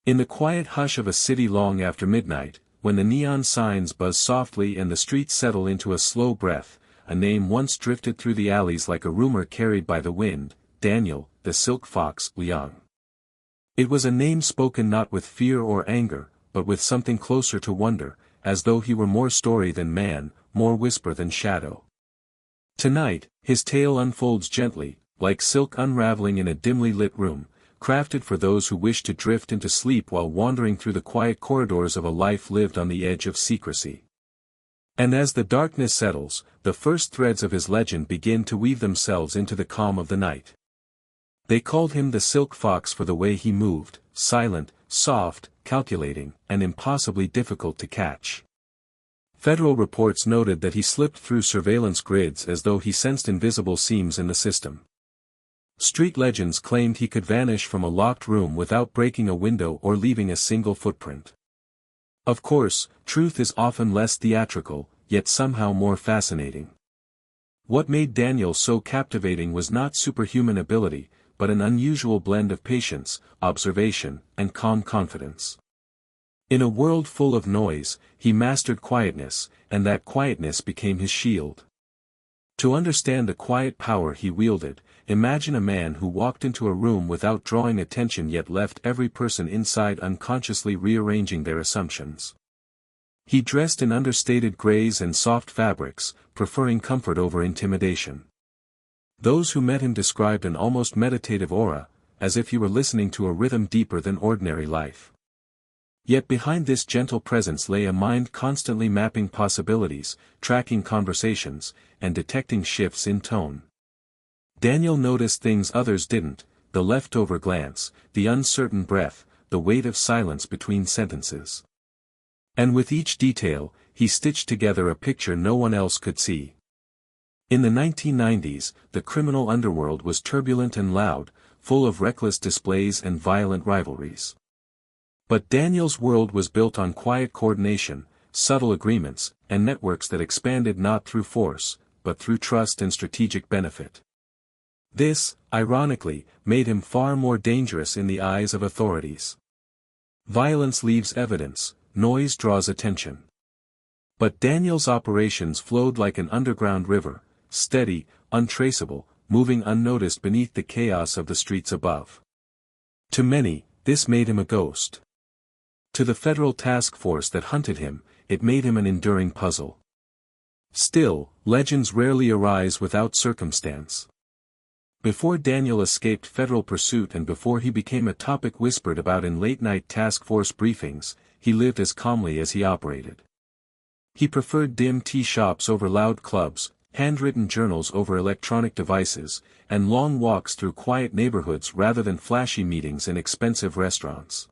In the quiet hush of a city long after midnight, when the neon signs buzz softly and the streets settle into a slow breath, a name once drifted through the alleys like a rumor carried by the wind: Daniel, the Silk Fox, Liang. It was a name spoken not with fear or anger, but with something closer to wonder, as though he were more story than man, more whisper than shadow. Tonight, his tale unfolds gently, like silk unraveling in a dimly lit room, crafted for those who wish to drift into sleep while wandering through the quiet corridors of a life lived on the edge of secrecy. And as the darkness settles, the first threads of his legend begin to weave themselves into the calm of the night. They called him the Silk Fox for the way he moved, silent, soft, calculating, and impossibly difficult to catch. Federal reports noted that he slipped through surveillance grids as though he sensed invisible seams in the system. Street legends claimed he could vanish from a locked room without breaking a window or leaving a single footprint. Of course, truth is often less theatrical, yet somehow more fascinating. What made Daniel so captivating was not superhuman ability, but an unusual blend of patience, observation, and calm confidence. In a world full of noise, he mastered quietness, and that quietness became his shield. To understand the quiet power he wielded, imagine a man who walked into a room without drawing attention yet left every person inside unconsciously rearranging their assumptions. He dressed in understated grays and soft fabrics, preferring comfort over intimidation. Those who met him described an almost meditative aura, as if he were listening to a rhythm deeper than ordinary life. Yet behind this gentle presence lay a mind constantly mapping possibilities, tracking conversations, and detecting shifts in tone. Daniel noticed things others didn't: the leftover glance, the uncertain breath, the weight of silence between sentences. And with each detail, he stitched together a picture no one else could see. In the 1990s, the criminal underworld was turbulent and loud, full of reckless displays and violent rivalries. But Daniel's world was built on quiet coordination, subtle agreements, and networks that expanded not through force, but through trust and strategic benefit. This, ironically, made him far more dangerous in the eyes of authorities. Violence leaves evidence, noise draws attention. But Daniel's operations flowed like an underground river, steady, untraceable, moving unnoticed beneath the chaos of the streets above. To many, this made him a ghost. To the federal task force that hunted him, it made him an enduring puzzle. Still, legends rarely arise without circumstance. Before Daniel escaped federal pursuit and before he became a topic whispered about in late-night task force briefings, he lived as calmly as he operated. He preferred dim tea shops over loud clubs, handwritten journals over electronic devices, and long walks through quiet neighborhoods rather than flashy meetings in expensive restaurants.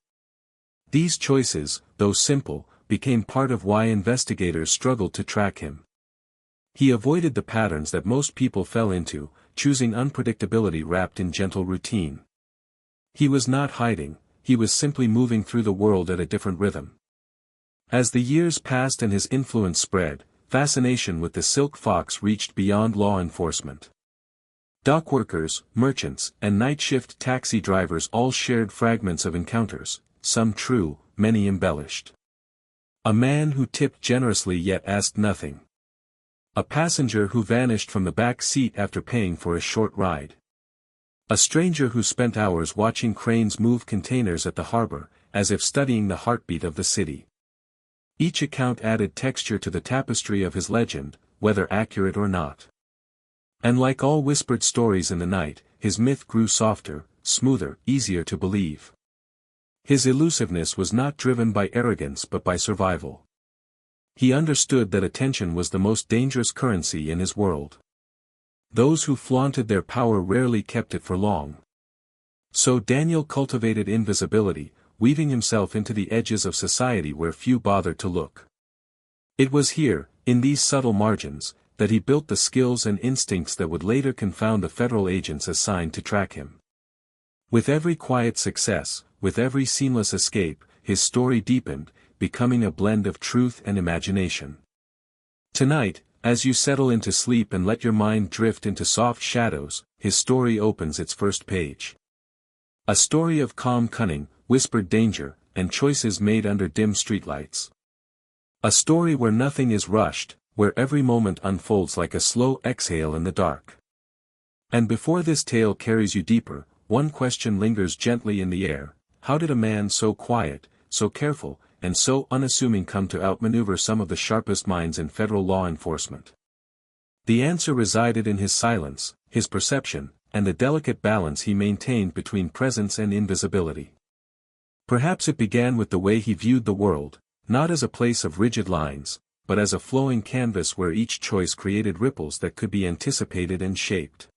These choices, though simple, became part of why investigators struggled to track him. He avoided the patterns that most people fell into, choosing unpredictability wrapped in gentle routine. He was not hiding, he was simply moving through the world at a different rhythm. As the years passed and his influence spread, fascination with the Silk Fox reached beyond law enforcement. Dockworkers, merchants, and night shift taxi drivers all shared fragments of encounters, some true, many embellished. A man who tipped generously yet asked nothing. A passenger who vanished from the back seat after paying for a short ride. A stranger who spent hours watching cranes move containers at the harbor, as if studying the heartbeat of the city. Each account added texture to the tapestry of his legend, whether accurate or not. And like all whispered stories in the night, his myth grew softer, smoother, easier to believe. His elusiveness was not driven by arrogance but by survival. He understood that attention was the most dangerous currency in his world. Those who flaunted their power rarely kept it for long. So Daniel cultivated invisibility, weaving himself into the edges of society where few bothered to look. It was here, in these subtle margins, that he built the skills and instincts that would later confound the federal agents assigned to track him. With every quiet success, with every seamless escape, his story deepened, becoming a blend of truth and imagination. Tonight, as you settle into sleep and let your mind drift into soft shadows, his story opens its first page. A story of calm cunning, whispered danger, and choices made under dim streetlights. A story where nothing is rushed, where every moment unfolds like a slow exhale in the dark. And before this tale carries you deeper, one question lingers gently in the air: how did a man so quiet, so careful, and so unassuming come to outmaneuver some of the sharpest minds in federal law enforcement? The answer resided in his silence, his perception, and the delicate balance he maintained between presence and invisibility. Perhaps it began with the way he viewed the world, not as a place of rigid lines, but as a flowing canvas where each choice created ripples that could be anticipated and shaped.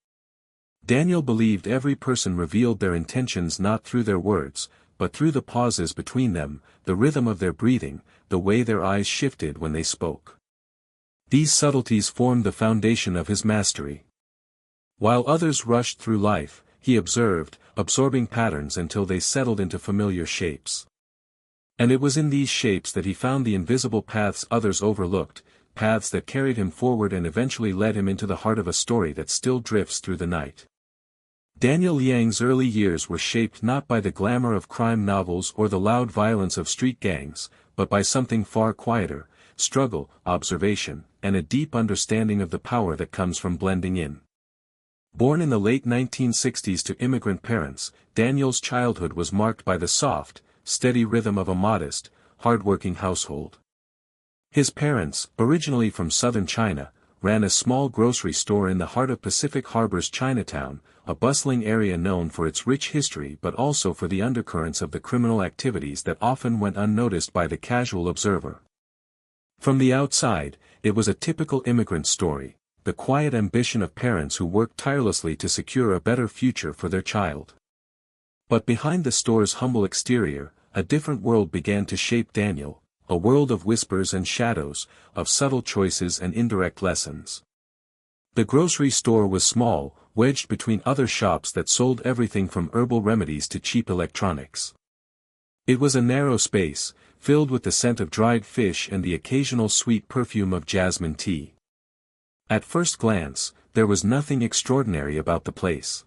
Daniel believed every person revealed their intentions not through their words, but through the pauses between them, the rhythm of their breathing, the way their eyes shifted when they spoke. These subtleties formed the foundation of his mastery. While others rushed through life, he observed, absorbing patterns until they settled into familiar shapes. And it was in these shapes that he found the invisible paths others overlooked, paths that carried him forward and eventually led him into the heart of a story that still drifts through the night. Daniel Liang's early years were shaped not by the glamour of crime novels or the loud violence of street gangs, but by something far quieter: struggle, observation, and a deep understanding of the power that comes from blending in. Born in the late 1960s to immigrant parents, Daniel's childhood was marked by the soft, steady rhythm of a modest, hard-working household. His parents, originally from southern China, ran a small grocery store in the heart of Pacific Harbor's Chinatown, a bustling area known for its rich history but also for the undercurrents of the criminal activities that often went unnoticed by the casual observer. From the outside, it was a typical immigrant story, the quiet ambition of parents who worked tirelessly to secure a better future for their child. But behind the store's humble exterior, a different world began to shape Daniel, a world of whispers and shadows, of subtle choices and indirect lessons. The grocery store was small, wedged between other shops that sold everything from herbal remedies to cheap electronics. It was a narrow space, filled with the scent of dried fish and the occasional sweet perfume of jasmine tea. At first glance, there was nothing extraordinary about the place.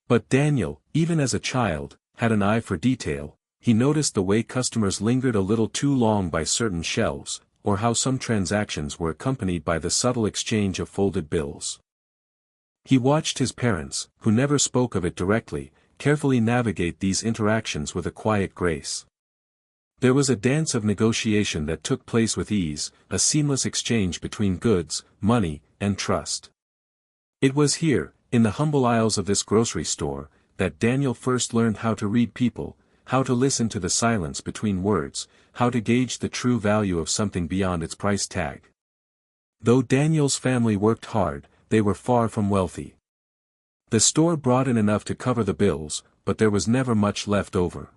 But Daniel, even as a child, had an eye for detail. He noticed the way customers lingered a little too long by certain shelves, or how some transactions were accompanied by the subtle exchange of folded bills. He watched his parents, who never spoke of it directly, carefully navigate these interactions with a quiet grace. There was a dance of negotiation that took place with ease, a seamless exchange between goods, money, and trust. It was here, in the humble aisles of this grocery store, that Daniel first learned how to read people, how to listen to the silence between words, how to gauge the true value of something beyond its price tag. Though Daniel's family worked hard, they were far from wealthy. The store brought in enough to cover the bills, but there was never much left over.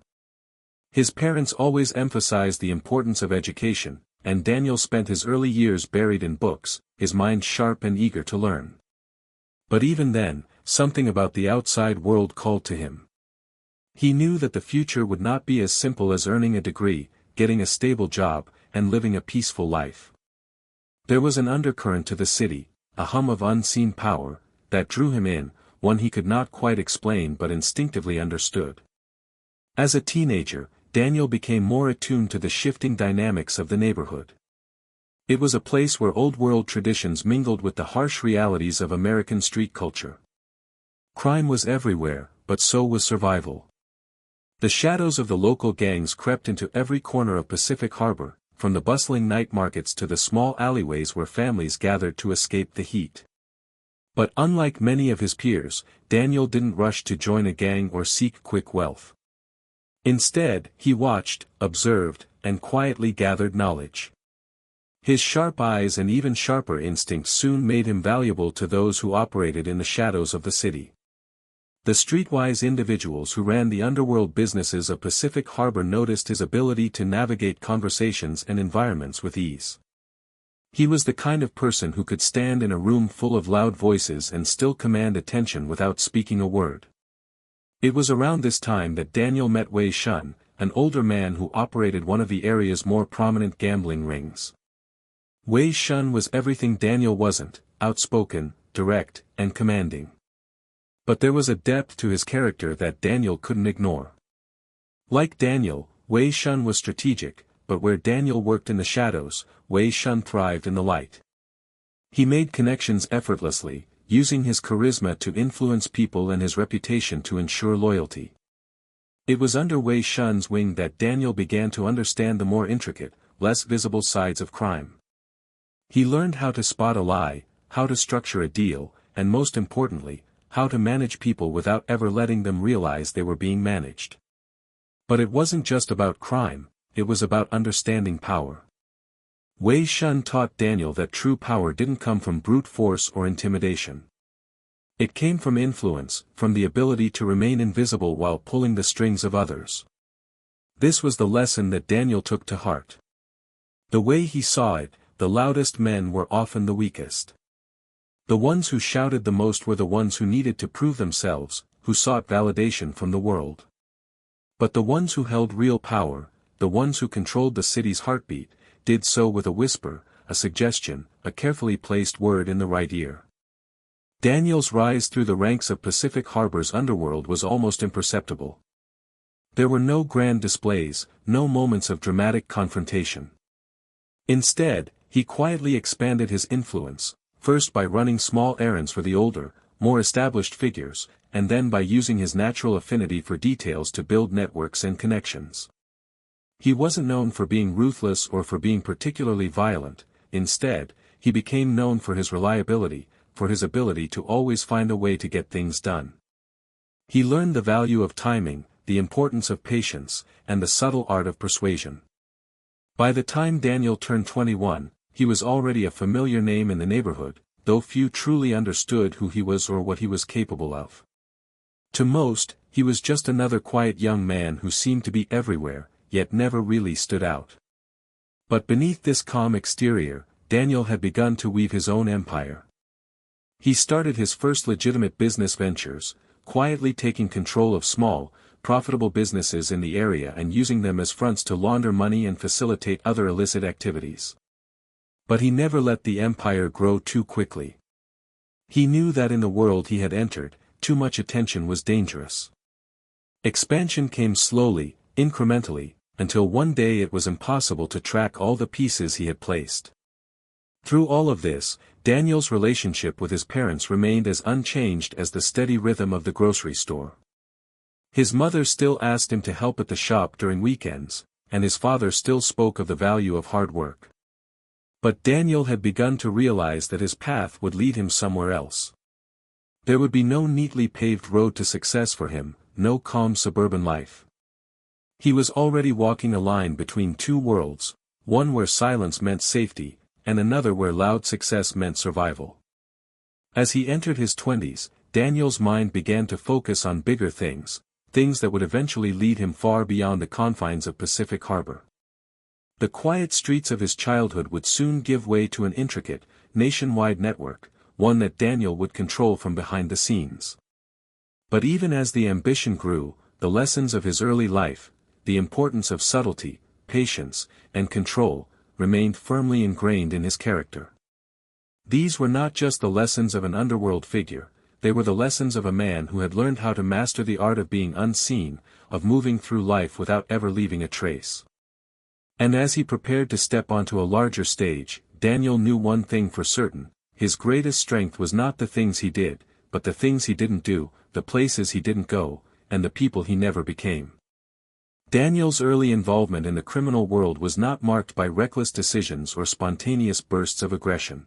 His parents always emphasized the importance of education, and Daniel spent his early years buried in books, his mind sharp and eager to learn. But even then, something about the outside world called to him. He knew that the future would not be as simple as earning a degree, getting a stable job, and living a peaceful life. There was an undercurrent to the city, a hum of unseen power, that drew him in, one he could not quite explain but instinctively understood. As a teenager, Daniel became more attuned to the shifting dynamics of the neighborhood. It was a place where old-world traditions mingled with the harsh realities of American street culture. Crime was everywhere, but so was survival. The shadows of the local gangs crept into every corner of Pacific Harbor, from the bustling night markets to the small alleyways where families gathered to escape the heat. But unlike many of his peers, Daniel didn't rush to join a gang or seek quick wealth. Instead, he watched, observed, and quietly gathered knowledge. His sharp eyes and even sharper instincts soon made him valuable to those who operated in the shadows of the city. The streetwise individuals who ran the underworld businesses of Pacific Harbor noticed his ability to navigate conversations and environments with ease. He was the kind of person who could stand in a room full of loud voices and still command attention without speaking a word. It was around this time that Daniel met Wei Shun, an older man who operated one of the area's more prominent gambling rings. Wei Shun was everything Daniel wasn't: outspoken, direct, and commanding. But there was a depth to his character that Daniel couldn't ignore. Like Daniel, Wei Shun was strategic, but where Daniel worked in the shadows, Wei Shun thrived in the light. He made connections effortlessly, using his charisma to influence people and his reputation to ensure loyalty. It was under Wei Shun's wing that Daniel began to understand the more intricate, less visible sides of crime. He learned how to spot a lie, how to structure a deal, and most importantly, how to manage people without ever letting them realize they were being managed. But it wasn't just about crime, it was about understanding power. Wei Shun taught Daniel that true power didn't come from brute force or intimidation. It came from influence, from the ability to remain invisible while pulling the strings of others. This was the lesson that Daniel took to heart. The way he saw it, the loudest men were often the weakest. The ones who shouted the most were the ones who needed to prove themselves, who sought validation from the world. But the ones who held real power, the ones who controlled the city's heartbeat, did so with a whisper, a suggestion, a carefully placed word in the right ear. Daniel's rise through the ranks of Pacific Harbor's underworld was almost imperceptible. There were no grand displays, no moments of dramatic confrontation. Instead, he quietly expanded his influence, first by running small errands for the older, more established figures, and then by using his natural affinity for details to build networks and connections. He wasn't known for being ruthless or for being particularly violent. Instead, he became known for his reliability, for his ability to always find a way to get things done. He learned the value of timing, the importance of patience, and the subtle art of persuasion. By the time Daniel turned 21, he was already a familiar name in the neighborhood, though few truly understood who he was or what he was capable of. To most, he was just another quiet young man who seemed to be everywhere, yet never really stood out. But beneath this calm exterior, Daniel had begun to weave his own empire. He started his first legitimate business ventures, quietly taking control of small, profitable businesses in the area and using them as fronts to launder money and facilitate other illicit activities. But he never let the empire grow too quickly. He knew that in the world he had entered, too much attention was dangerous. Expansion came slowly, incrementally, until one day it was impossible to track all the pieces he had placed. Through all of this, Daniel's relationship with his parents remained as unchanged as the steady rhythm of the grocery store. His mother still asked him to help at the shop during weekends, and his father still spoke of the value of hard work. But Daniel had begun to realize that his path would lead him somewhere else. There would be no neatly paved road to success for him, no calm suburban life. He was already walking a line between two worlds, one where silence meant safety, and another where loud success meant survival. As he entered his 20s, Daniel's mind began to focus on bigger things, things that would eventually lead him far beyond the confines of Pacific Harbor. The quiet streets of his childhood would soon give way to an intricate, nationwide network, one that Daniel would control from behind the scenes. But even as the ambition grew, the lessons of his early life, the importance of subtlety, patience, and control, remained firmly ingrained in his character. These were not just the lessons of an underworld figure, they were the lessons of a man who had learned how to master the art of being unseen, of moving through life without ever leaving a trace. And as he prepared to step onto a larger stage, Daniel knew one thing for certain: his greatest strength was not the things he did, but the things he didn't do, the places he didn't go, and the people he never became. Daniel's early involvement in the criminal world was not marked by reckless decisions or spontaneous bursts of aggression.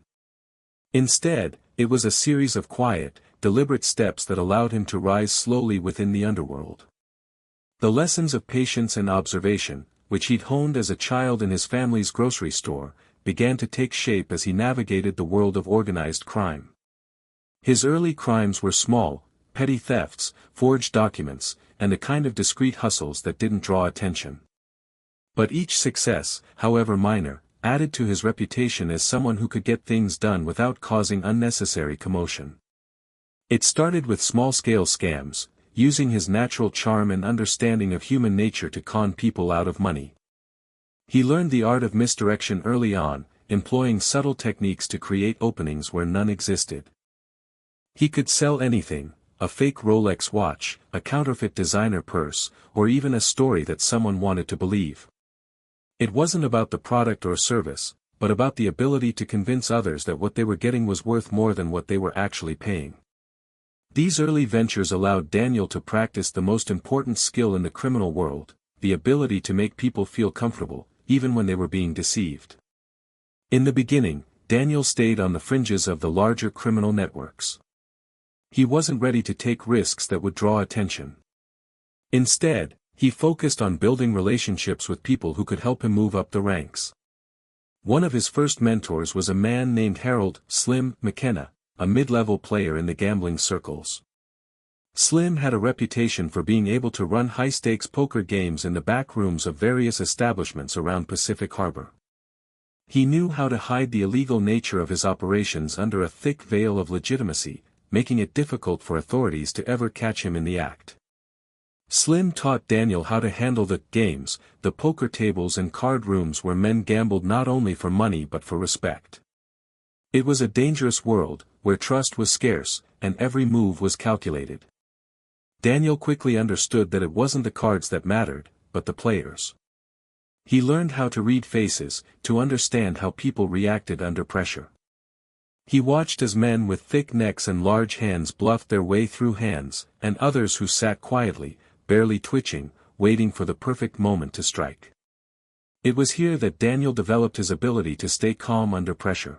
Instead, it was a series of quiet, deliberate steps that allowed him to rise slowly within the underworld. The lessons of patience and observation, which he'd honed as a child in his family's grocery store, began to take shape as he navigated the world of organized crime. His early crimes were small, petty thefts, forged documents, and the kind of discreet hustles that didn't draw attention. But each success, however minor, added to his reputation as someone who could get things done without causing unnecessary commotion. It started with small-scale scams, using his natural charm and understanding of human nature to con people out of money. He learned the art of misdirection early on, employing subtle techniques to create openings where none existed. He could sell anything: a fake Rolex watch, a counterfeit designer purse, or even a story that someone wanted to believe. It wasn't about the product or service, but about the ability to convince others that what they were getting was worth more than what they were actually paying. These early ventures allowed Daniel to practice the most important skill in the criminal world, the ability to make people feel comfortable, even when they were being deceived. In the beginning, Daniel stayed on the fringes of the larger criminal networks. He wasn't ready to take risks that would draw attention. Instead, he focused on building relationships with people who could help him move up the ranks. One of his first mentors was a man named Harold "Slim" McKenna, a mid-level player in the gambling circles. Slim had a reputation for being able to run high-stakes poker games in the back rooms of various establishments around Pacific Harbor. He knew how to hide the illegal nature of his operations under a thick veil of legitimacy, making it difficult for authorities to ever catch him in the act. Slim taught Daniel how to handle the games, the poker tables and card rooms where men gambled not only for money but for respect. It was a dangerous world, where trust was scarce, and every move was calculated. Daniel quickly understood that it wasn't the cards that mattered, but the players. He learned how to read faces, to understand how people reacted under pressure. He watched as men with thick necks and large hands bluffed their way through hands, and others who sat quietly, barely twitching, waiting for the perfect moment to strike. It was here that Daniel developed his ability to stay calm under pressure.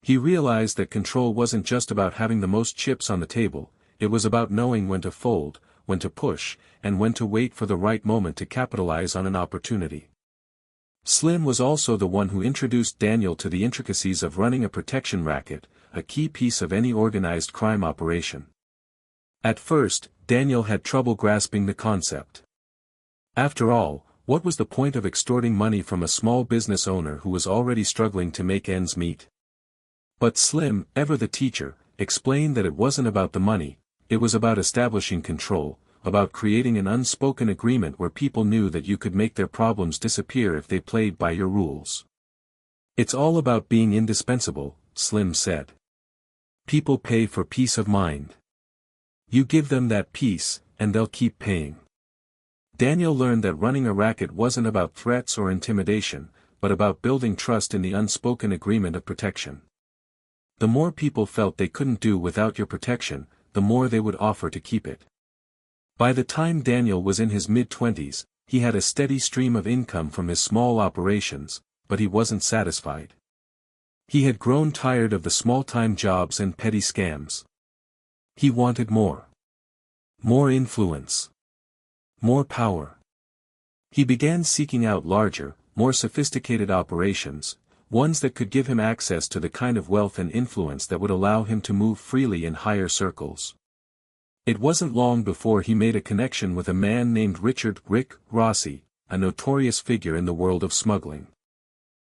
He realized that control wasn't just about having the most chips on the table, it was about knowing when to fold, when to push, and when to wait for the right moment to capitalize on an opportunity. Slim was also the one who introduced Daniel to the intricacies of running a protection racket, a key piece of any organized crime operation. At first, Daniel had trouble grasping the concept. After all, what was the point of extorting money from a small business owner who was already struggling to make ends meet? But Slim, ever the teacher, explained that it wasn't about the money, it was about establishing control, about creating an unspoken agreement where people knew that you could make their problems disappear if they played by your rules. It's all about being indispensable, Slim said. People pay for peace of mind. You give them that peace, and they'll keep paying. Daniel learned that running a racket wasn't about threats or intimidation, but about building trust in the unspoken agreement of protection. The more people felt they couldn't do without your protection, the more they would offer to keep it. By the time Daniel was in his mid-20s, he had a steady stream of income from his small operations, but he wasn't satisfied. He had grown tired of the small-time jobs and petty scams. He wanted more. More influence. More power. He began seeking out larger, more sophisticated operations, ones that could give him access to the kind of wealth and influence that would allow him to move freely in higher circles. It wasn't long before he made a connection with a man named Richard "Rick" Rossi, a notorious figure in the world of smuggling.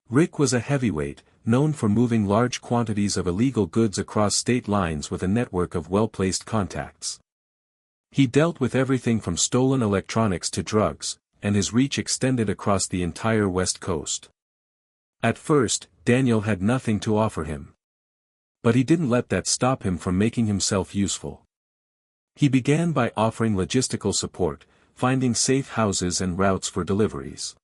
Rick was a heavyweight, known for moving large quantities of illegal goods across state lines with a network of well-placed contacts. He dealt with everything from stolen electronics to drugs, and his reach extended across the entire West Coast. At first, Daniel had nothing to offer him. But he didn't let that stop him from making himself useful. He began by offering logistical support, finding safe houses and routes for deliveries.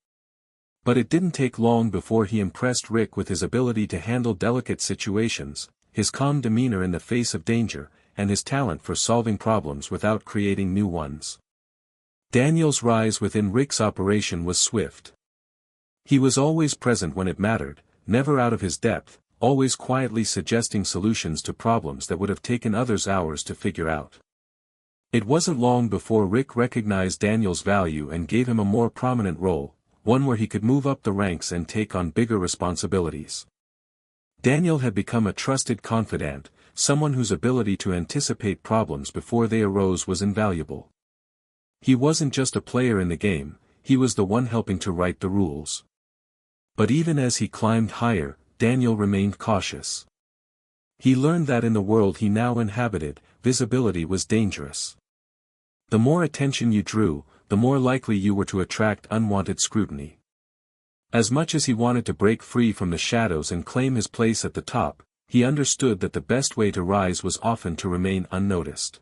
But it didn't take long before he impressed Rick with his ability to handle delicate situations, his calm demeanor in the face of danger, and his talent for solving problems without creating new ones. Daniel's rise within Rick's operation was swift. He was always present when it mattered, never out of his depth, always quietly suggesting solutions to problems that would have taken others hours to figure out. It wasn't long before Rick recognized Daniel's value and gave him a more prominent role, one where he could move up the ranks and take on bigger responsibilities. Daniel had become a trusted confidant, someone whose ability to anticipate problems before they arose was invaluable. He wasn't just a player in the game, he was the one helping to write the rules. But even as he climbed higher, Daniel remained cautious. He learned that in the world he now inhabited, visibility was dangerous. The more attention you drew, the more likely you were to attract unwanted scrutiny. As much as he wanted to break free from the shadows and claim his place at the top, he understood that the best way to rise was often to remain unnoticed.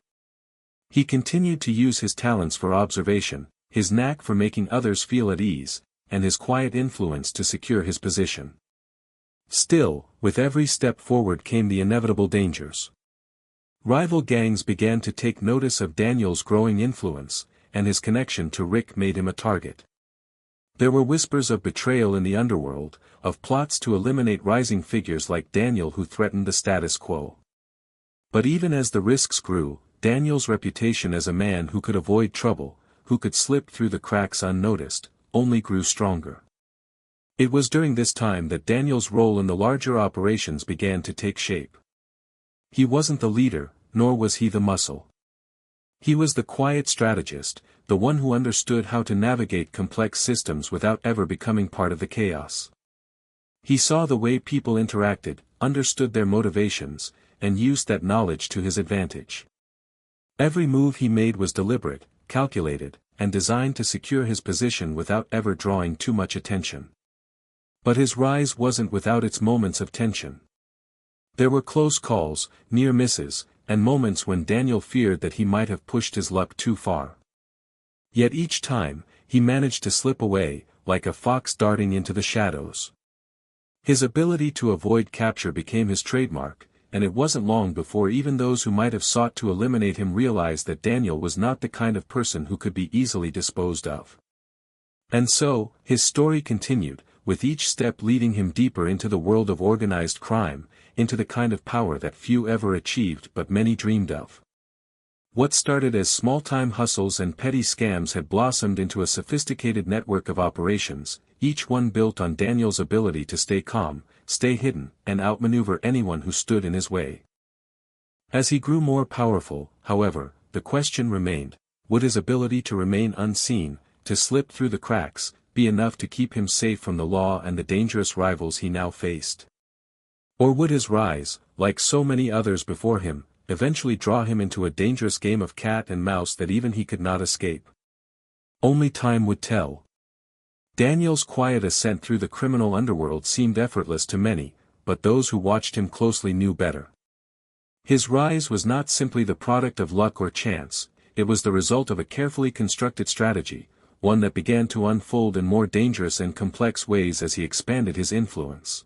He continued to use his talents for observation, his knack for making others feel at ease, and his quiet influence to secure his position. Still, with every step forward came the inevitable dangers. Rival gangs began to take notice of Daniel's growing influence, and his connection to Rick made him a target. There were whispers of betrayal in the underworld, of plots to eliminate rising figures like Daniel who threatened the status quo. But even as the risks grew, Daniel's reputation as a man who could avoid trouble, who could slip through the cracks unnoticed, only grew stronger. It was during this time that Daniel's role in the larger operations began to take shape. He wasn't the leader, nor was he the muscle. He was the quiet strategist, the one who understood how to navigate complex systems without ever becoming part of the chaos. He saw the way people interacted, understood their motivations, and used that knowledge to his advantage. Every move he made was deliberate, calculated, and designed to secure his position without ever drawing too much attention. But his rise wasn't without its moments of tension. There were close calls, near misses, and moments when Daniel feared that he might have pushed his luck too far. Yet each time, he managed to slip away, like a fox darting into the shadows. His ability to avoid capture became his trademark, and it wasn't long before even those who might have sought to eliminate him realized that Daniel was not the kind of person who could be easily disposed of. And so, his story continued, with each step leading him deeper into the world of organized crime, into the kind of power that few ever achieved but many dreamed of. What started as small-time hustles and petty scams had blossomed into a sophisticated network of operations, each one built on Daniel's ability to stay calm, stay hidden, and outmaneuver anyone who stood in his way. As he grew more powerful, however, the question remained, would his ability to remain unseen, to slip through the cracks, be enough to keep him safe from the law and the dangerous rivals he now faced? Or would his rise, like so many others before him, eventually draw him into a dangerous game of cat and mouse that even he could not escape? Only time would tell. Daniel's quiet ascent through the criminal underworld seemed effortless to many, but those who watched him closely knew better. His rise was not simply the product of luck or chance, it was the result of a carefully constructed strategy, one that began to unfold in more dangerous and complex ways as he expanded his influence.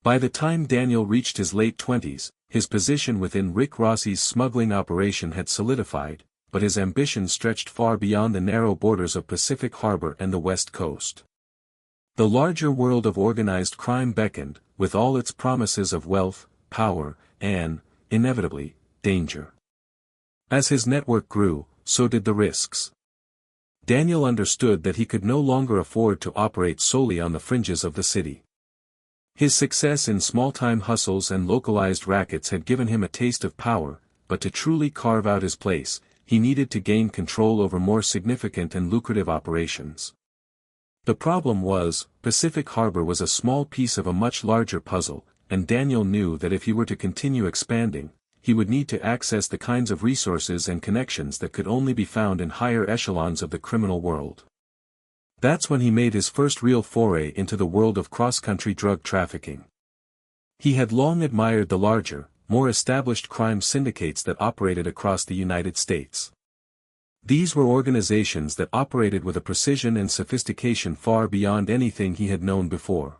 By the time Daniel reached his late 20s, his position within Rick Rossi's smuggling operation had solidified, but his ambition stretched far beyond the narrow borders of Pacific Harbor and the West Coast. The larger world of organized crime beckoned, with all its promises of wealth, power, and, inevitably, danger. As his network grew, so did the risks. Daniel understood that he could no longer afford to operate solely on the fringes of the city. His success in small-time hustles and localized rackets had given him a taste of power, but to truly carve out his place, he needed to gain control over more significant and lucrative operations. The problem was, Pacific Harbor was a small piece of a much larger puzzle, and Daniel knew that if he were to continue expanding, he would need to access the kinds of resources and connections that could only be found in higher echelons of the criminal world. That's when he made his first real foray into the world of cross-country drug trafficking. He had long admired the larger, more established crime syndicates that operated across the United States. These were organizations that operated with a precision and sophistication far beyond anything he had known before.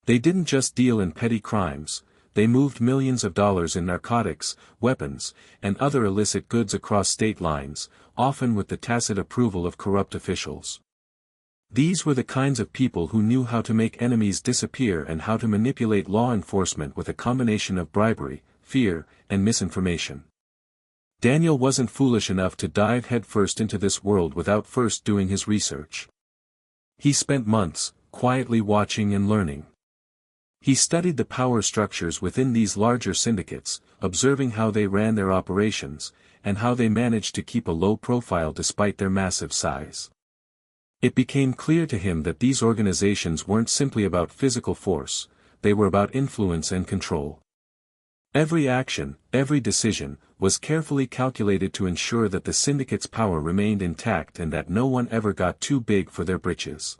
They didn't just deal in petty crimes, they moved millions of dollars in narcotics, weapons, and other illicit goods across state lines, often with the tacit approval of corrupt officials. These were the kinds of people who knew how to make enemies disappear and how to manipulate law enforcement with a combination of bribery, fear, and misinformation. Daniel wasn't foolish enough to dive headfirst into this world without first doing his research. He spent months, quietly watching and learning. He studied the power structures within these larger syndicates, observing how they ran their operations, and how they managed to keep a low profile despite their massive size. It became clear to him that these organizations weren't simply about physical force, they were about influence and control. Every action, every decision, was carefully calculated to ensure that the syndicate's power remained intact and that no one ever got too big for their britches.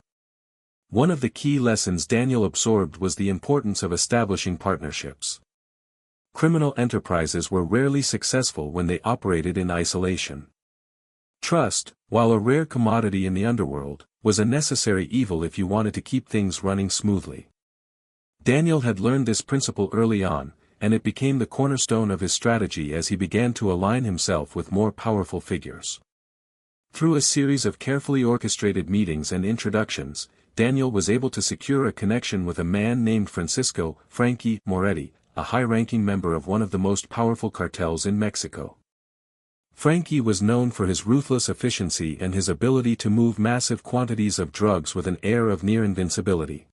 One of the key lessons Daniel absorbed was the importance of establishing partnerships. Criminal enterprises were rarely successful when they operated in isolation. Trust, while a rare commodity in the underworld, was a necessary evil if you wanted to keep things running smoothly. Daniel had learned this principle early on, and it became the cornerstone of his strategy as he began to align himself with more powerful figures. Through a series of carefully orchestrated meetings and introductions, Daniel was able to secure a connection with a man named Frankie Moretti, a high-ranking member of one of the most powerful cartels in Mexico. Frankie was known for his ruthless efficiency and his ability to move massive quantities of drugs with an air of near invincibility.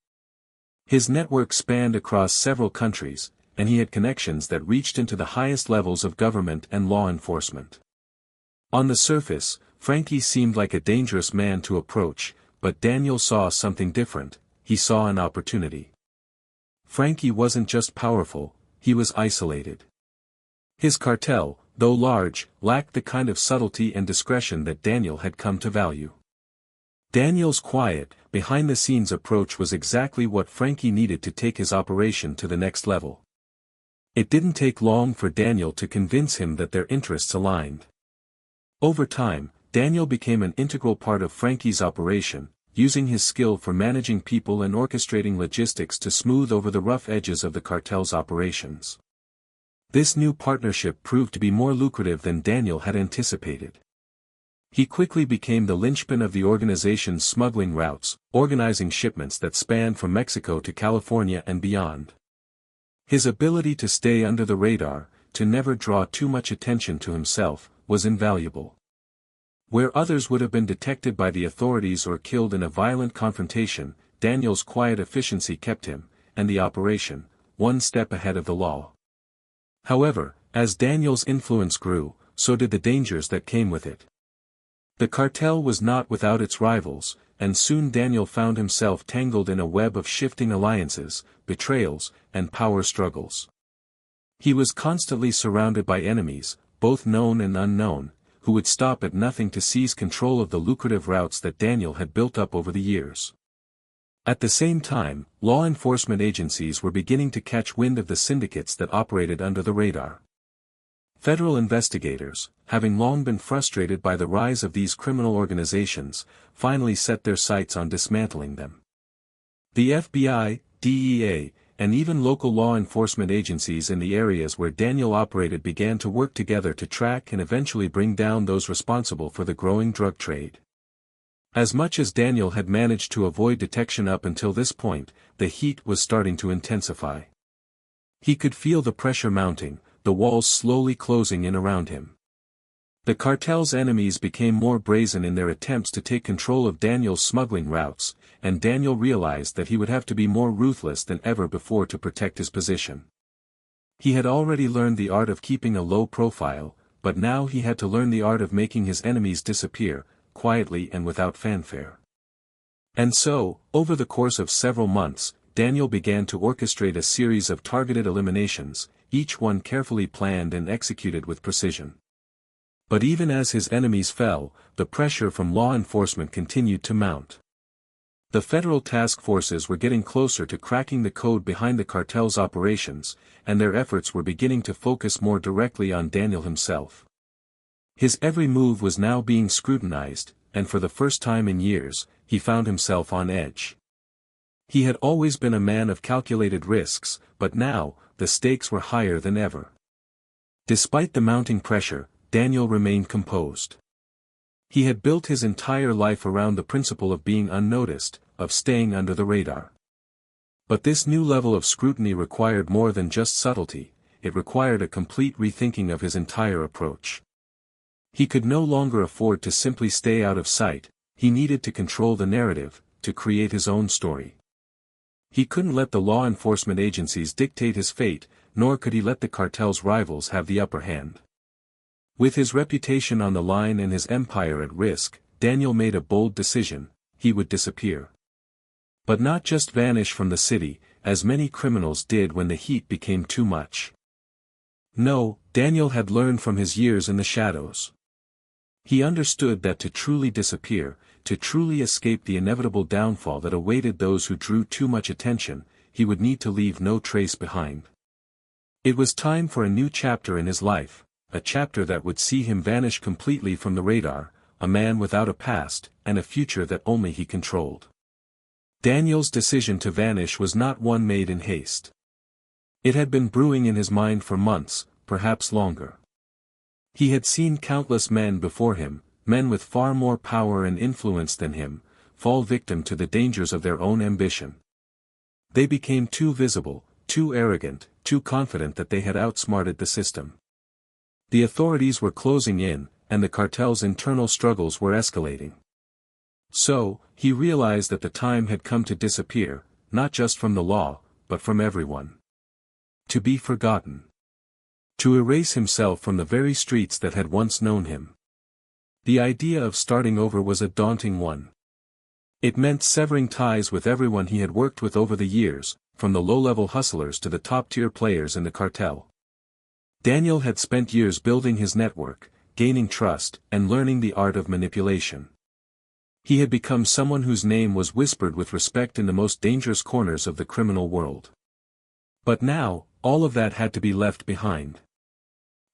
His network spanned across several countries, and he had connections that reached into the highest levels of government and law enforcement. On the surface, Frankie seemed like a dangerous man to approach, but Daniel saw something different. He saw an opportunity. Frankie wasn't just powerful, he was isolated. His cartel, though large, lacked the kind of subtlety and discretion that Daniel had come to value. Daniel's quiet, behind-the-scenes approach was exactly what Frankie needed to take his operation to the next level. It didn't take long for Daniel to convince him that their interests aligned. Over time, Daniel became an integral part of Frankie's operation, using his skill for managing people and orchestrating logistics to smooth over the rough edges of the cartel's operations. This new partnership proved to be more lucrative than Daniel had anticipated. He quickly became the linchpin of the organization's smuggling routes, organizing shipments that spanned from Mexico to California and beyond. His ability to stay under the radar, to never draw too much attention to himself, was invaluable. Where others would have been detected by the authorities or killed in a violent confrontation, Daniel's quiet efficiency kept him, and the operation, one step ahead of the law. However, as Daniel's influence grew, so did the dangers that came with it. The cartel was not without its rivals, and soon Daniel found himself tangled in a web of shifting alliances, betrayals, and power struggles. He was constantly surrounded by enemies, both known and unknown, who would stop at nothing to seize control of the lucrative routes that Daniel had built up over the years. At the same time, law enforcement agencies were beginning to catch wind of the syndicates that operated under the radar. Federal investigators, having long been frustrated by the rise of these criminal organizations, finally set their sights on dismantling them. The FBI, DEA, and even local law enforcement agencies in the areas where Daniel operated began to work together to track and eventually bring down those responsible for the growing drug trade. As much as Daniel had managed to avoid detection up until this point, the heat was starting to intensify. He could feel the pressure mounting, the walls slowly closing in around him. The cartel's enemies became more brazen in their attempts to take control of Daniel's smuggling routes, and Daniel realized that he would have to be more ruthless than ever before to protect his position. He had already learned the art of keeping a low profile, but now he had to learn the art of making his enemies disappear, quietly and without fanfare. And so, over the course of several months, Daniel began to orchestrate a series of targeted eliminations, each one carefully planned and executed with precision. But even as his enemies fell, the pressure from law enforcement continued to mount. The federal task forces were getting closer to cracking the code behind the cartel's operations, and their efforts were beginning to focus more directly on Daniel himself. His every move was now being scrutinized, and for the first time in years, he found himself on edge. He had always been a man of calculated risks, but now, the stakes were higher than ever. Despite the mounting pressure, Daniel remained composed. He had built his entire life around the principle of being unnoticed, of staying under the radar. But this new level of scrutiny required more than just subtlety, it required a complete rethinking of his entire approach. He could no longer afford to simply stay out of sight, he needed to control the narrative, to create his own story. He couldn't let the law enforcement agencies dictate his fate, nor could he let the cartel's rivals have the upper hand. With his reputation on the line and his empire at risk, Daniel made a bold decision: he would disappear. But not just vanish from the city, as many criminals did when the heat became too much. No, Daniel had learned from his years in the shadows. He understood that to truly disappear, to truly escape the inevitable downfall that awaited those who drew too much attention, he would need to leave no trace behind. It was time for a new chapter in his life, a chapter that would see him vanish completely from the radar, a man without a past, and a future that only he controlled. Daniel's decision to vanish was not one made in haste. It had been brewing in his mind for months, perhaps longer. He had seen countless men before him, men with far more power and influence than him, fall victim to the dangers of their own ambition. They became too visible, too arrogant, too confident that they had outsmarted the system. The authorities were closing in, and the cartel's internal struggles were escalating. So, he realized that the time had come to disappear, not just from the law, but from everyone. To be forgotten. To erase himself from the very streets that had once known him. The idea of starting over was a daunting one. It meant severing ties with everyone he had worked with over the years, from the low-level hustlers to the top-tier players in the cartel. Daniel had spent years building his network, gaining trust, and learning the art of manipulation. He had become someone whose name was whispered with respect in the most dangerous corners of the criminal world. But now, all of that had to be left behind.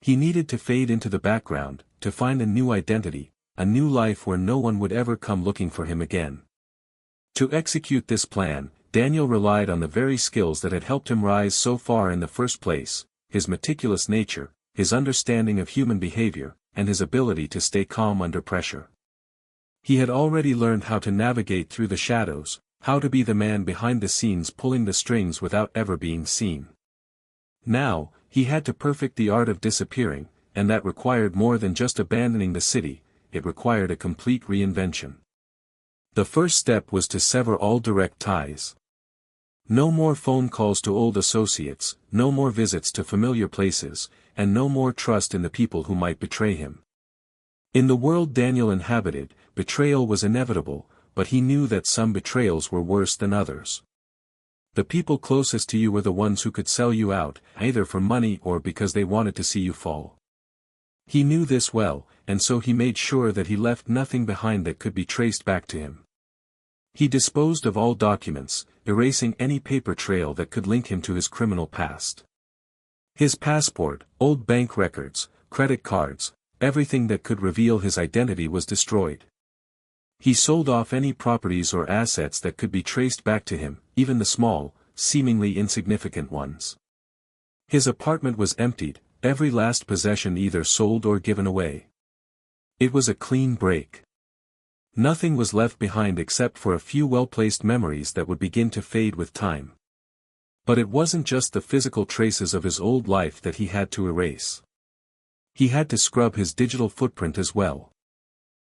He needed to fade into the background, to find a new identity, a new life where no one would ever come looking for him again. To execute this plan, Daniel relied on the very skills that had helped him rise so far in the first place: his meticulous nature, his understanding of human behavior, and his ability to stay calm under pressure. He had already learned how to navigate through the shadows, how to be the man behind the scenes pulling the strings without ever being seen. Now, he had to perfect the art of disappearing, and that required more than just abandoning the city, it required a complete reinvention. The first step was to sever all direct ties. No more phone calls to old associates, no more visits to familiar places, and no more trust in the people who might betray him. In the world Daniel inhabited, betrayal was inevitable, but he knew that some betrayals were worse than others. The people closest to you were the ones who could sell you out, either for money or because they wanted to see you fall. He knew this well, and so he made sure that he left nothing behind that could be traced back to him. He disposed of all documents, erasing any paper trail that could link him to his criminal past. His passport, old bank records, credit cards, everything that could reveal his identity was destroyed. He sold off any properties or assets that could be traced back to him, even the small, seemingly insignificant ones. His apartment was emptied, every last possession either sold or given away. It was a clean break. Nothing was left behind except for a few well-placed memories that would begin to fade with time. But it wasn't just the physical traces of his old life that he had to erase. He had to scrub his digital footprint as well.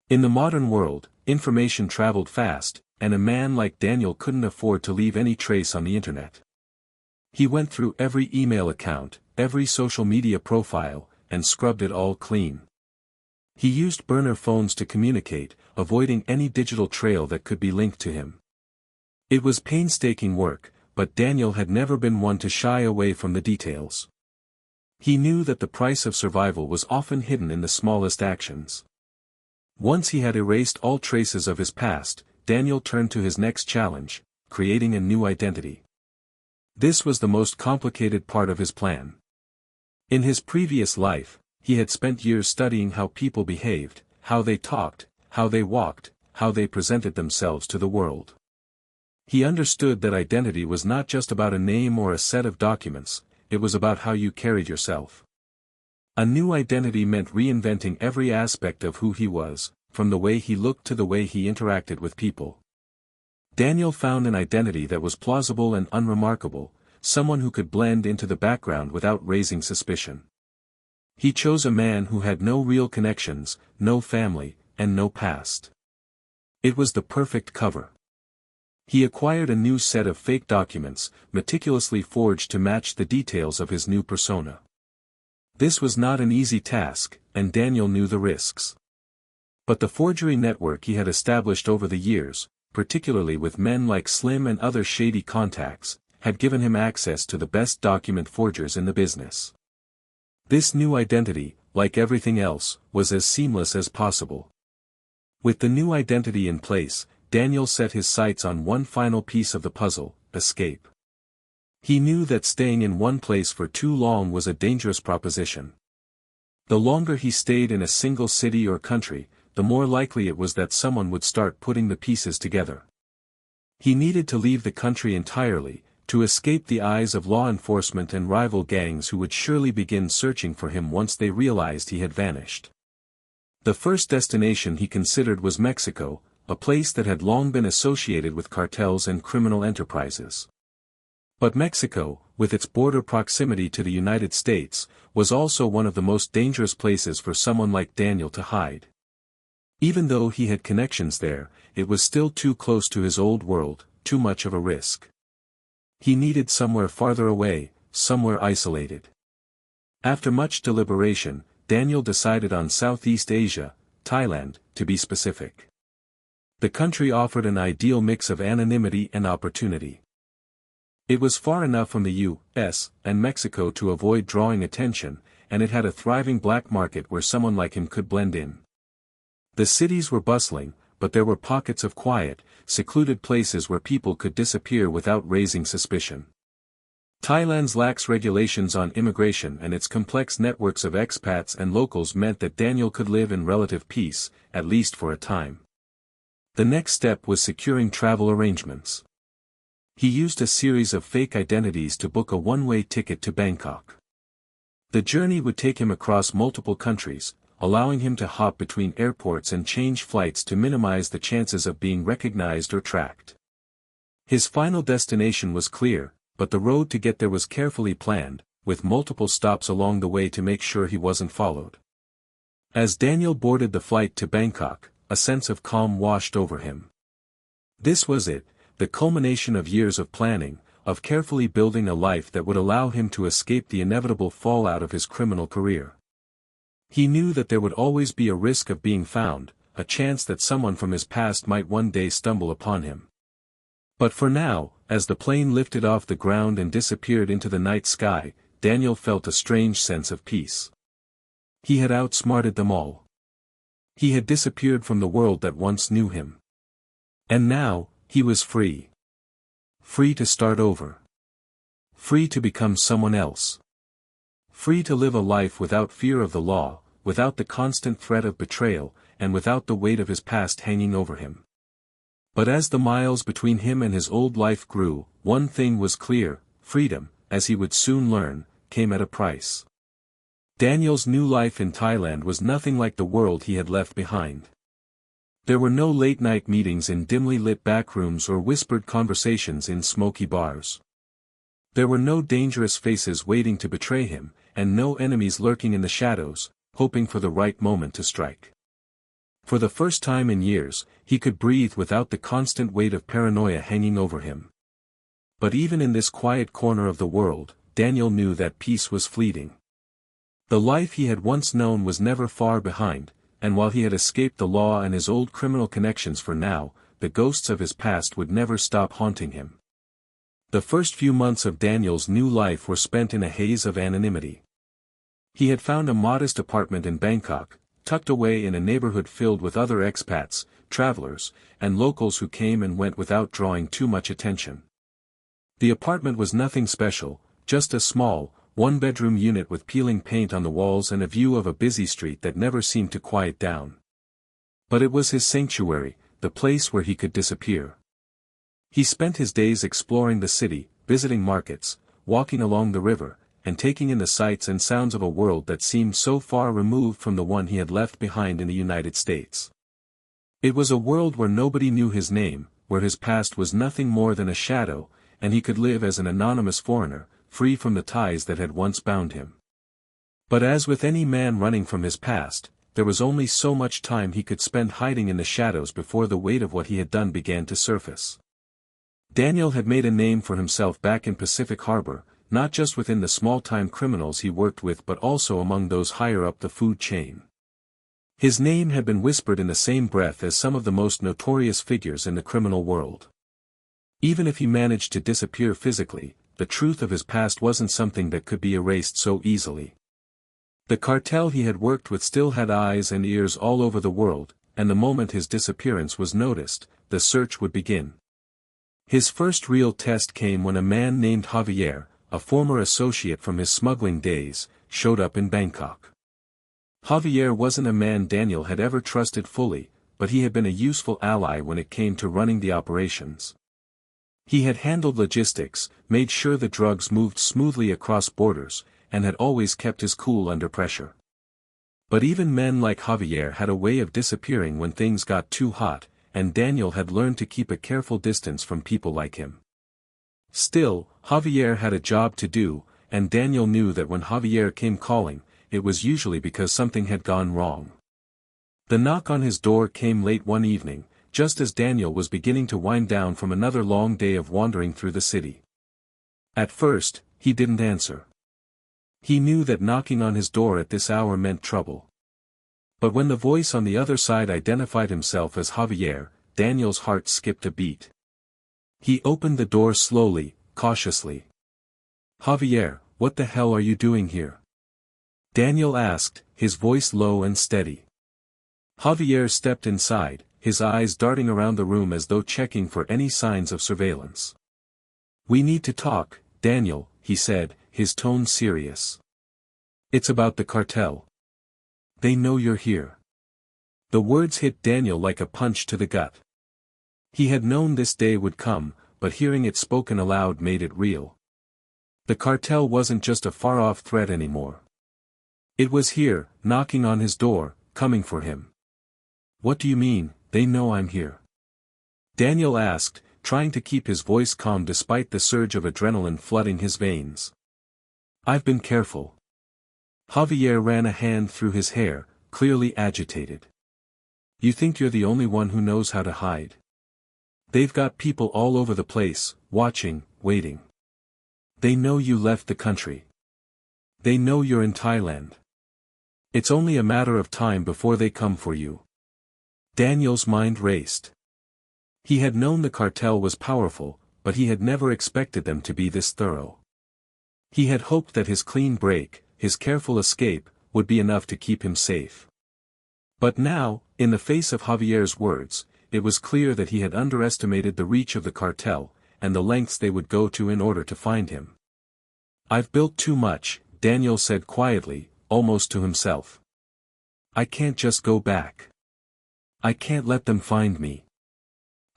In the modern world, information traveled fast, and a man like Daniel couldn't afford to leave any trace on the internet. He went through every email account, every social media profile, and scrubbed it all clean. He used burner phones to communicate, avoiding any digital trail that could be linked to him. It was painstaking work, but Daniel had never been one to shy away from the details. He knew that the price of survival was often hidden in the smallest actions. Once he had erased all traces of his past, Daniel turned to his next challenge, creating a new identity. This was the most complicated part of his plan. In his previous life, he had spent years studying how people behaved, how they talked, how they walked, how they presented themselves to the world. He understood that identity was not just about a name or a set of documents, it was about how you carried yourself. A new identity meant reinventing every aspect of who he was, from the way he looked to the way he interacted with people. Daniel found an identity that was plausible and unremarkable, someone who could blend into the background without raising suspicion. He chose a man who had no real connections, no family, and no past. It was the perfect cover. He acquired a new set of fake documents, meticulously forged to match the details of his new persona. This was not an easy task, and Daniel knew the risks. But the forgery network he had established over the years, particularly with men like Slim and other shady contacts, had given him access to the best document forgers in the business. This new identity, like everything else, was as seamless as possible. With the new identity in place, Daniel set his sights on one final piece of the puzzle: escape. He knew that staying in one place for too long was a dangerous proposition. The longer he stayed in a single city or country, the more likely it was that someone would start putting the pieces together. He needed to leave the country entirely, to escape the eyes of law enforcement and rival gangs who would surely begin searching for him once they realized he had vanished. The first destination he considered was Mexico, a place that had long been associated with cartels and criminal enterprises. But Mexico, with its border proximity to the United States, was also one of the most dangerous places for someone like Daniel to hide. Even though he had connections there, it was still too close to his old world, too much of a risk. He needed somewhere farther away, somewhere isolated. After much deliberation, Daniel decided on Southeast Asia, Thailand, to be specific. The country offered an ideal mix of anonymity and opportunity. It was far enough from the U.S. and Mexico to avoid drawing attention, and it had a thriving black market where someone like him could blend in. The cities were bustling, but there were pockets of quiet, secluded places where people could disappear without raising suspicion. Thailand's lax regulations on immigration and its complex networks of expats and locals meant that Daniel could live in relative peace, at least for a time. The next step was securing travel arrangements. He used a series of fake identities to book a one-way ticket to Bangkok. The journey would take him across multiple countries, allowing him to hop between airports and change flights to minimize the chances of being recognized or tracked. His final destination was clear, but the road to get there was carefully planned, with multiple stops along the way to make sure he wasn't followed. As Daniel boarded the flight to Bangkok, a sense of calm washed over him. This was it, the culmination of years of planning, of carefully building a life that would allow him to escape the inevitable fallout of his criminal career. He knew that there would always be a risk of being found, a chance that someone from his past might one day stumble upon him. But for now, as the plane lifted off the ground and disappeared into the night sky, Daniel felt a strange sense of peace. He had outsmarted them all. He had disappeared from the world that once knew him. And now, he was free. Free to start over. Free to become someone else. Free to live a life without fear of the law, without the constant threat of betrayal, and without the weight of his past hanging over him. But as the miles between him and his old life grew, one thing was clear: freedom, as he would soon learn, came at a price. Daniel's new life in Thailand was nothing like the world he had left behind. There were no late-night meetings in dimly lit backrooms or whispered conversations in smoky bars. There were no dangerous faces waiting to betray him, and no enemies lurking in the shadows, hoping for the right moment to strike. For the first time in years, he could breathe without the constant weight of paranoia hanging over him. But even in this quiet corner of the world, Daniel knew that peace was fleeting. The life he had once known was never far behind, and while he had escaped the law and his old criminal connections for now, the ghosts of his past would never stop haunting him. The first few months of Daniel's new life were spent in a haze of anonymity. He had found a modest apartment in Bangkok, tucked away in a neighborhood filled with other expats, travelers, and locals who came and went without drawing too much attention. The apartment was nothing special, just a small, one-bedroom unit with peeling paint on the walls and a view of a busy street that never seemed to quiet down. But it was his sanctuary, the place where he could disappear. He spent his days exploring the city, visiting markets, walking along the river, and taking in the sights and sounds of a world that seemed so far removed from the one he had left behind in the United States. It was a world where nobody knew his name, where his past was nothing more than a shadow, and he could live as an anonymous foreigner, free from the ties that had once bound him. But as with any man running from his past, there was only so much time he could spend hiding in the shadows before the weight of what he had done began to surface. Daniel had made a name for himself back in Pacific Harbor, not just within the small-time criminals he worked with but also among those higher up the food chain. His name had been whispered in the same breath as some of the most notorious figures in the criminal world. Even if he managed to disappear physically, the truth of his past wasn't something that could be erased so easily. The cartel he had worked with still had eyes and ears all over the world, and the moment his disappearance was noticed, the search would begin. His first real test came when a man named Javier, a former associate from his smuggling days, showed up in Bangkok. Javier wasn't a man Daniel had ever trusted fully, but he had been a useful ally when it came to running the operations. He had handled logistics, made sure the drugs moved smoothly across borders, and had always kept his cool under pressure. But even men like Javier had a way of disappearing when things got too hot, and Daniel had learned to keep a careful distance from people like him. Still, Javier had a job to do, and Daniel knew that when Javier came calling, it was usually because something had gone wrong. The knock on his door came late one evening, just as Daniel was beginning to wind down from another long day of wandering through the city. At first, he didn't answer. He knew that knocking on his door at this hour meant trouble. But when the voice on the other side identified himself as Javier, Daniel's heart skipped a beat. He opened the door slowly, cautiously. "Javier, what the hell are you doing here?" Daniel asked, his voice low and steady. Javier stepped inside, his eyes darting around the room as though checking for any signs of surveillance. "We need to talk, Daniel," he said, his tone serious. "It's about the cartel. They know you're here." The words hit Daniel like a punch to the gut. He had known this day would come, but hearing it spoken aloud made it real. The cartel wasn't just a far-off threat anymore. It was here, knocking on his door, coming for him. "What do you mean, they know I'm here?" Daniel asked, trying to keep his voice calm despite the surge of adrenaline flooding his veins. "I've been careful." Javier ran a hand through his hair, clearly agitated. "You think you're the only one who knows how to hide? They've got people all over the place, watching, waiting. They know you left the country. They know you're in Thailand. It's only a matter of time before they come for you." Daniel's mind raced. He had known the cartel was powerful, but he had never expected them to be this thorough. He had hoped that his clean break, his careful escape, would be enough to keep him safe. But now, in the face of Javier's words, it was clear that he had underestimated the reach of the cartel, and the lengths they would go to in order to find him. "I've built too much," Daniel said quietly, almost to himself. "I can't just go back. I can't let them find me."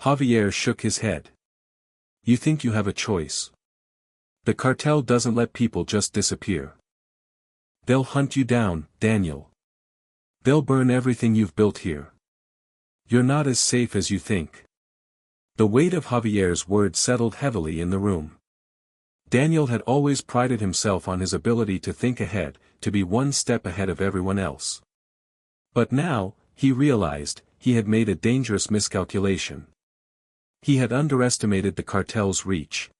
Javier shook his head. "You think you have a choice? The cartel doesn't let people just disappear. They'll hunt you down, Daniel. They'll burn everything you've built here. You're not as safe as you think." The weight of Javier's words settled heavily in the room. Daniel had always prided himself on his ability to think ahead, to be one step ahead of everyone else. But now, he realized, he had made a dangerous miscalculation. He had underestimated the cartel's reach.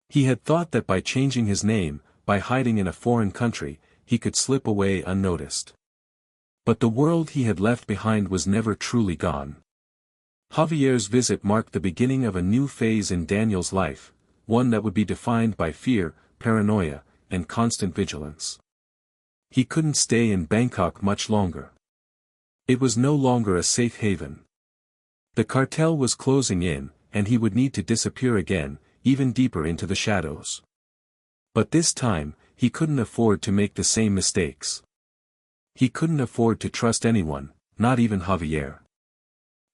He had thought that by changing his name, by hiding in a foreign country, he could slip away unnoticed. But the world he had left behind was never truly gone. Javier's visit marked the beginning of a new phase in Daniel's life, one that would be defined by fear, paranoia, and constant vigilance. He couldn't stay in Bangkok much longer. It was no longer a safe haven. The cartel was closing in, and he would need to disappear again, even deeper into the shadows. But this time, he couldn't afford to make the same mistakes. He couldn't afford to trust anyone, not even Javier.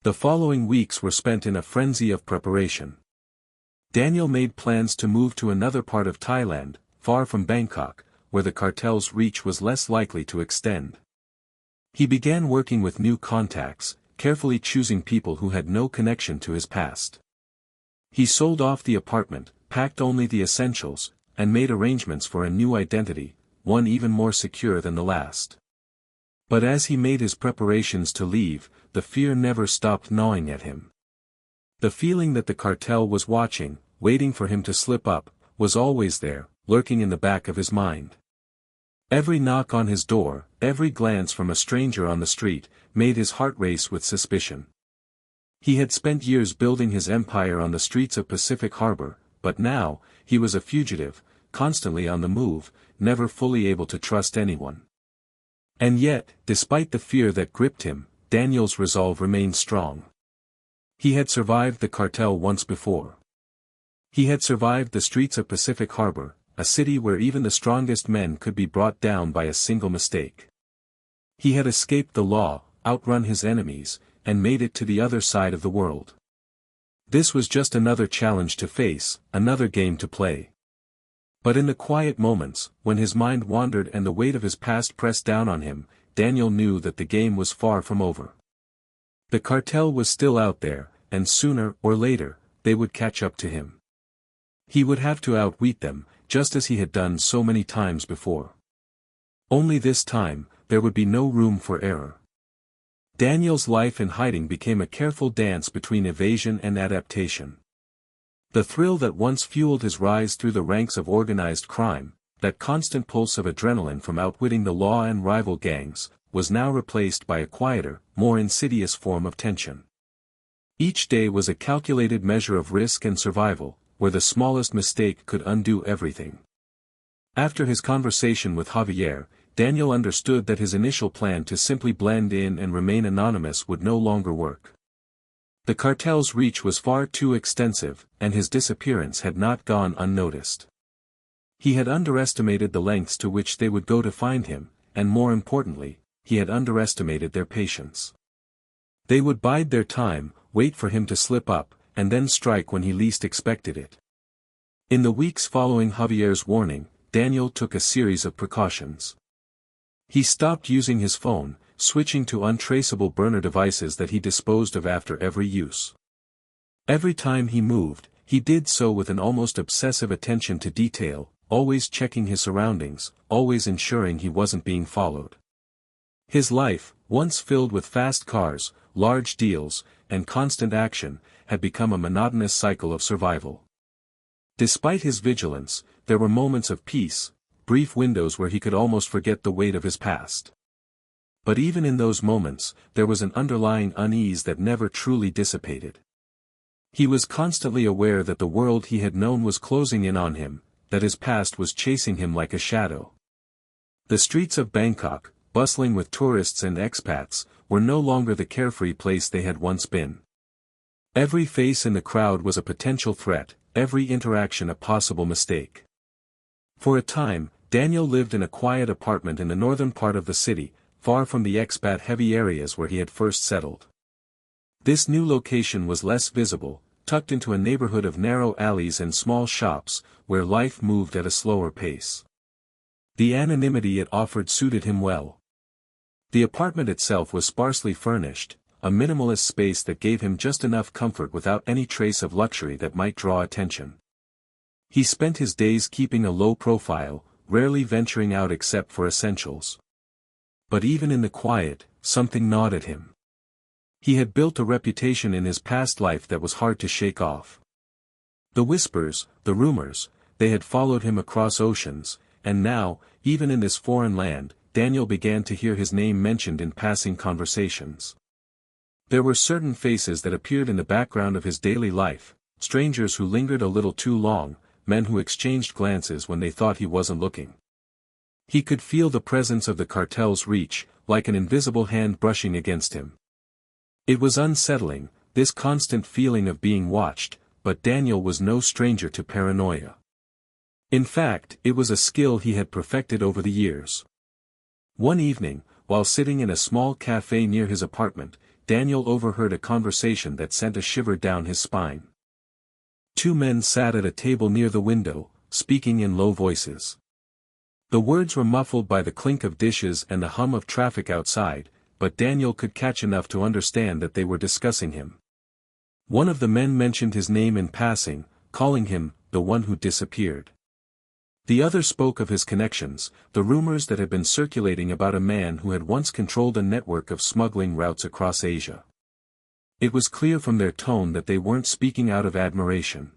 The following weeks were spent in a frenzy of preparation. Daniel made plans to move to another part of Thailand, far from Bangkok, where the cartel's reach was less likely to extend. He began working with new contacts, carefully choosing people who had no connection to his past. He sold off the apartment, packed only the essentials, and made arrangements for a new identity, one even more secure than the last. But as he made his preparations to leave, the fear never stopped gnawing at him. The feeling that the cartel was watching, waiting for him to slip up, was always there, lurking in the back of his mind. Every knock on his door, every glance from a stranger on the street, made his heart race with suspicion. He had spent years building his empire on the streets of Pacific Harbor, but now, he was a fugitive, constantly on the move, never fully able to trust anyone. And yet, despite the fear that gripped him, Daniel's resolve remained strong. He had survived the cartel once before. He had survived the streets of Pacific Harbor, a city where even the strongest men could be brought down by a single mistake. He had escaped the law, outrun his enemies, and made it to the other side of the world. This was just another challenge to face, another game to play. But in the quiet moments, when his mind wandered and the weight of his past pressed down on him, Daniel knew that the game was far from over. The cartel was still out there, and sooner or later, they would catch up to him. He would have to outwit them, just as he had done so many times before. Only this time, there would be no room for error. Daniel's life in hiding became a careful dance between evasion and adaptation. The thrill that once fueled his rise through the ranks of organized crime, that constant pulse of adrenaline from outwitting the law and rival gangs, was now replaced by a quieter, more insidious form of tension. Each day was a calculated measure of risk and survival, where the smallest mistake could undo everything. After his conversation with Javier, Daniel understood that his initial plan to simply blend in and remain anonymous would no longer work. The cartel's reach was far too extensive, and his disappearance had not gone unnoticed. He had underestimated the lengths to which they would go to find him, and more importantly, he had underestimated their patience. They would bide their time, wait for him to slip up, and then strike when he least expected it. In the weeks following Javier's warning, Daniel took a series of precautions. He stopped using his phone, switching to untraceable burner devices that he disposed of after every use. Every time he moved, he did so with an almost obsessive attention to detail, always checking his surroundings, always ensuring he wasn't being followed. His life, once filled with fast cars, large deals, and constant action, had become a monotonous cycle of survival. Despite his vigilance, there were moments of peace, brief windows where he could almost forget the weight of his past. But even in those moments, there was an underlying unease that never truly dissipated. He was constantly aware that the world he had known was closing in on him, that his past was chasing him like a shadow. The streets of Bangkok, bustling with tourists and expats, were no longer the carefree place they had once been. Every face in the crowd was a potential threat, every interaction a possible mistake. For a time, Daniel lived in a quiet apartment in the northern part of the city, far from the expat-heavy areas where he had first settled. This new location was less visible, tucked into a neighborhood of narrow alleys and small shops, where life moved at a slower pace. The anonymity it offered suited him well. The apartment itself was sparsely furnished, a minimalist space that gave him just enough comfort without any trace of luxury that might draw attention. He spent his days keeping a low profile, rarely venturing out except for essentials. But even in the quiet, something gnawed at him. He had built a reputation in his past life that was hard to shake off. The whispers, the rumors, they had followed him across oceans, and now, even in this foreign land, Daniel began to hear his name mentioned in passing conversations. There were certain faces that appeared in the background of his daily life, strangers who lingered a little too long, men who exchanged glances when they thought he wasn't looking. He could feel the presence of the cartel's reach, like an invisible hand brushing against him. It was unsettling, this constant feeling of being watched, but Daniel was no stranger to paranoia. In fact, it was a skill he had perfected over the years. One evening, while sitting in a small cafe near his apartment, Daniel overheard a conversation that sent a shiver down his spine. Two men sat at a table near the window, speaking in low voices. The words were muffled by the clink of dishes and the hum of traffic outside, but Daniel could catch enough to understand that they were discussing him. One of the men mentioned his name in passing, calling him, the one who disappeared. The other spoke of his connections, the rumors that had been circulating about a man who had once controlled a network of smuggling routes across Asia. It was clear from their tone that they weren't speaking out of admiration.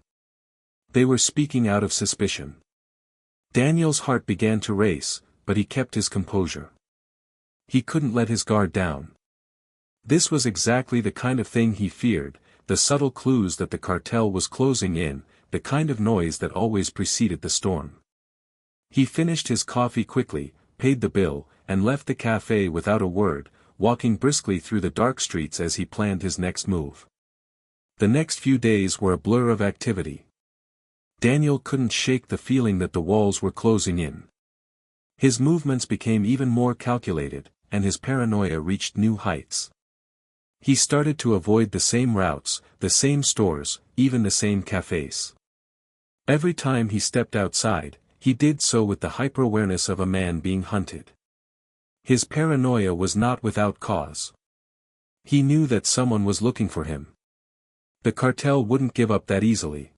They were speaking out of suspicion. Daniel's heart began to race, but he kept his composure. He couldn't let his guard down. This was exactly the kind of thing he feared, the subtle clues that the cartel was closing in, the kind of noise that always preceded the storm. He finished his coffee quickly, paid the bill, and left the cafe without a word, walking briskly through the dark streets as he planned his next move. The next few days were a blur of activity. Daniel couldn't shake the feeling that the walls were closing in. His movements became even more calculated, and his paranoia reached new heights. He started to avoid the same routes, the same stores, even the same cafes. Every time he stepped outside, he did so with the hyper-awareness of a man being hunted. His paranoia was not without cause. He knew that someone was looking for him. The cartel wouldn't give up that easily.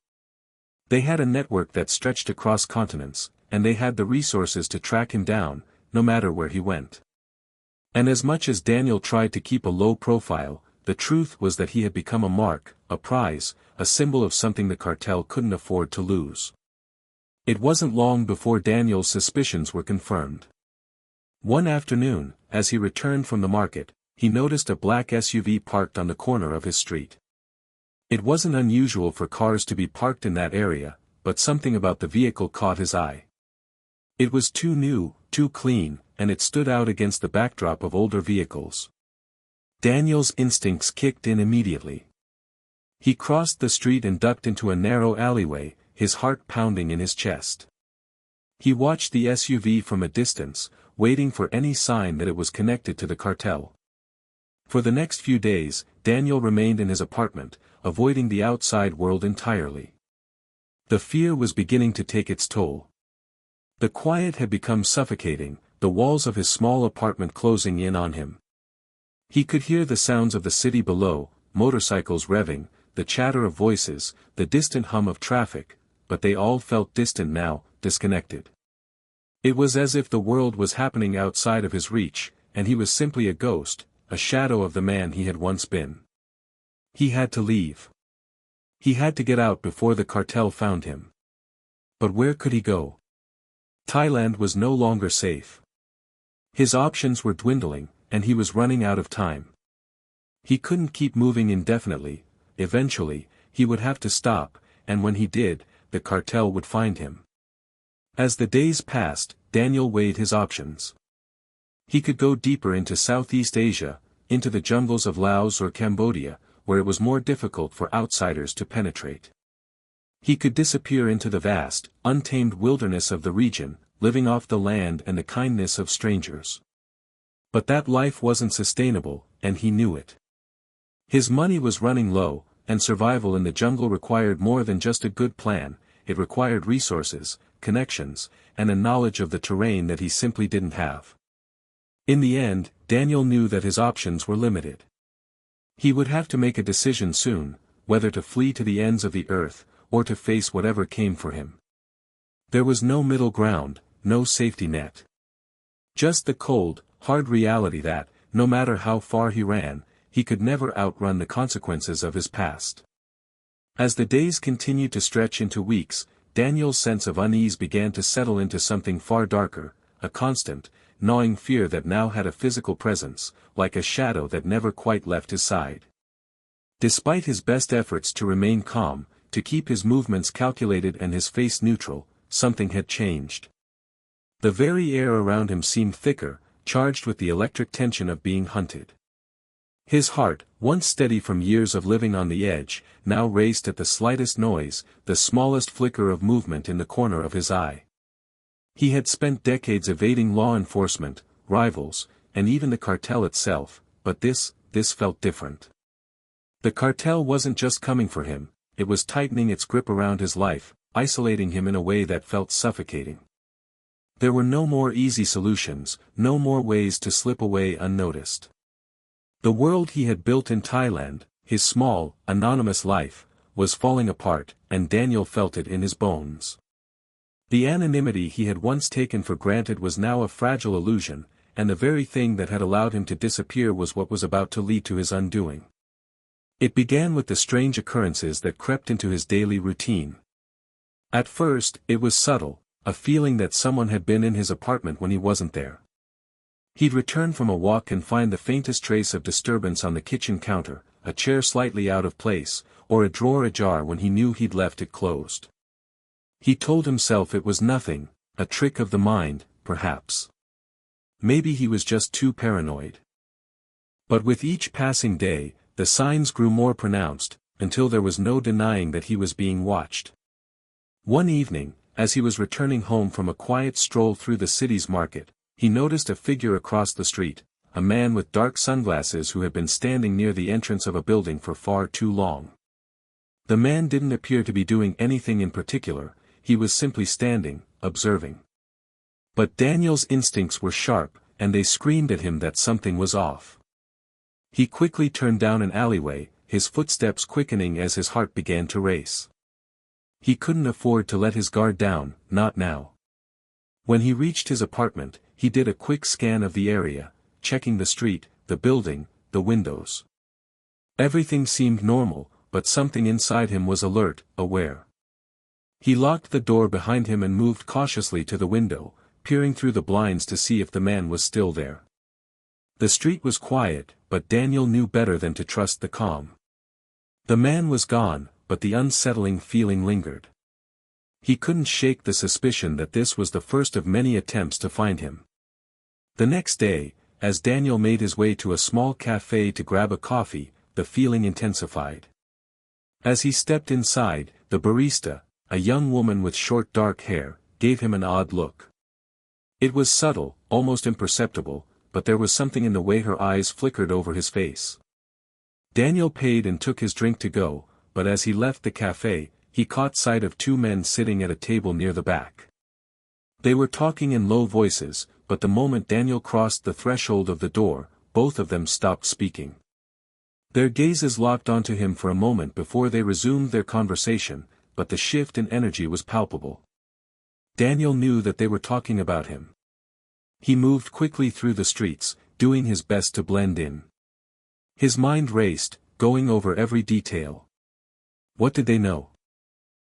They had a network that stretched across continents, and they had the resources to track him down, no matter where he went. And as much as Daniel tried to keep a low profile, the truth was that he had become a mark, a prize, a symbol of something the cartel couldn't afford to lose. It wasn't long before Daniel's suspicions were confirmed. One afternoon, as he returned from the market, he noticed a black SUV parked on the corner of his street. It wasn't unusual for cars to be parked in that area, but something about the vehicle caught his eye. It was too new, too clean, and it stood out against the backdrop of older vehicles. Daniel's instincts kicked in immediately. He crossed the street and ducked into a narrow alleyway, his heart pounding in his chest. He watched the SUV from a distance, waiting for any sign that it was connected to the cartel. For the next few days, Daniel remained in his apartment, avoiding the outside world entirely. The fear was beginning to take its toll. The quiet had become suffocating, the walls of his small apartment closing in on him. He could hear the sounds of the city below, motorcycles revving, the chatter of voices, the distant hum of traffic, but they all felt distant now, disconnected. It was as if the world was happening outside of his reach, and he was simply a ghost, a shadow of the man he had once been. He had to leave. He had to get out before the cartel found him. But where could he go? Thailand was no longer safe. His options were dwindling, and he was running out of time. He couldn't keep moving indefinitely. Eventually, he would have to stop, and when he did, the cartel would find him. As the days passed, Daniel weighed his options. He could go deeper into Southeast Asia, into the jungles of Laos or Cambodia, where it was more difficult for outsiders to penetrate. He could disappear into the vast, untamed wilderness of the region, living off the land and the kindness of strangers. But that life wasn't sustainable, and he knew it. His money was running low, and survival in the jungle required more than just a good plan. It required resources, connections, and a knowledge of the terrain that he simply didn't have. In the end, Daniel knew that his options were limited. He would have to make a decision soon, whether to flee to the ends of the earth, or to face whatever came for him. There was no middle ground, no safety net. Just the cold, hard reality that, no matter how far he ran, he could never outrun the consequences of his past. As the days continued to stretch into weeks, Daniel's sense of unease began to settle into something far darker, a constant, gnawing fear that now had a physical presence, like a shadow that never quite left his side. Despite his best efforts to remain calm, to keep his movements calculated and his face neutral, something had changed. The very air around him seemed thicker, charged with the electric tension of being hunted. His heart, once steady from years of living on the edge, now raced at the slightest noise, the smallest flicker of movement in the corner of his eye. He had spent decades evading law enforcement, rivals, and even the cartel itself, but this felt different. The cartel wasn't just coming for him, it was tightening its grip around his life, isolating him in a way that felt suffocating. There were no more easy solutions, no more ways to slip away unnoticed. The world he had built in Thailand, his small, anonymous life, was falling apart, and Daniel felt it in his bones. The anonymity he had once taken for granted was now a fragile illusion, and the very thing that had allowed him to disappear was what was about to lead to his undoing. It began with the strange occurrences that crept into his daily routine. At first, it was subtle, a feeling that someone had been in his apartment when he wasn't there. He'd return from a walk and find the faintest trace of disturbance on the kitchen counter, a chair slightly out of place, or a drawer ajar when he knew he'd left it closed. He told himself it was nothing, a trick of the mind, perhaps. Maybe he was just too paranoid. But with each passing day, the signs grew more pronounced, until there was no denying that he was being watched. One evening, as he was returning home from a quiet stroll through the city's market, he noticed a figure across the street, a man with dark sunglasses who had been standing near the entrance of a building for far too long. The man didn't appear to be doing anything in particular, he was simply standing, observing. But Daniel's instincts were sharp, and they screamed at him that something was off. He quickly turned down an alleyway, his footsteps quickening as his heart began to race. He couldn't afford to let his guard down, not now. When he reached his apartment, he did a quick scan of the area, checking the street, the building, the windows. Everything seemed normal, but something inside him was alert, aware. He locked the door behind him and moved cautiously to the window, peering through the blinds to see if the man was still there. The street was quiet, but Daniel knew better than to trust the calm. The man was gone, but the unsettling feeling lingered. He couldn't shake the suspicion that this was the first of many attempts to find him. The next day, as Daniel made his way to a small cafe to grab a coffee, the feeling intensified. As he stepped inside, the barista, a young woman with short dark hair, gave him an odd look. It was subtle, almost imperceptible, but there was something in the way her eyes flickered over his face. Daniel paid and took his drink to go, but as he left the cafe, he caught sight of two men sitting at a table near the back. They were talking in low voices, but the moment Daniel crossed the threshold of the door, both of them stopped speaking. Their gazes locked onto him for a moment before they resumed their conversation, but the shift in energy was palpable. Daniel knew that they were talking about him. He moved quickly through the streets, doing his best to blend in. His mind raced, going over every detail. What did they know?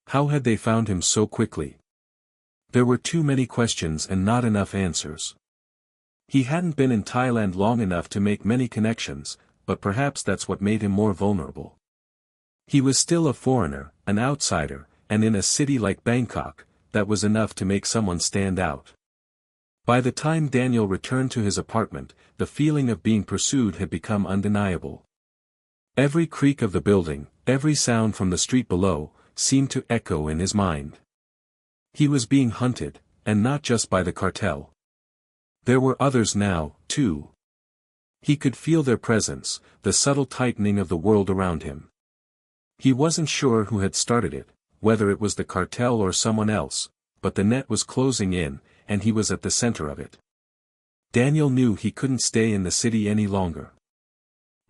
How had they found him so quickly? There were too many questions and not enough answers. He hadn't been in Thailand long enough to make many connections, but perhaps that's what made him more vulnerable. He was still a foreigner, an outsider, and in a city like Bangkok, that was enough to make someone stand out. By the time Daniel returned to his apartment, the feeling of being pursued had become undeniable. Every creak of the building, every sound from the street below, seemed to echo in his mind. He was being hunted, and not just by the cartel. There were others now, too. He could feel their presence, the subtle tightening of the world around him. He wasn't sure who had started it, whether it was the cartel or someone else, but the net was closing in, and he was at the center of it. Daniel knew he couldn't stay in the city any longer.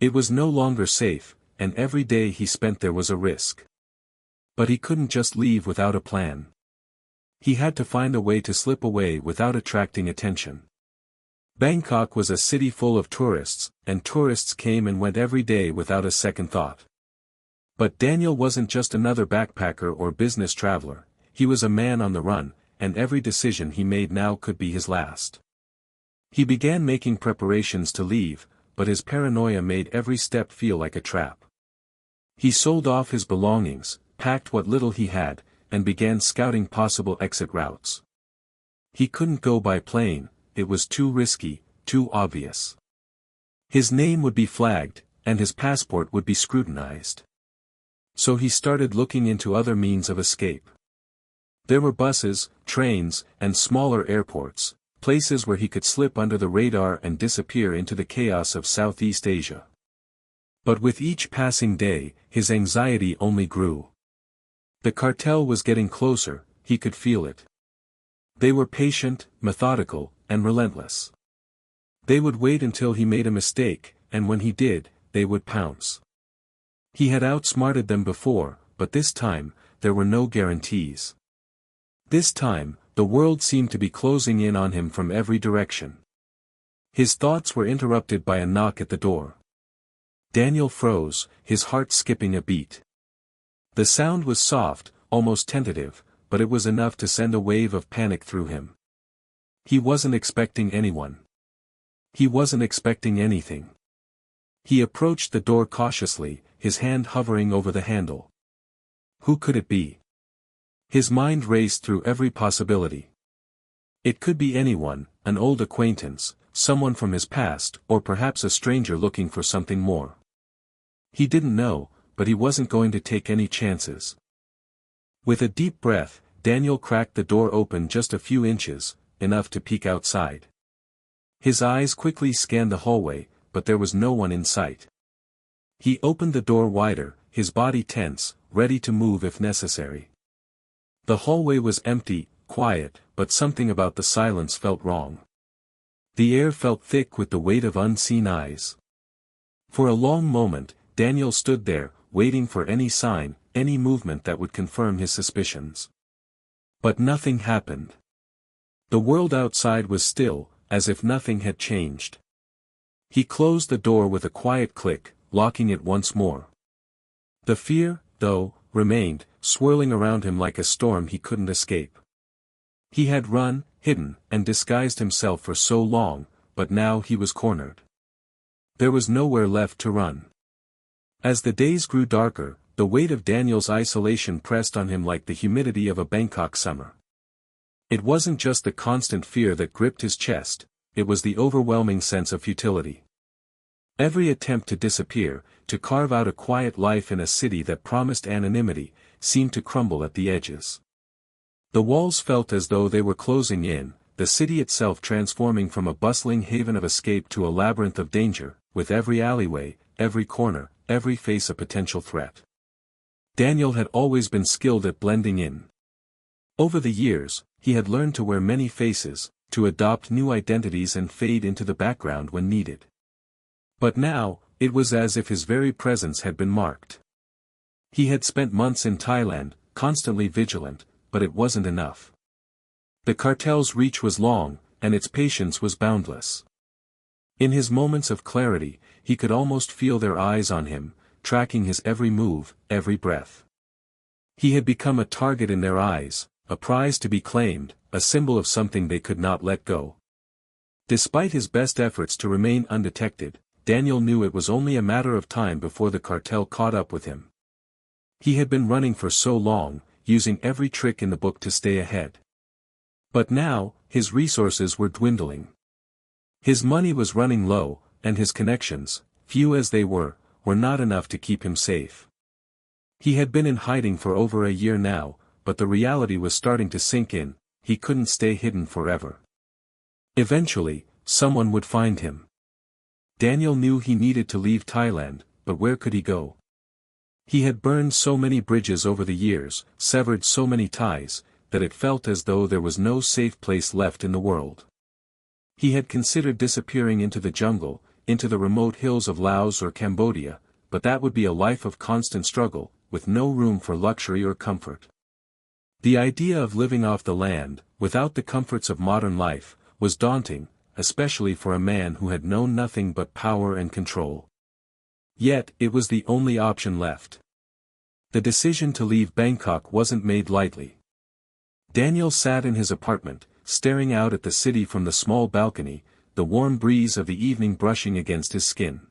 It was no longer safe, and every day he spent there was a risk. But he couldn't just leave without a plan. He had to find a way to slip away without attracting attention. Bangkok was a city full of tourists, and tourists came and went every day without a second thought. But Daniel wasn't just another backpacker or business traveler, he was a man on the run, and every decision he made now could be his last. He began making preparations to leave, but his paranoia made every step feel like a trap. He sold off his belongings, packed what little he had, and began scouting possible exit routes. He couldn't go by plane, it was too risky, too obvious. His name would be flagged, and his passport would be scrutinized. So he started looking into other means of escape. There were buses, trains, and smaller airports, places where he could slip under the radar and disappear into the chaos of Southeast Asia. But with each passing day, his anxiety only grew. The cartel was getting closer, he could feel it. They were patient, methodical, and relentless. They would wait until he made a mistake, and when he did, they would pounce. He had outsmarted them before, but this time, there were no guarantees. This time, the world seemed to be closing in on him from every direction. His thoughts were interrupted by a knock at the door. Daniel froze, his heart skipping a beat. The sound was soft, almost tentative, but it was enough to send a wave of panic through him. He wasn't expecting anyone. He wasn't expecting anything. He approached the door cautiously, his hand hovering over the handle. Who could it be? His mind raced through every possibility. It could be anyone, an old acquaintance, someone from his past, or perhaps a stranger looking for something more. He didn't know, but he wasn't going to take any chances. With a deep breath, Daniel cracked the door open just a few inches, enough to peek outside. His eyes quickly scanned the hallway, but there was no one in sight. He opened the door wider, his body tense, ready to move if necessary. The hallway was empty, quiet, but something about the silence felt wrong. The air felt thick with the weight of unseen eyes. For a long moment, Daniel stood there, waiting for any sign, any movement that would confirm his suspicions. But nothing happened. The world outside was still, as if nothing had changed. He closed the door with a quiet click, locking it once more. The fear, though, remained, swirling around him like a storm he couldn't escape. He had run, hidden, and disguised himself for so long, but now he was cornered. There was nowhere left to run. As the days grew darker, the weight of Daniel's isolation pressed on him like the humidity of a Bangkok summer. It wasn't just the constant fear that gripped his chest, it was the overwhelming sense of futility. Every attempt to disappear, to carve out a quiet life in a city that promised anonymity, seemed to crumble at the edges. The walls felt as though they were closing in, the city itself transforming from a bustling haven of escape to a labyrinth of danger, with every alleyway, every corner, every face a potential threat. Daniel had always been skilled at blending in. Over the years, he had learned to wear many faces, to adopt new identities and fade into the background when needed. But now, it was as if his very presence had been marked. He had spent months in Thailand, constantly vigilant, but it wasn't enough. The cartel's reach was long, and its patience was boundless. In his moments of clarity, he could almost feel their eyes on him, tracking his every move, every breath. He had become a target in their eyes, a prize to be claimed, a symbol of something they could not let go. Despite his best efforts to remain undetected, Daniel knew it was only a matter of time before the cartel caught up with him. He had been running for so long, using every trick in the book to stay ahead. But now, his resources were dwindling. His money was running low, and his connections, few as they were not enough to keep him safe. He had been in hiding for over a year now, but the reality was starting to sink in, he couldn't stay hidden forever. Eventually, someone would find him. Daniel knew he needed to leave Thailand, but where could he go? He had burned so many bridges over the years, severed so many ties, that it felt as though there was no safe place left in the world. He had considered disappearing into the jungle, into the remote hills of Laos or Cambodia, but that would be a life of constant struggle, with no room for luxury or comfort. The idea of living off the land, without the comforts of modern life, was daunting, especially for a man who had known nothing but power and control. Yet, it was the only option left. The decision to leave Bangkok wasn't made lightly. Daniel sat in his apartment, staring out at the city from the small balcony, the warm breeze of the evening brushing against his skin.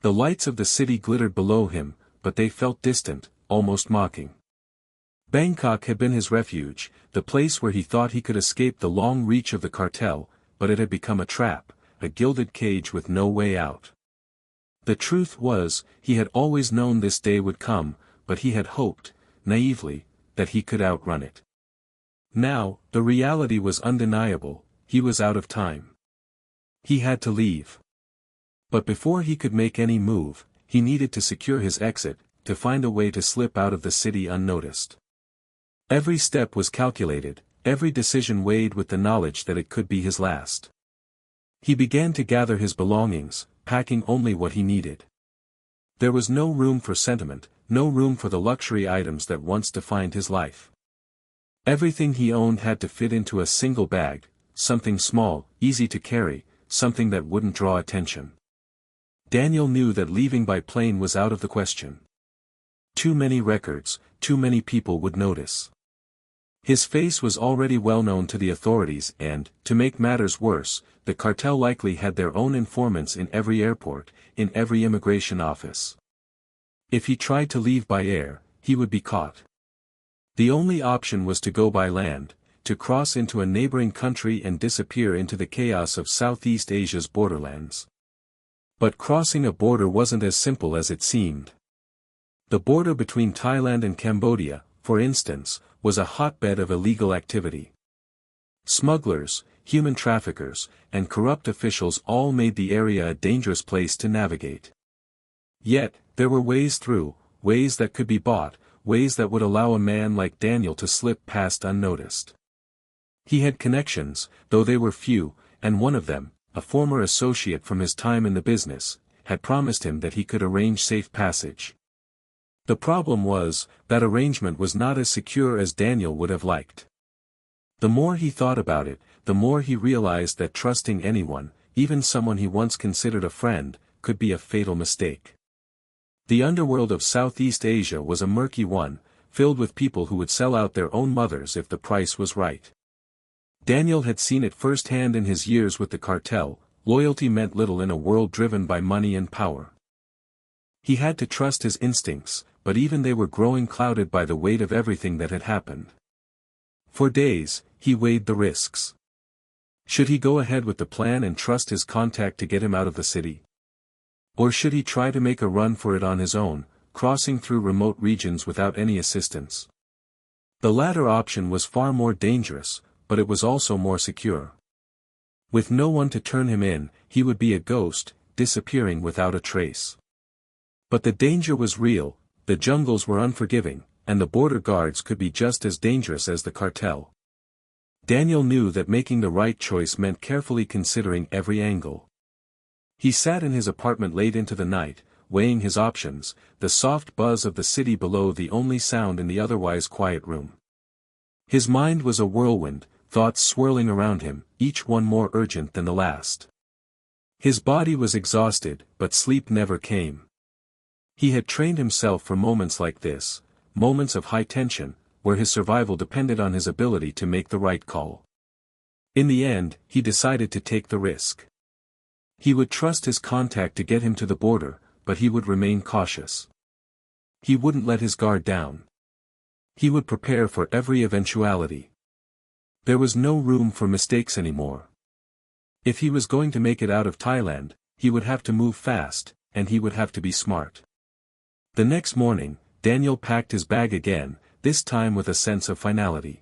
The lights of the city glittered below him, but they felt distant, almost mocking. Bangkok had been his refuge, the place where he thought he could escape the long reach of the cartel, but it had become a trap, a gilded cage with no way out. The truth was, he had always known this day would come, but he had hoped, naively, that he could outrun it. Now, the reality was undeniable, he was out of time. He had to leave. But before he could make any move, he needed to secure his exit, to find a way to slip out of the city unnoticed. Every step was calculated, every decision weighed with the knowledge that it could be his last. He began to gather his belongings, packing only what he needed. There was no room for sentiment, no room for the luxury items that once defined his life. Everything he owned had to fit into a single bag, something small, easy to carry, something that wouldn't draw attention. Daniel knew that leaving by plane was out of the question. Too many records, too many people would notice. His face was already well known to the authorities and, to make matters worse, the cartel likely had their own informants in every airport, in every immigration office. If he tried to leave by air, he would be caught. The only option was to go by land, to cross into a neighboring country and disappear into the chaos of Southeast Asia's borderlands. But crossing a border wasn't as simple as it seemed. The border between Thailand and Cambodia, for instance, was a hotbed of illegal activity. Smugglers, human traffickers, and corrupt officials all made the area a dangerous place to navigate. Yet, there were ways through, ways that could be bought, ways that would allow a man like Daniel to slip past unnoticed. He had connections, though they were few, and one of them, a former associate from his time in the business, had promised him that he could arrange safe passage. The problem was, that arrangement was not as secure as Daniel would have liked. The more he thought about it, the more he realized that trusting anyone, even someone he once considered a friend, could be a fatal mistake. The underworld of Southeast Asia was a murky one, filled with people who would sell out their own mothers if the price was right. Daniel had seen it firsthand in his years with the cartel. Loyalty meant little in a world driven by money and power. He had to trust his instincts, but even they were growing clouded by the weight of everything that had happened. For days, he weighed the risks. Should he go ahead with the plan and trust his contact to get him out of the city? Or should he try to make a run for it on his own, crossing through remote regions without any assistance? The latter option was far more dangerous, but it was also more secure. With no one to turn him in, he would be a ghost, disappearing without a trace. But the danger was real, the jungles were unforgiving, and the border guards could be just as dangerous as the cartel. Daniel knew that making the right choice meant carefully considering every angle. He sat in his apartment late into the night, weighing his options, the soft buzz of the city below the only sound in the otherwise quiet room. His mind was a whirlwind, thoughts swirling around him, each one more urgent than the last. His body was exhausted, but sleep never came. He had trained himself for moments like this, moments of high tension, where his survival depended on his ability to make the right call. In the end, he decided to take the risk. He would trust his contact to get him to the border, but he would remain cautious. He wouldn't let his guard down. He would prepare for every eventuality. There was no room for mistakes anymore. If he was going to make it out of Thailand, he would have to move fast, and he would have to be smart. The next morning, Daniel packed his bag again, this time with a sense of finality.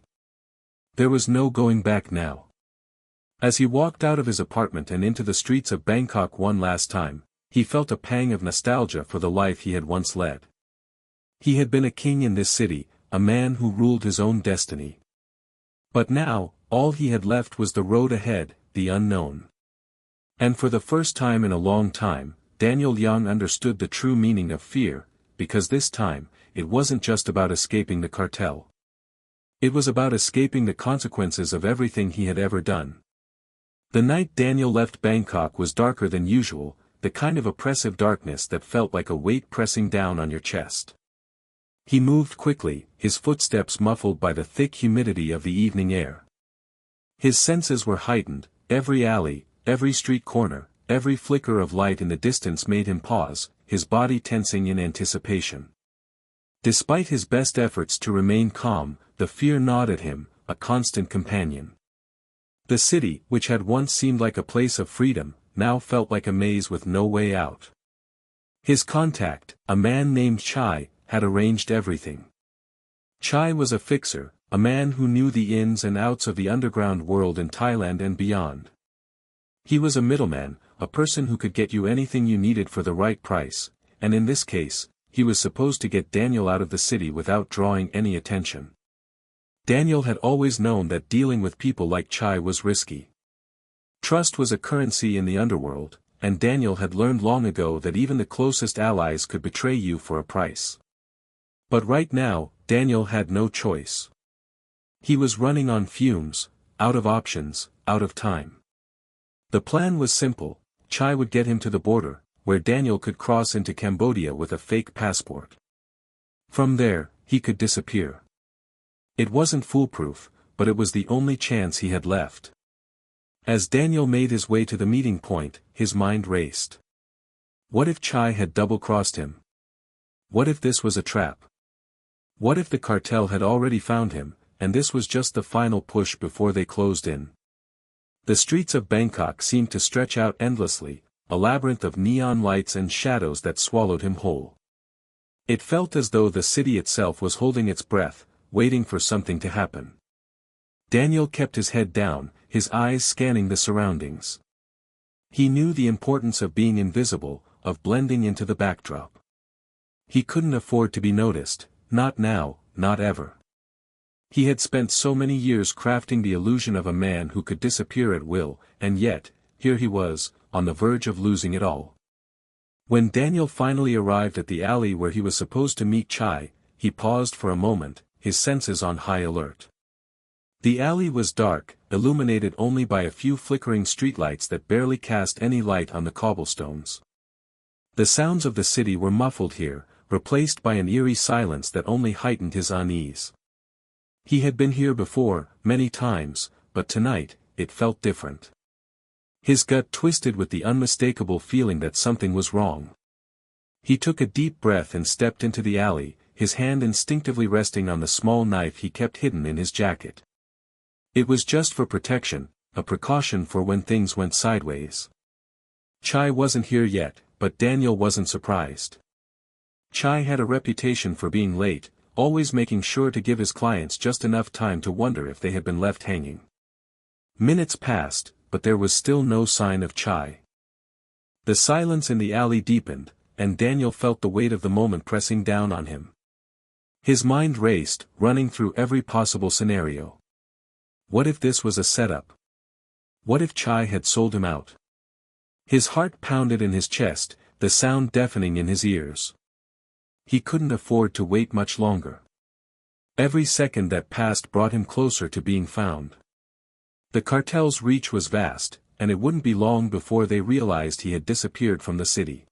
There was no going back now. As he walked out of his apartment and into the streets of Bangkok one last time, he felt a pang of nostalgia for the life he had once led. He had been a king in this city, a man who ruled his own destiny. But now, all he had left was the road ahead, the unknown. And for the first time in a long time, Daniel Liang understood the true meaning of fear, because this time, it wasn't just about escaping the cartel. It was about escaping the consequences of everything he had ever done. The night Daniel left Bangkok was darker than usual, the kind of oppressive darkness that felt like a weight pressing down on your chest. He moved quickly, his footsteps muffled by the thick humidity of the evening air. His senses were heightened, every alley, every street corner, every flicker of light in the distance made him pause, his body tensing in anticipation. Despite his best efforts to remain calm, the fear gnawed at him, a constant companion. The city, which had once seemed like a place of freedom, now felt like a maze with no way out. His contact, a man named Chai, had arranged everything. Chai was a fixer, a man who knew the ins and outs of the underground world in Thailand and beyond. He was a middleman, a person who could get you anything you needed for the right price, and in this case, he was supposed to get Daniel out of the city without drawing any attention. Daniel had always known that dealing with people like Chai was risky. Trust was a currency in the underworld, and Daniel had learned long ago that even the closest allies could betray you for a price. But right now, Daniel had no choice. He was running on fumes, out of options, out of time. The plan was simple: Chai would get him to the border, where Daniel could cross into Cambodia with a fake passport. From there, he could disappear. It wasn't foolproof, but it was the only chance he had left. As Daniel made his way to the meeting point, his mind raced. What if Chai had double-crossed him? What if this was a trap? What if the cartel had already found him, and this was just the final push before they closed in? The streets of Bangkok seemed to stretch out endlessly, a labyrinth of neon lights and shadows that swallowed him whole. It felt as though the city itself was holding its breath, waiting for something to happen. Daniel kept his head down, his eyes scanning the surroundings. He knew the importance of being invisible, of blending into the backdrop. He couldn't afford to be noticed, not now, not ever. He had spent so many years crafting the illusion of a man who could disappear at will, and yet, here he was, on the verge of losing it all. When Daniel finally arrived at the alley where he was supposed to meet Chai, he paused for a moment, his senses on high alert. The alley was dark, illuminated only by a few flickering streetlights that barely cast any light on the cobblestones. The sounds of the city were muffled here, replaced by an eerie silence that only heightened his unease. He had been here before, many times, but tonight, it felt different. His gut twisted with the unmistakable feeling that something was wrong. He took a deep breath and stepped into the alley, his hand instinctively resting on the small knife he kept hidden in his jacket. It was just for protection, a precaution for when things went sideways. Chai wasn't here yet, but Daniel wasn't surprised. Chai had a reputation for being late, always making sure to give his clients just enough time to wonder if they had been left hanging. Minutes passed, but there was still no sign of Chai. The silence in the alley deepened, and Daniel felt the weight of the moment pressing down on him. His mind raced, running through every possible scenario. What if this was a setup? What if Chai had sold him out? His heart pounded in his chest, the sound deafening in his ears. He couldn't afford to wait much longer. Every second that passed brought him closer to being found. The cartel's reach was vast, and it wouldn't be long before they realized he had disappeared from the city.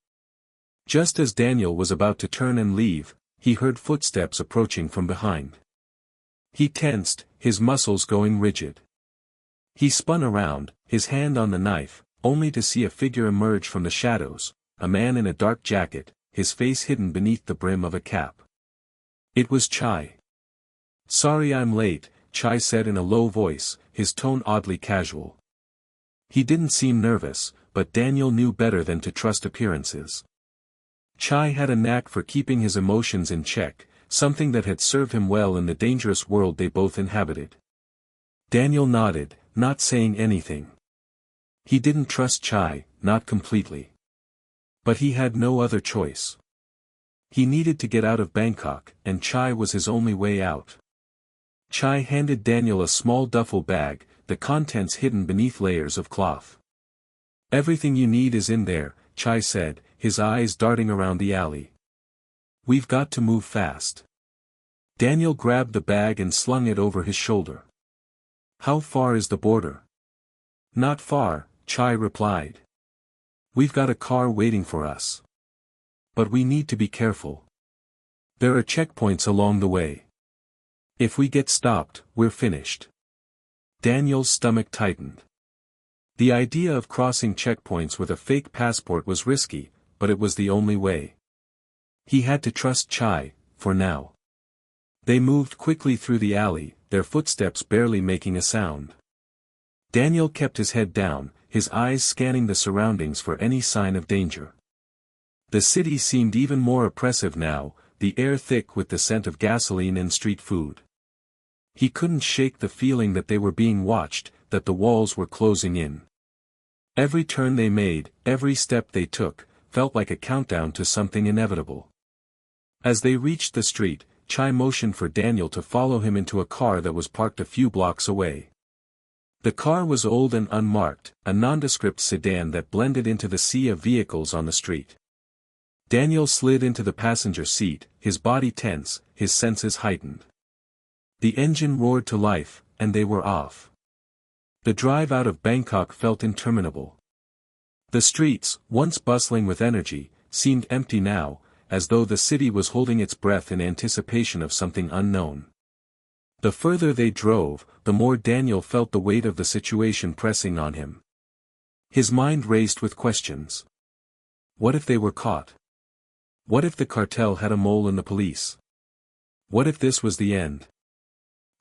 Just as Daniel was about to turn and leave, he heard footsteps approaching from behind. He tensed, his muscles going rigid. He spun around, his hand on the knife, only to see a figure emerge from the shadows, a man in a dark jacket, his face hidden beneath the brim of a cap. It was Chai. "Sorry I'm late," Chai said in a low voice, his tone oddly casual. He didn't seem nervous, but Daniel knew better than to trust appearances. Chai had a knack for keeping his emotions in check, something that had served him well in the dangerous world they both inhabited. Daniel nodded, not saying anything. He didn't trust Chai, not completely. But he had no other choice. He needed to get out of Bangkok, and Chai was his only way out. Chai handed Daniel a small duffel bag, the contents hidden beneath layers of cloth. "Everything you need is in there," Chai said, his eyes darting around the alley. "We've got to move fast." Daniel grabbed the bag and slung it over his shoulder. "How far is the border?" "Not far," Chai replied. "We've got a car waiting for us. But we need to be careful. There are checkpoints along the way. If we get stopped, we're finished." Daniel's stomach tightened. The idea of crossing checkpoints with a fake passport was risky, but it was the only way. He had to trust Chai, for now. They moved quickly through the alley, their footsteps barely making a sound. Daniel kept his head down, his eyes scanning the surroundings for any sign of danger. The city seemed even more oppressive now, the air thick with the scent of gasoline and street food. He couldn't shake the feeling that they were being watched, that the walls were closing in. Every turn they made, every step they took, felt like a countdown to something inevitable. As they reached the street, Chai motioned for Daniel to follow him into a car that was parked a few blocks away. The car was old and unmarked, a nondescript sedan that blended into the sea of vehicles on the street. Daniel slid into the passenger seat, his body tense, his senses heightened. The engine roared to life, and they were off. The drive out of Bangkok felt interminable. The streets, once bustling with energy, seemed empty now, as though the city was holding its breath in anticipation of something unknown. The further they drove, the more Daniel felt the weight of the situation pressing on him. His mind raced with questions. What if they were caught? What if the cartel had a mole in the police? What if this was the end?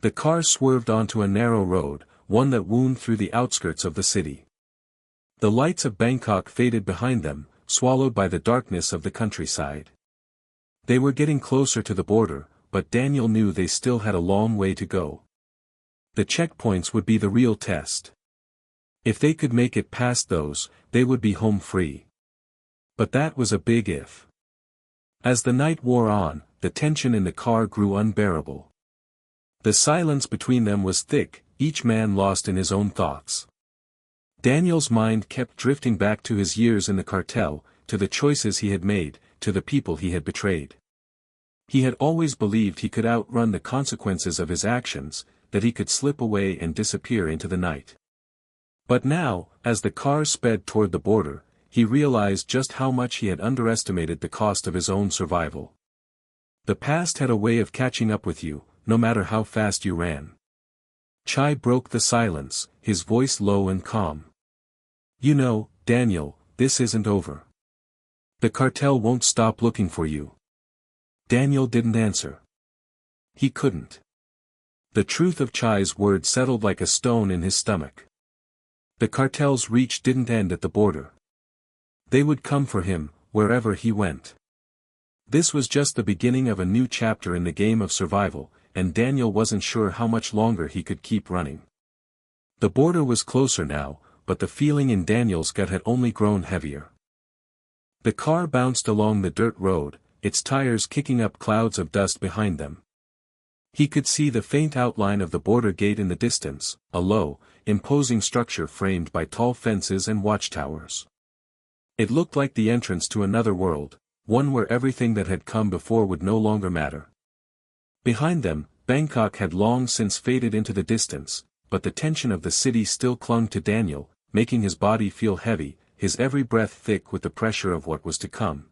The car swerved onto a narrow road, one that wound through the outskirts of the city. The lights of Bangkok faded behind them, swallowed by the darkness of the countryside. They were getting closer to the border, but Daniel knew they still had a long way to go. The checkpoints would be the real test. If they could make it past those, they would be home free. But that was a big if. As the night wore on, the tension in the car grew unbearable. The silence between them was thick, each man lost in his own thoughts. Daniel's mind kept drifting back to his years in the cartel, to the choices he had made, to the people he had betrayed. He had always believed he could outrun the consequences of his actions, that he could slip away and disappear into the night. But now, as the car sped toward the border, he realized just how much he had underestimated the cost of his own survival. The past had a way of catching up with you, no matter how fast you ran. Chai broke the silence, his voice low and calm. You know, Daniel, this isn't over. The cartel won't stop looking for you. Daniel didn't answer. He couldn't. The truth of Chai's words settled like a stone in his stomach. The cartel's reach didn't end at the border. They would come for him, wherever he went. This was just the beginning of a new chapter in the game of survival, and Daniel wasn't sure how much longer he could keep running. The border was closer now, but the feeling in Daniel's gut had only grown heavier. The car bounced along the dirt road, its tires kicking up clouds of dust behind them. He could see the faint outline of the border gate in the distance, a low, imposing structure framed by tall fences and watchtowers. It looked like the entrance to another world, one where everything that had come before would no longer matter. Behind them, Bangkok had long since faded into the distance, but the tension of the city still clung to Daniel, making his body feel heavy, his every breath thick with the pressure of what was to come.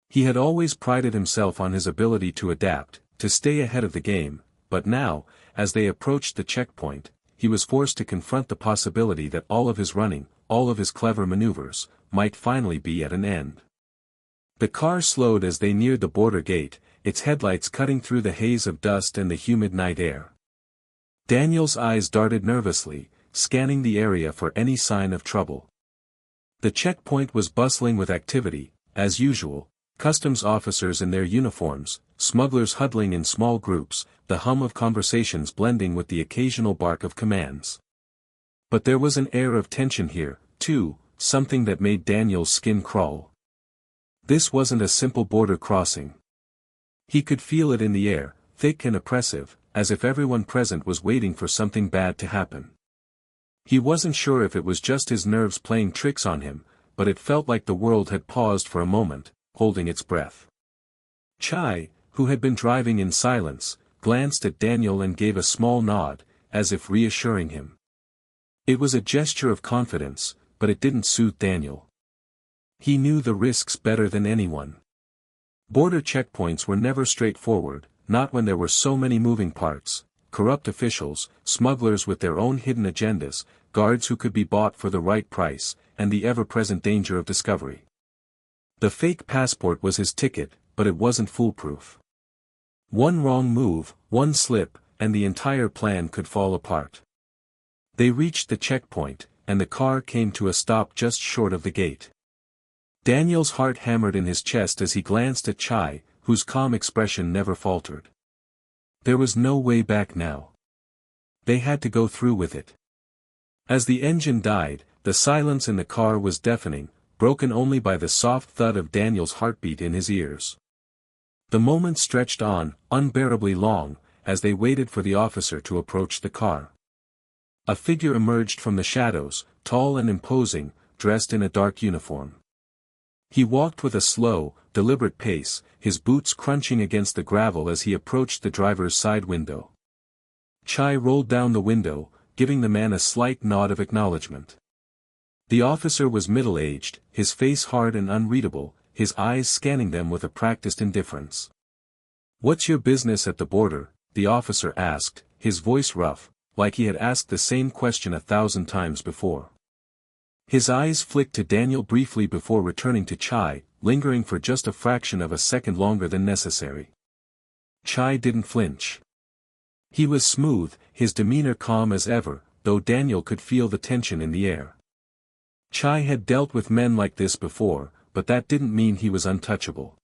He had always prided himself on his ability to adapt, to stay ahead of the game, but now, as they approached the checkpoint, he was forced to confront the possibility that all of his running, all of his clever maneuvers, might finally be at an end. The car slowed as they neared the border gate, its headlights cutting through the haze of dust and the humid night air. Daniel's eyes darted nervously, scanning the area for any sign of trouble. The checkpoint was bustling with activity, as usual, customs officers in their uniforms, smugglers huddling in small groups, the hum of conversations blending with the occasional bark of commands. But there was an air of tension here, too, something that made Daniel's skin crawl. This wasn't a simple border crossing. He could feel it in the air, thick and oppressive, as if everyone present was waiting for something bad to happen. He wasn't sure if it was just his nerves playing tricks on him, but it felt like the world had paused for a moment, holding its breath. Chai, who had been driving in silence, glanced at Daniel and gave a small nod, as if reassuring him. It was a gesture of confidence, but it didn't soothe Daniel. He knew the risks better than anyone. Border checkpoints were never straightforward, not when there were so many moving parts, corrupt officials, smugglers with their own hidden agendas, guards who could be bought for the right price, and the ever-present danger of discovery. The fake passport was his ticket, but it wasn't foolproof. One wrong move, one slip, and the entire plan could fall apart. They reached the checkpoint, and the car came to a stop just short of the gate. Daniel's heart hammered in his chest as he glanced at Chai, whose calm expression never faltered. There was no way back now. They had to go through with it. As the engine died, the silence in the car was deafening, broken only by the soft thud of Daniel's heartbeat in his ears. The moment stretched on, unbearably long, as they waited for the officer to approach the car. A figure emerged from the shadows, tall and imposing, dressed in a dark uniform. He walked with a slow, deliberate pace, his boots crunching against the gravel as he approached the driver's side window. Chai rolled down the window, giving the man a slight nod of acknowledgement. The officer was middle-aged, his face hard and unreadable, his eyes scanning them with a practiced indifference. "What's your business at the border?" the officer asked, his voice rough, like he had asked the same question 1,000 times before. His eyes flicked to Daniel briefly before returning to Chai, lingering for just a fraction of a second longer than necessary. Chai didn't flinch. He was smooth, his demeanor calm as ever, though Daniel could feel the tension in the air. Chai had dealt with men like this before, but that didn't mean he was untouchable.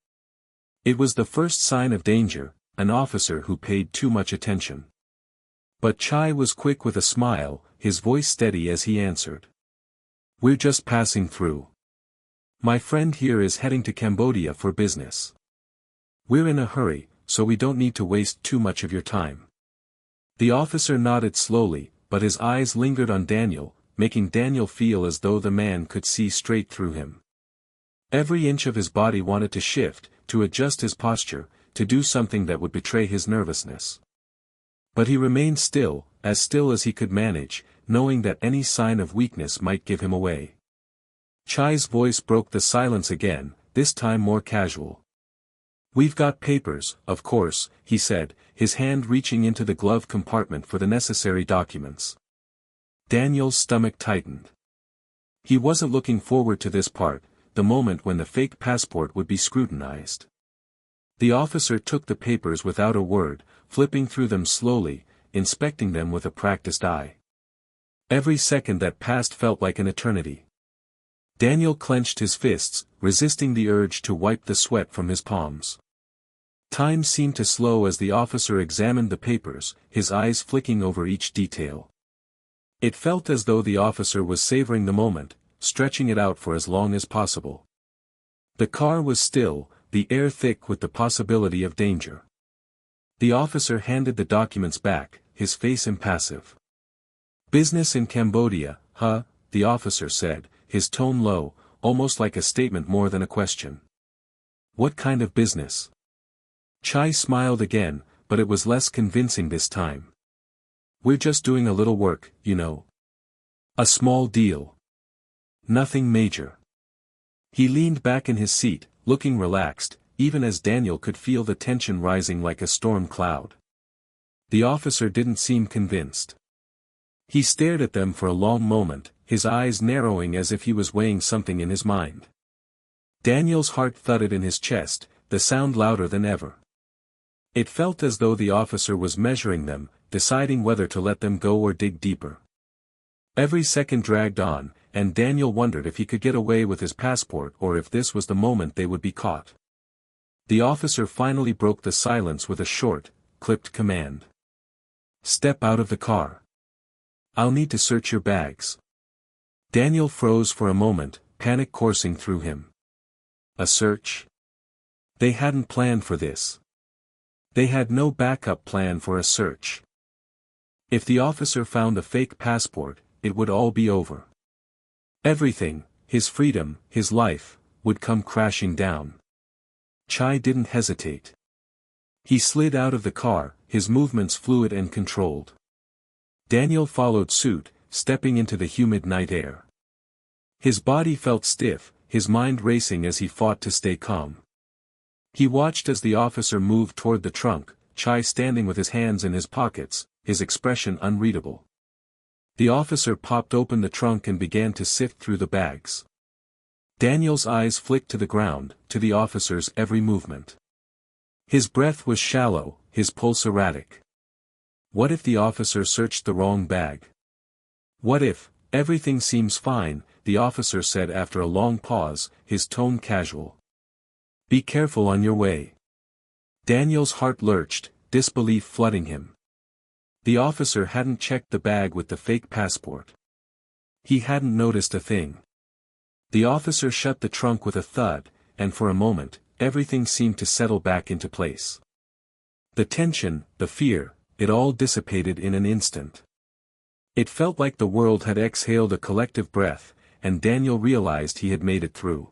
It was the first sign of danger, an officer who paid too much attention. But Chai was quick with a smile, his voice steady as he answered. We're just passing through. My friend here is heading to Cambodia for business. We're in a hurry, so we don't need to waste too much of your time. The officer nodded slowly, but his eyes lingered on Daniel, making Daniel feel as though the man could see straight through him. Every inch of his body wanted to shift, to adjust his posture, to do something that would betray his nervousness. But he remained still as he could manage, knowing that any sign of weakness might give him away. Chai's voice broke the silence again, this time more casual. We've got papers, of course, he said, his hand reaching into the glove compartment for the necessary documents. Daniel's stomach tightened. He wasn't looking forward to this part, the moment when the fake passport would be scrutinized. The officer took the papers without a word, flipping through them slowly, inspecting them with a practiced eye. Every second that passed felt like an eternity. Daniel clenched his fists, resisting the urge to wipe the sweat from his palms. Time seemed to slow as the officer examined the papers, his eyes flicking over each detail. It felt as though the officer was savoring the moment, stretching it out for as long as possible. The car was still, the air thick with the possibility of danger. The officer handed the documents back, his face impassive. Business in Cambodia, huh? The officer said, his tone low, almost like a statement more than a question. What kind of business? Chai smiled again, but it was less convincing this time. We're just doing a little work, you know. A small deal. Nothing major. He leaned back in his seat, looking relaxed, even as Daniel could feel the tension rising like a storm cloud. The officer didn't seem convinced. He stared at them for a long moment, his eyes narrowing as if he was weighing something in his mind. Daniel's heart thudded in his chest, the sound louder than ever. It felt as though the officer was measuring them, deciding whether to let them go or dig deeper. Every second dragged on, and Daniel wondered if he could get away with his passport or if this was the moment they would be caught. The officer finally broke the silence with a short, clipped command. Step out of the car. I'll need to search your bags. Daniel froze for a moment, panic coursing through him. A search? They hadn't planned for this. They had no backup plan for a search. If the officer found a fake passport, it would all be over. Everything, his freedom, his life, would come crashing down. Chai didn't hesitate. He slid out of the car, his movements fluid and controlled. Daniel followed suit, stepping into the humid night air. His body felt stiff, his mind racing as he fought to stay calm. He watched as the officer moved toward the trunk, Chai standing with his hands in his pockets, his expression unreadable. The officer popped open the trunk and began to sift through the bags. Daniel's eyes flicked to the ground, to the officer's every movement. His breath was shallow, his pulse erratic. What if the officer searched the wrong bag? What if, everything seems fine, the officer said after a long pause, his tone casual. Be careful on your way. Daniel's heart lurched, disbelief flooding him. The officer hadn't checked the bag with the fake passport. He hadn't noticed a thing. The officer shut the trunk with a thud, and for a moment, everything seemed to settle back into place. The tension, the fear, it all dissipated in an instant. It felt like the world had exhaled a collective breath, and Daniel realized he had made it through.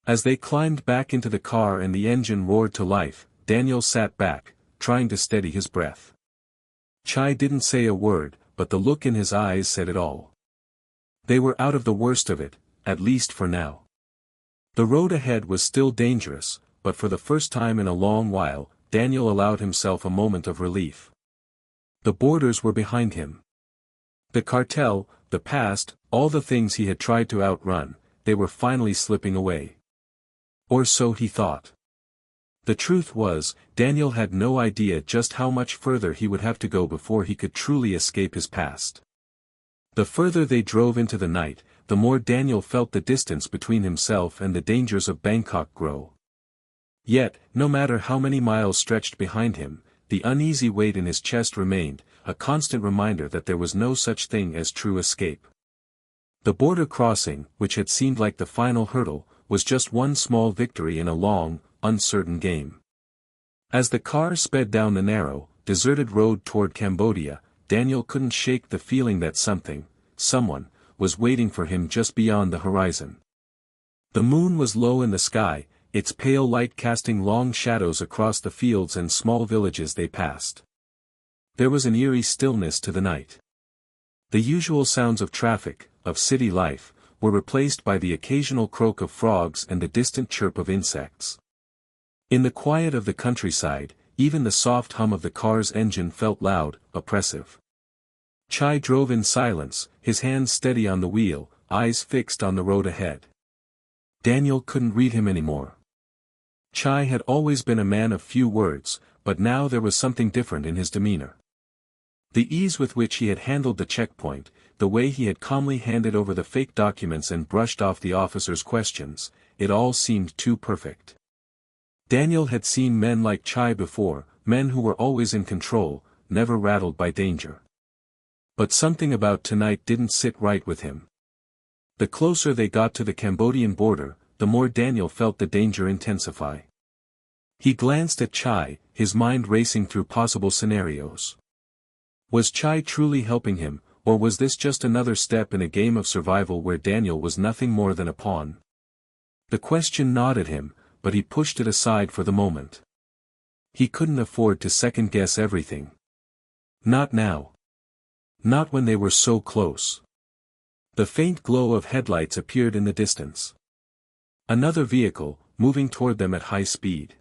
As they climbed back into the car and the engine roared to life, Daniel sat back, trying to steady his breath. Chai didn't say a word, but the look in his eyes said it all. They were out of the worst of it, at least for now. The road ahead was still dangerous, but for the first time in a long while, Daniel allowed himself a moment of relief. The borders were behind him. The cartel, the past, all the things he had tried to outrun, they were finally slipping away. Or so he thought. The truth was, Daniel had no idea just how much further he would have to go before he could truly escape his past. The further they drove into the night, the more Daniel felt the distance between himself and the dangers of Bangkok grow. Yet, no matter how many miles stretched behind him, the uneasy weight in his chest remained, a constant reminder that there was no such thing as true escape. The border crossing, which had seemed like the final hurdle, was just one small victory in a long, uncertain game. As the car sped down the narrow, deserted road toward Cambodia, Daniel couldn't shake the feeling that someone, was waiting for him just beyond the horizon. The moon was low in the sky, its pale light casting long shadows across the fields and small villages they passed. There was an eerie stillness to the night. The usual sounds of traffic, of city life, were replaced by the occasional croak of frogs and the distant chirp of insects. In the quiet of the countryside, even the soft hum of the car's engine felt loud, oppressive. Chai drove in silence, his hands steady on the wheel, eyes fixed on the road ahead. Daniel couldn't read him anymore. Chai had always been a man of few words, but now there was something different in his demeanor. The ease with which he had handled the checkpoint, the way he had calmly handed over the fake documents and brushed off the officer's questions, it all seemed too perfect. Daniel had seen men like Chai before, men who were always in control, never rattled by danger. But something about tonight didn't sit right with him. The closer they got to the Cambodian border, the more Daniel felt the danger intensify. He glanced at Chai, his mind racing through possible scenarios. Was Chai truly helping him, or was this just another step in a game of survival where Daniel was nothing more than a pawn? The question gnawed at him, but he pushed it aside for the moment. He couldn't afford to second-guess everything. Not now. Not when they were so close. The faint glow of headlights appeared in the distance. Another vehicle, moving toward them at high speed.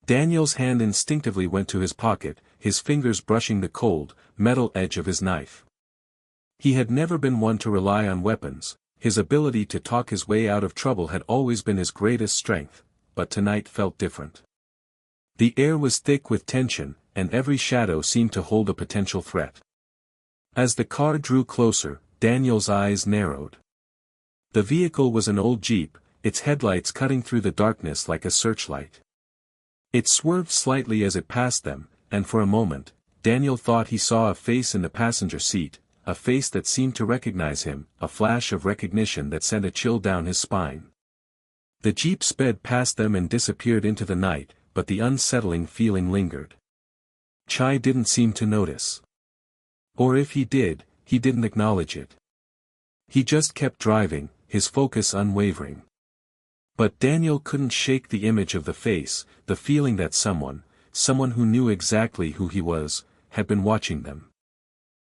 Daniel's hand instinctively went to his pocket, his fingers brushing the cold, metal edge of his knife. He had never been one to rely on weapons, his ability to talk his way out of trouble had always been his greatest strength, but tonight felt different. The air was thick with tension, and every shadow seemed to hold a potential threat. As the car drew closer, Daniel's eyes narrowed. The vehicle was an old Jeep, its headlights cutting through the darkness like a searchlight. It swerved slightly as it passed them, and for a moment, Daniel thought he saw a face in the passenger seat, a face that seemed to recognize him, a flash of recognition that sent a chill down his spine. The Jeep sped past them and disappeared into the night, but the unsettling feeling lingered. Chai didn't seem to notice. Or if he did, he didn't acknowledge it. He just kept driving, his focus unwavering. But Daniel couldn't shake the image of the face, the feeling that someone who knew exactly who he was, had been watching them.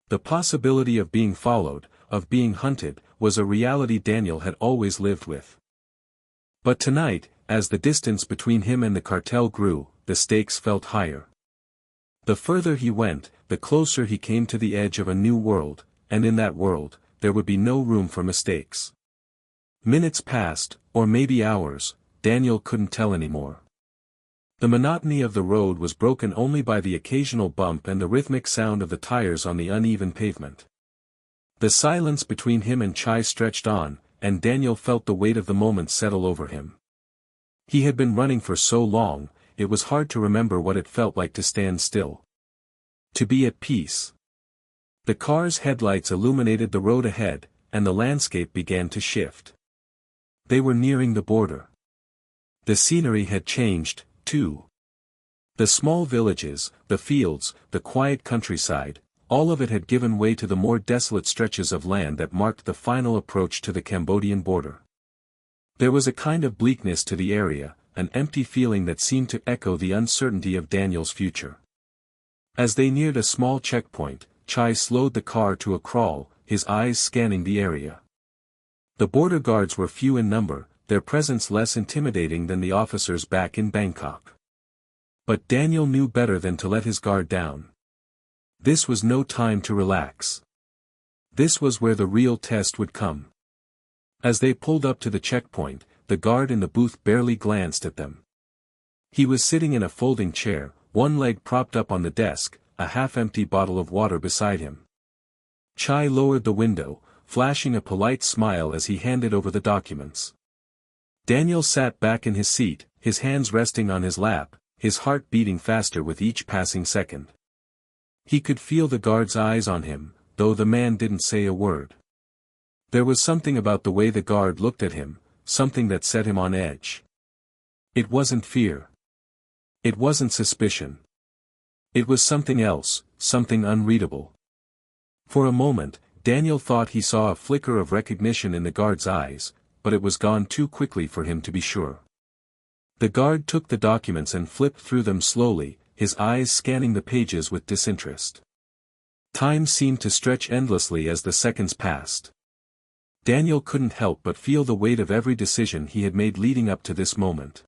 The possibility of being followed, of being hunted, was a reality Daniel had always lived with. But tonight, as the distance between him and the cartel grew, the stakes felt higher. The further he went, the closer he came to the edge of a new world, and in that world, there would be no room for mistakes. Minutes passed, or maybe hours, Daniel couldn't tell anymore. The monotony of the road was broken only by the occasional bump and the rhythmic sound of the tires on the uneven pavement. The silence between him and Chai stretched on, and Daniel felt the weight of the moment settle over him. He had been running for so long, it was hard to remember what it felt like to stand still. To be at peace. The car's headlights illuminated the road ahead, and the landscape began to shift. They were nearing the border. The scenery had changed, too. The small villages, the fields, the quiet countryside, all of it had given way to the more desolate stretches of land that marked the final approach to the Cambodian border. There was a kind of bleakness to the area, an empty feeling that seemed to echo the uncertainty of Daniel's future. As they neared a small checkpoint, Chai slowed the car to a crawl, his eyes scanning the area. The border guards were few in number, their presence less intimidating than the officers back in Bangkok. But Daniel knew better than to let his guard down. This was no time to relax. This was where the real test would come. As they pulled up to the checkpoint, the guard in the booth barely glanced at them. He was sitting in a folding chair, one leg propped up on the desk, a half-empty bottle of water beside him. Chai lowered the window, flashing a polite smile as he handed over the documents. Daniel sat back in his seat, his hands resting on his lap, his heart beating faster with each passing second. He could feel the guard's eyes on him, though the man didn't say a word. There was something about the way the guard looked at him, something that set him on edge. It wasn't fear. It wasn't suspicion. It was something else, something unreadable. For a moment, Daniel thought he saw a flicker of recognition in the guard's eyes, but it was gone too quickly for him to be sure. The guard took the documents and flipped through them slowly, his eyes scanning the pages with disinterest. Time seemed to stretch endlessly as the seconds passed. Daniel couldn't help but feel the weight of every decision he had made leading up to this moment.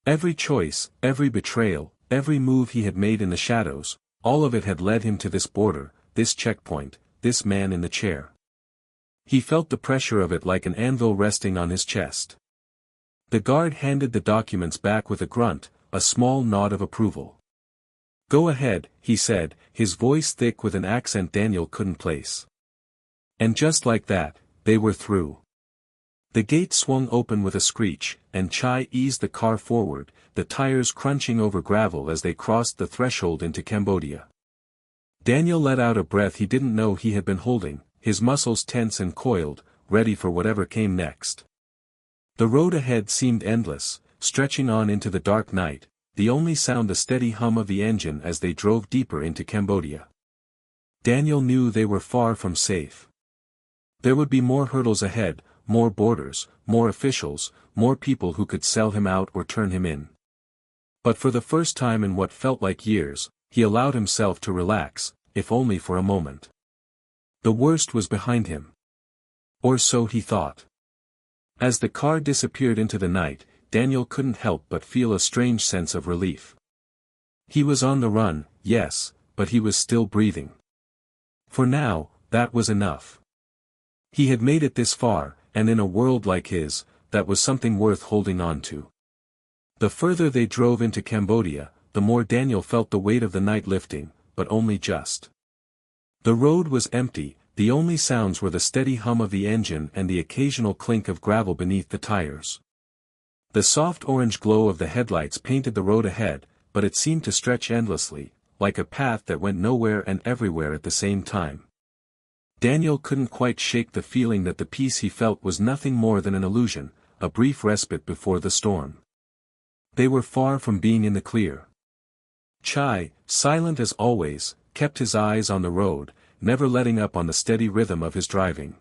Every choice, every betrayal, every move he had made in the shadows, all of it had led him to this border, this checkpoint, this man in the chair. He felt the pressure of it like an anvil resting on his chest. The guard handed the documents back with a grunt, a small nod of approval. "Go ahead," he said, his voice thick with an accent Daniel couldn't place. And just like that, they were through. The gate swung open with a screech, and Chai eased the car forward, the tires crunching over gravel as they crossed the threshold into Cambodia. Daniel let out a breath he didn't know he had been holding, his muscles tense and coiled, ready for whatever came next. The road ahead seemed endless, stretching on into the dark night, the only sound the steady hum of the engine as they drove deeper into Cambodia. Daniel knew they were far from safe. There would be more hurdles ahead, more borders, more officials, more people who could sell him out or turn him in. But for the first time in what felt like years, he allowed himself to relax, if only for a moment. The worst was behind him. Or so he thought. As the car disappeared into the night, Daniel couldn't help but feel a strange sense of relief. He was on the run, yes, but he was still breathing. For now, that was enough. He had made it this far, and in a world like his, that was something worth holding on to. The further they drove into Cambodia, the more Daniel felt the weight of the night lifting, but only just. The road was empty, the only sounds were the steady hum of the engine and the occasional clink of gravel beneath the tires. The soft orange glow of the headlights painted the road ahead, but it seemed to stretch endlessly, like a path that went nowhere and everywhere at the same time. Daniel couldn't quite shake the feeling that the peace he felt was nothing more than an illusion, a brief respite before the storm. They were far from being in the clear. Chai, silent as always, kept his eyes on the road, never letting up on the steady rhythm of his driving.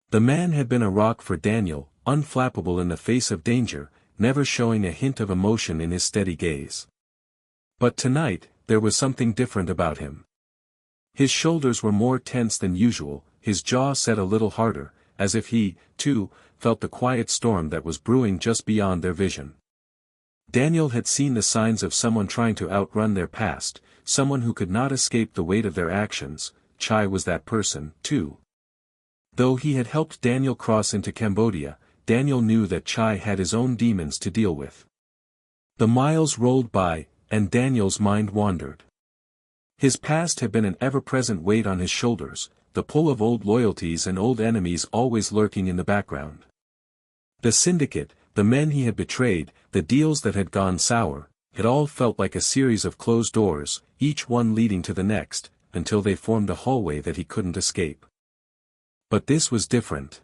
The man had been a rock for Daniel, unflappable in the face of danger, never showing a hint of emotion in his steady gaze. But tonight, there was something different about him. His shoulders were more tense than usual, his jaw set a little harder, as if he, too, felt the quiet storm that was brewing just beyond their vision. Daniel had seen the signs of someone trying to outrun their past, someone who could not escape the weight of their actions. Chai was that person, too. Though he had helped Daniel cross into Cambodia, Daniel knew that Chai had his own demons to deal with. The miles rolled by, and Daniel's mind wandered. His past had been an ever-present weight on his shoulders, the pull of old loyalties and old enemies always lurking in the background. The syndicate, the men he had betrayed, the deals that had gone sour, it all felt like a series of closed doors, each one leading to the next, until they formed a hallway that he couldn't escape. But this was different.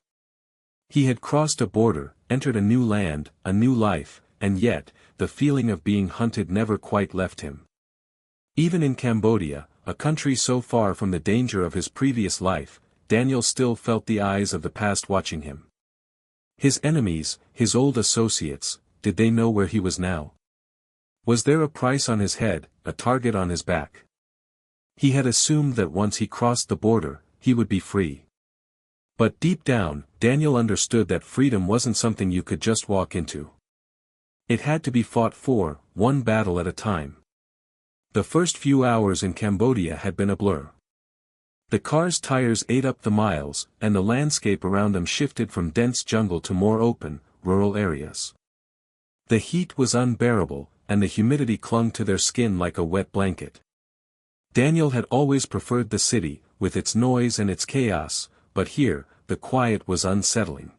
He had crossed a border, entered a new land, a new life, and yet, the feeling of being hunted never quite left him. Even in Cambodia, a country so far from the danger of his previous life, Daniel still felt the eyes of the past watching him. His enemies, his old associates, did they know where he was now? Was there a price on his head, a target on his back? He had assumed that once he crossed the border, he would be free. But deep down, Daniel understood that freedom wasn't something you could just walk into. It had to be fought for, one battle at a time. The first few hours in Cambodia had been a blur. The car's tires ate up the miles, and the landscape around them shifted from dense jungle to more open, rural areas. The heat was unbearable, and the humidity clung to their skin like a wet blanket. Daniel had always preferred the city, with its noise and its chaos, but here, the quiet was unsettling.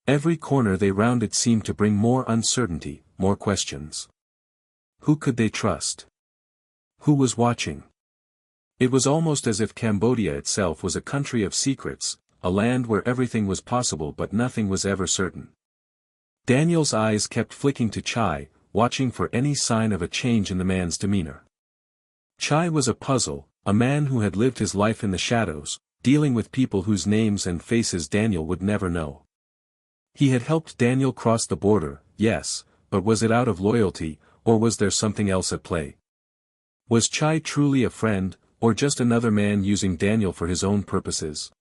Every corner they rounded seemed to bring more uncertainty, more questions. Who could they trust? Who was watching? It was almost as if Cambodia itself was a country of secrets, a land where everything was possible but nothing was ever certain. Daniel's eyes kept flicking to Chai, watching for any sign of a change in the man's demeanor. Chai was a puzzle, a man who had lived his life in the shadows, dealing with people whose names and faces Daniel would never know. He had helped Daniel cross the border, yes, but was it out of loyalty, or was there something else at play? Was Chai truly a friend, or just another man using Daniel for his own purposes?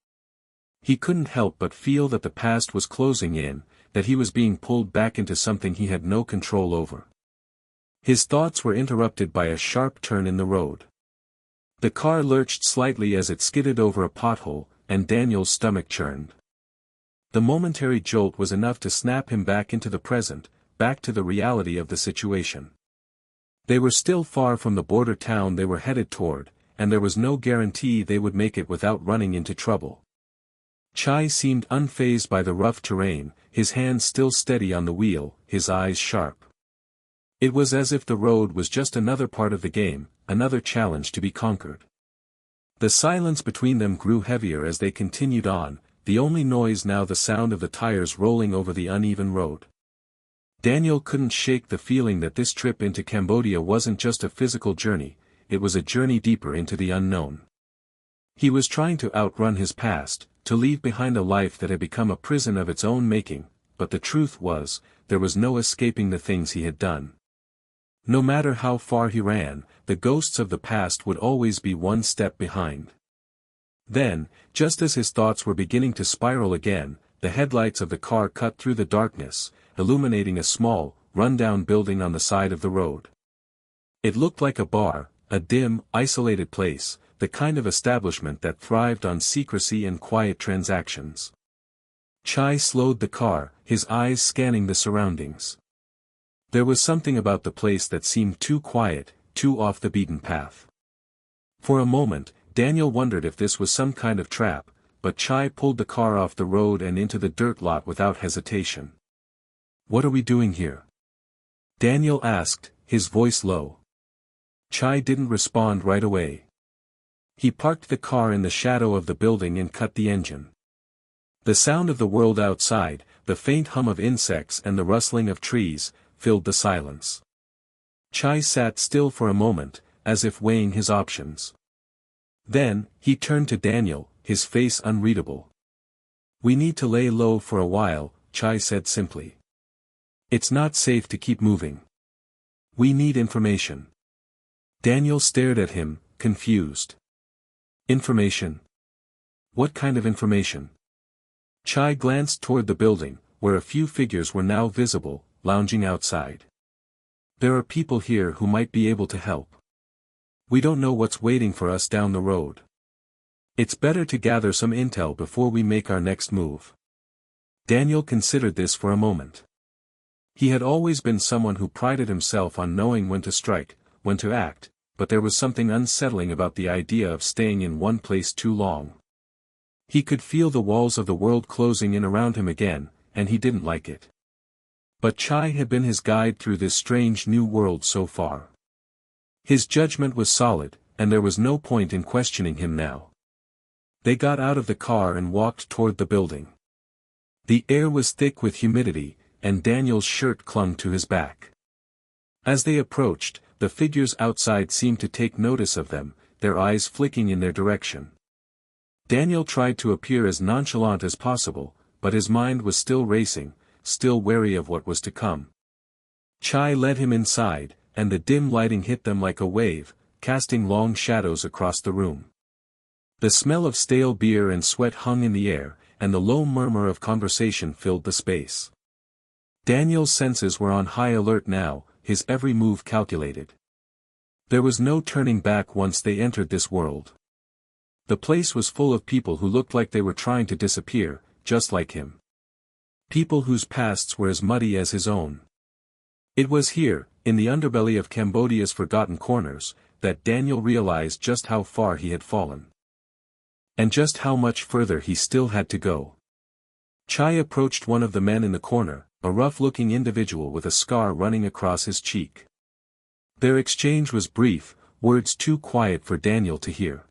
He couldn't help but feel that the past was closing in, that he was being pulled back into something he had no control over. His thoughts were interrupted by a sharp turn in the road. The car lurched slightly as it skidded over a pothole, and Daniel's stomach churned. The momentary jolt was enough to snap him back into the present, back to the reality of the situation. They were still far from the border town they were headed toward, and there was no guarantee they would make it without running into trouble. Chai seemed unfazed by the rough terrain, his hands still steady on the wheel, his eyes sharp. It was as if the road was just another part of the game, another challenge to be conquered. The silence between them grew heavier as they continued on, the only noise now the sound of the tires rolling over the uneven road. Daniel couldn't shake the feeling that this trip into Cambodia wasn't just a physical journey, it was a journey deeper into the unknown. He was trying to outrun his past, to leave behind a life that had become a prison of its own making, but the truth was, there was no escaping the things he had done. No matter how far he ran, the ghosts of the past would always be one step behind. Then, just as his thoughts were beginning to spiral again, the headlights of the car cut through the darkness, illuminating a small, run-down building on the side of the road. It looked like a bar, a dim, isolated place, the kind of establishment that thrived on secrecy and quiet transactions. Chai slowed the car, his eyes scanning the surroundings. There was something about the place that seemed too quiet, too off the beaten path. For a moment, Daniel wondered if this was some kind of trap, but Chai pulled the car off the road and into the dirt lot without hesitation. "What are we doing here?" Daniel asked, his voice low. Chai didn't respond right away. He parked the car in the shadow of the building and cut the engine. The sound of the world outside, the faint hum of insects and the rustling of trees, filled the silence. Chai sat still for a moment, as if weighing his options. Then, he turned to Daniel, his face unreadable. "We need to lay low for a while," Chai said simply. "It's not safe to keep moving. We need information." Daniel stared at him, confused. "Information? What kind of information?" Chai glanced toward the building, where a few figures were now visible, lounging outside. "There are people here who might be able to help. We don't know what's waiting for us down the road. It's better to gather some intel before we make our next move." Daniel considered this for a moment. He had always been someone who prided himself on knowing when to strike, when to act, but there was something unsettling about the idea of staying in one place too long. He could feel the walls of the world closing in around him again, and he didn't like it. But Chai had been his guide through this strange new world so far. His judgment was solid, and there was no point in questioning him now. They got out of the car and walked toward the building. The air was thick with humidity, and Daniel's shirt clung to his back. As they approached, the figures outside seemed to take notice of them, their eyes flicking in their direction. Daniel tried to appear as nonchalant as possible, but his mind was still racing, still wary of what was to come. Chai led him inside, and the dim lighting hit them like a wave, casting long shadows across the room. The smell of stale beer and sweat hung in the air, and the low murmur of conversation filled the space. Daniel's senses were on high alert now, his every move calculated. There was no turning back once they entered this world. The place was full of people who looked like they were trying to disappear, just like him. People whose pasts were as muddy as his own. It was here, in the underbelly of Cambodia's forgotten corners, that Daniel realized just how far he had fallen. And just how much further he still had to go. Chai approached one of the men in the corner, a rough-looking individual with a scar running across his cheek. Their exchange was brief, words too quiet for Daniel to hear.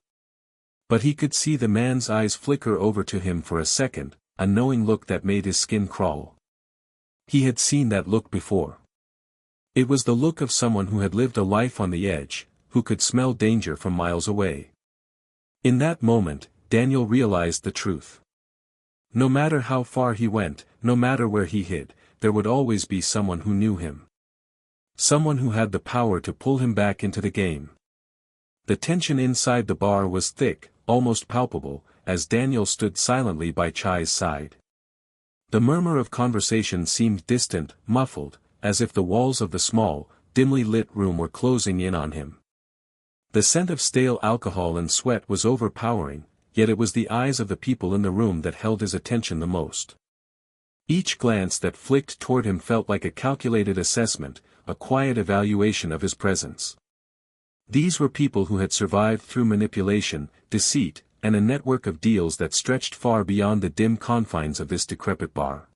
But he could see the man's eyes flicker over to him for a second, a knowing look that made his skin crawl. He had seen that look before. It was the look of someone who had lived a life on the edge, who could smell danger from miles away. In that moment, Daniel realized the truth. No matter how far he went, no matter where he hid, there would always be someone who knew him. Someone who had the power to pull him back into the game. The tension inside the bar was thick, almost palpable, as Daniel stood silently by Chai's side. The murmur of conversation seemed distant, muffled, as if the walls of the small, dimly lit room were closing in on him. The scent of stale alcohol and sweat was overpowering, yet it was the eyes of the people in the room that held his attention the most. Each glance that flicked toward him felt like a calculated assessment, a quiet evaluation of his presence. These were people who had survived through manipulation, deceit, and a network of deals that stretched far beyond the dim confines of this decrepit bar.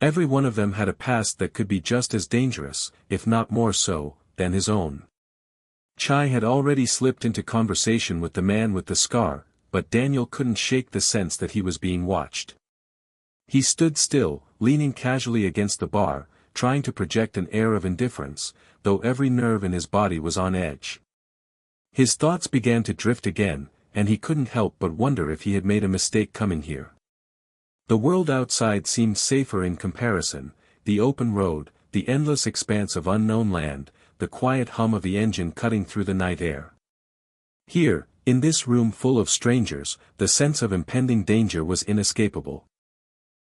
Every one of them had a past that could be just as dangerous, if not more so, than his own. Chai had already slipped into conversation with the man with the scar, but Daniel couldn't shake the sense that he was being watched. He stood still, leaning casually against the bar, trying to project an air of indifference, though every nerve in his body was on edge. His thoughts began to drift again, and he couldn't help but wonder if he had made a mistake coming here. The world outside seemed safer in comparison, the open road, the endless expanse of unknown land, the quiet hum of the engine cutting through the night air. Here, in this room full of strangers, the sense of impending danger was inescapable.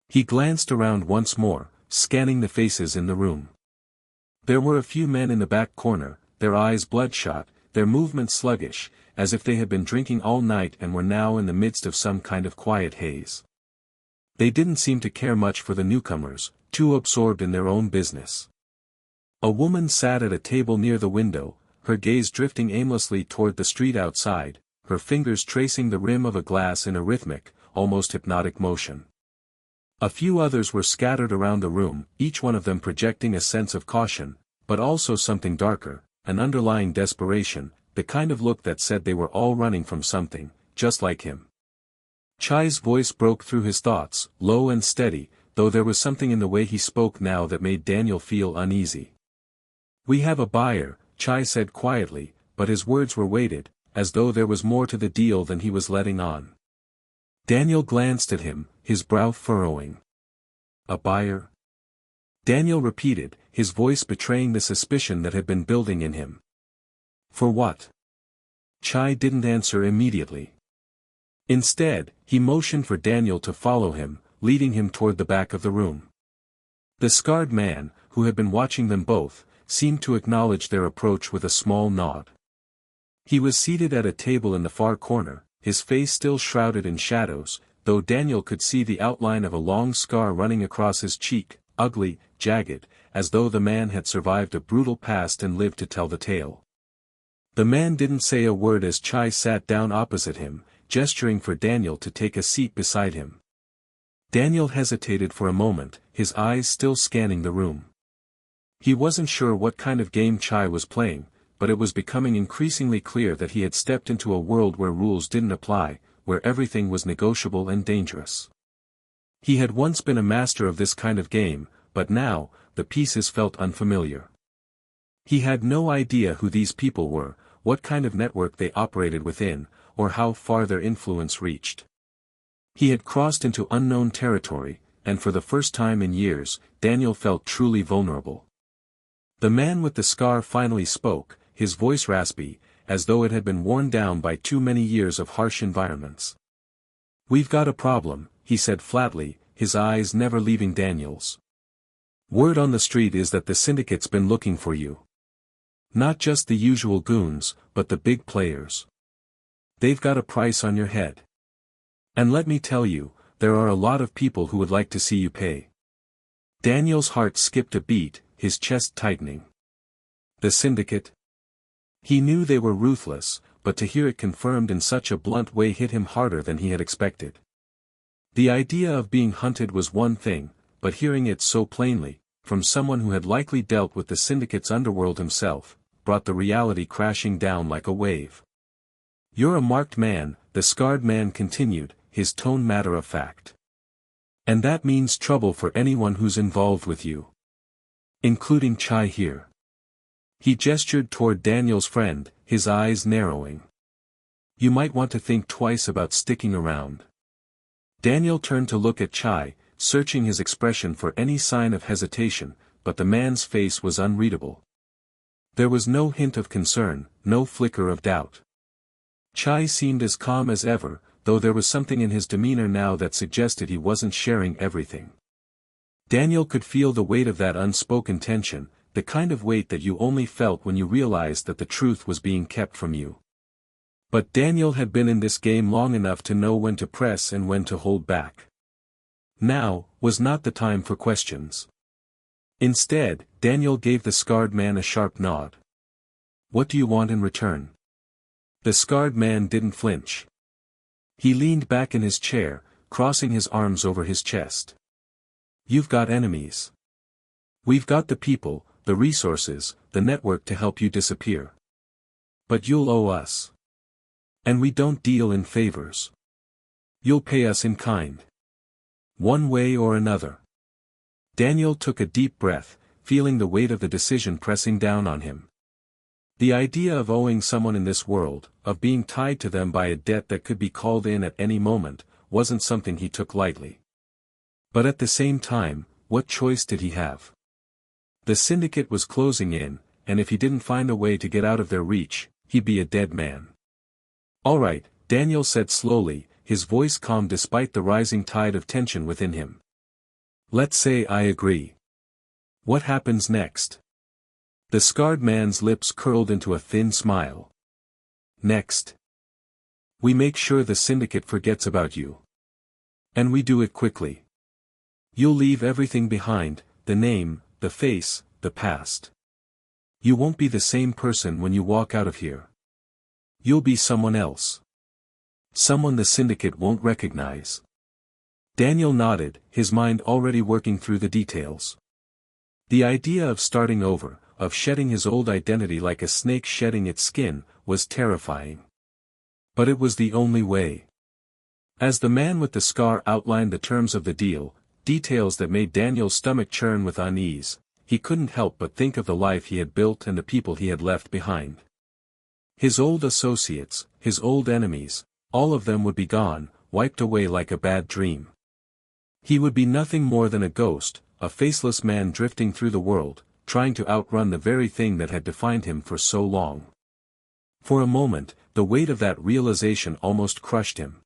He glanced around once more, scanning the faces in the room. There were a few men in the back corner, their eyes bloodshot, their movements sluggish, as if they had been drinking all night and were now in the midst of some kind of quiet haze. They didn't seem to care much for the newcomers, too absorbed in their own business. A woman sat at a table near the window, her gaze drifting aimlessly toward the street outside, her fingers tracing the rim of a glass in a rhythmic, almost hypnotic motion. A few others were scattered around the room, each one of them projecting a sense of caution, but also something darker, an underlying desperation, the kind of look that said they were all running from something, just like him. Chai's voice broke through his thoughts, low and steady, though there was something in the way he spoke now that made Daniel feel uneasy. "We have a buyer," Chai said quietly, but his words were weighted, as though there was more to the deal than he was letting on. Daniel glanced at him, his brow furrowing. "A buyer?" Daniel repeated, his voice betraying the suspicion that had been building in him. "For what?" Chai didn't answer immediately. Instead, he motioned for Daniel to follow him, leading him toward the back of the room. The scarred man, who had been watching them both, seemed to acknowledge their approach with a small nod. He was seated at a table in the far corner, his face still shrouded in shadows, though Daniel could see the outline of a long scar running across his cheek, ugly, jagged, as though the man had survived a brutal past and lived to tell the tale. The man didn't say a word as Chai sat down opposite him, gesturing for Daniel to take a seat beside him. Daniel hesitated for a moment, his eyes still scanning the room. He wasn't sure what kind of game Chai was playing, but it was becoming increasingly clear that he had stepped into a world where rules didn't apply, where everything was negotiable and dangerous. He had once been a master of this kind of game, but now, the pieces felt unfamiliar. He had no idea who these people were, what kind of network they operated within, or how far their influence reached. He had crossed into unknown territory, and for the first time in years, Daniel felt truly vulnerable. The man with the scar finally spoke, his voice raspy, as though it had been worn down by too many years of harsh environments. "We've got a problem," he said flatly, his eyes never leaving Daniel's. "Word on the street is that the Syndicate's been looking for you. Not just the usual goons, but the big players. They've got a price on your head. And let me tell you, there are a lot of people who would like to see you pay." Daniel's heart skipped a beat, his chest tightening. The Syndicate? He knew they were ruthless, but to hear it confirmed in such a blunt way hit him harder than he had expected. The idea of being hunted was one thing, but hearing it so plainly, from someone who had likely dealt with the Syndicate's underworld himself, brought the reality crashing down like a wave. "You're a marked man," the scarred man continued, his tone matter-of-fact. "And that means trouble for anyone who's involved with you. Including Chai here." He gestured toward Daniel's friend, his eyes narrowing. "You might want to think twice about sticking around." Daniel turned to look at Chai, searching his expression for any sign of hesitation, but the man's face was unreadable. There was no hint of concern, no flicker of doubt. Chai seemed as calm as ever, though there was something in his demeanor now that suggested he wasn't sharing everything. Daniel could feel the weight of that unspoken tension, the kind of weight that you only felt when you realized that the truth was being kept from you. But Daniel had been in this game long enough to know when to press and when to hold back. Now was not the time for questions. Instead, Daniel gave the scarred man a sharp nod. "What do you want in return?" The scarred man didn't flinch. He leaned back in his chair, crossing his arms over his chest. "You've got enemies. We've got the people, the resources, the network to help you disappear. But you'll owe us. And we don't deal in favors. You'll pay us in kind. One way or another." Daniel took a deep breath, feeling the weight of the decision pressing down on him. The idea of owing someone in this world, of being tied to them by a debt that could be called in at any moment, wasn't something he took lightly. But at the same time, what choice did he have? The Syndicate was closing in, and if he didn't find a way to get out of their reach, he'd be a dead man. "All right," Daniel said slowly, his voice calm despite the rising tide of tension within him. "Let's say I agree. What happens next?" The scarred man's lips curled into a thin smile. "Next. We make sure the Syndicate forgets about you. And we do it quickly. You'll leave everything behind, the name, the face, the past. You won't be the same person when you walk out of here. You'll be someone else. Someone the Syndicate won't recognize." Daniel nodded, his mind already working through the details. The idea of starting over, of shedding his old identity like a snake shedding its skin, was terrifying. But it was the only way. As the man with the scar outlined the terms of the deal, details that made Daniel's stomach churn with unease, he couldn't help but think of the life he had built and the people he had left behind. His old associates, his old enemies, all of them would be gone, wiped away like a bad dream. He would be nothing more than a ghost, a faceless man drifting through the world, trying to outrun the very thing that had defined him for so long. For a moment, the weight of that realization almost crushed him.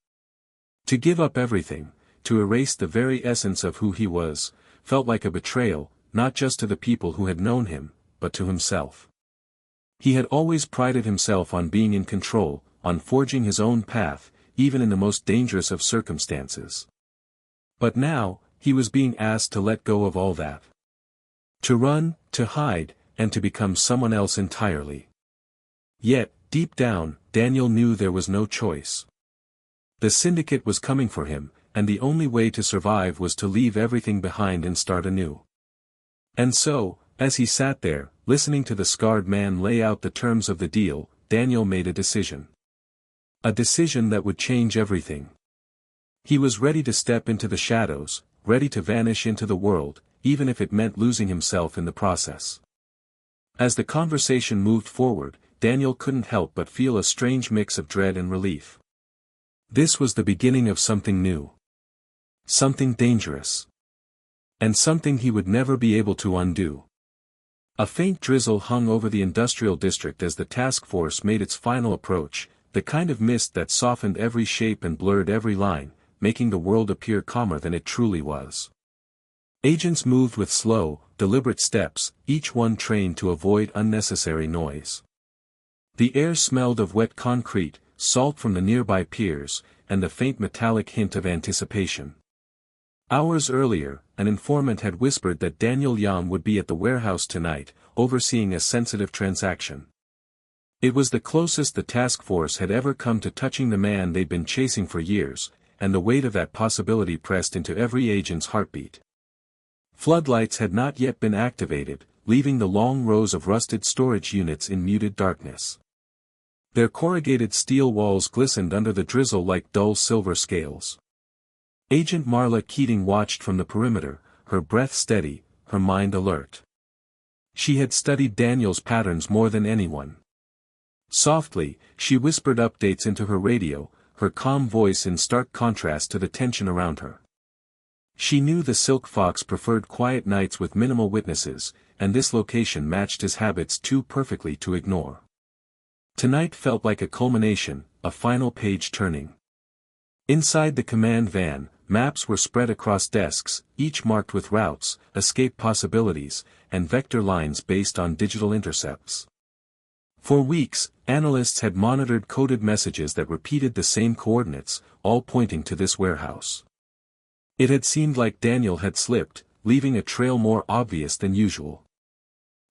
To give up everything, to erase the very essence of who he was, felt like a betrayal, not just to the people who had known him, but to himself. He had always prided himself on being in control, on forging his own path, even in the most dangerous of circumstances. But now, he was being asked to let go of all that. To run, to hide, and to become someone else entirely. Yet, deep down, Daniel knew there was no choice. The Syndicate was coming for him, and the only way to survive was to leave everything behind and start anew. And so, as he sat there, listening to the scarred man lay out the terms of the deal, Daniel made a decision. A decision that would change everything. He was ready to step into the shadows, ready to vanish into the world, even if it meant losing himself in the process. As the conversation moved forward, Daniel couldn't help but feel a strange mix of dread and relief. This was the beginning of something new. Something dangerous. And something he would never be able to undo. A faint drizzle hung over the industrial district as the task force made its final approach, the kind of mist that softened every shape and blurred every line, making the world appear calmer than it truly was. Agents moved with slow, deliberate steps, each one trained to avoid unnecessary noise. The air smelled of wet concrete, salt from the nearby piers, and the faint metallic hint of anticipation. Hours earlier, an informant had whispered that Daniel Liang would be at the warehouse tonight, overseeing a sensitive transaction. It was the closest the task force had ever come to touching the man they'd been chasing for years, and the weight of that possibility pressed into every agent's heartbeat. Floodlights had not yet been activated, leaving the long rows of rusted storage units in muted darkness. Their corrugated steel walls glistened under the drizzle like dull silver scales. Agent Marla Keating watched from the perimeter, her breath steady, her mind alert. She had studied Daniel's patterns more than anyone. Softly, she whispered updates into her radio, her calm voice in stark contrast to the tension around her. She knew the Silk Fox preferred quiet nights with minimal witnesses, and this location matched his habits too perfectly to ignore. Tonight felt like a culmination, a final page turning. Inside the command van, maps were spread across desks, each marked with routes, escape possibilities, and vector lines based on digital intercepts. For weeks, analysts had monitored coded messages that repeated the same coordinates, all pointing to this warehouse. It had seemed like Daniel had slipped, leaving a trail more obvious than usual.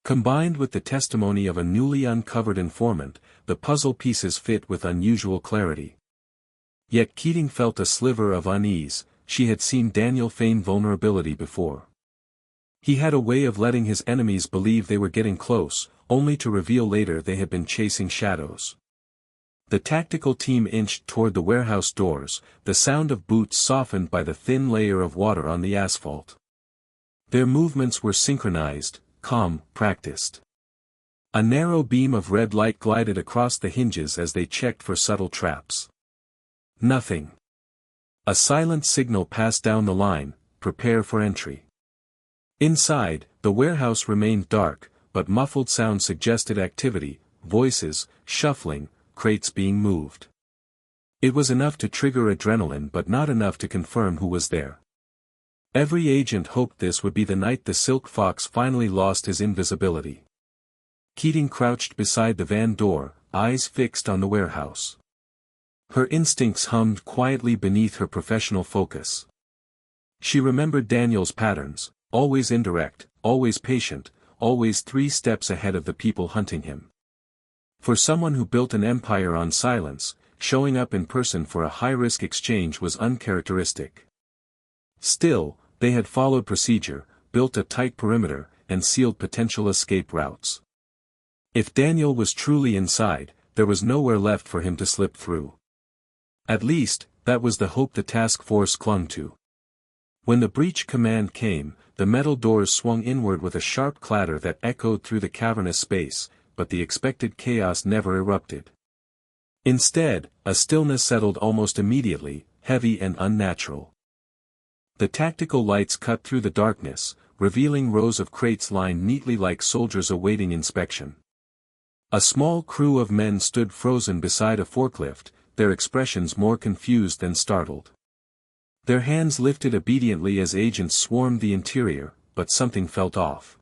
Combined with the testimony of a newly uncovered informant, the puzzle pieces fit with unusual clarity. Yet Keating felt a sliver of unease. She had seen Daniel feign vulnerability before. He had a way of letting his enemies believe they were getting close, only to reveal later they had been chasing shadows. The tactical team inched toward the warehouse doors, the sound of boots softened by the thin layer of water on the asphalt. Their movements were synchronized, calm, practiced. A narrow beam of red light glided across the hinges as they checked for subtle traps. Nothing. A silent signal passed down the line, prepare for entry. Inside, the warehouse remained dark, but muffled sound suggested activity, voices, shuffling, crates being moved. It was enough to trigger adrenaline but not enough to confirm who was there. Every agent hoped this would be the night the Silk Fox finally lost his invisibility. Keating crouched beside the van door, eyes fixed on the warehouse. Her instincts hummed quietly beneath her professional focus. She remembered Daniel's patterns, always indirect, always patient, always 3 steps ahead of the people hunting him. For someone who built an empire on silence, showing up in person for a high-risk exchange was uncharacteristic. Still, they had followed procedure, built a tight perimeter, and sealed potential escape routes. If Daniel was truly inside, there was nowhere left for him to slip through. At least, that was the hope the task force clung to. When the breach command came, the metal doors swung inward with a sharp clatter that echoed through the cavernous space, but the expected chaos never erupted. Instead, a stillness settled almost immediately, heavy and unnatural. The tactical lights cut through the darkness, revealing rows of crates lined neatly like soldiers awaiting inspection. A small crew of men stood frozen beside a forklift, their expressions more confused than startled. Their hands lifted obediently as agents swarmed the interior, but something felt off.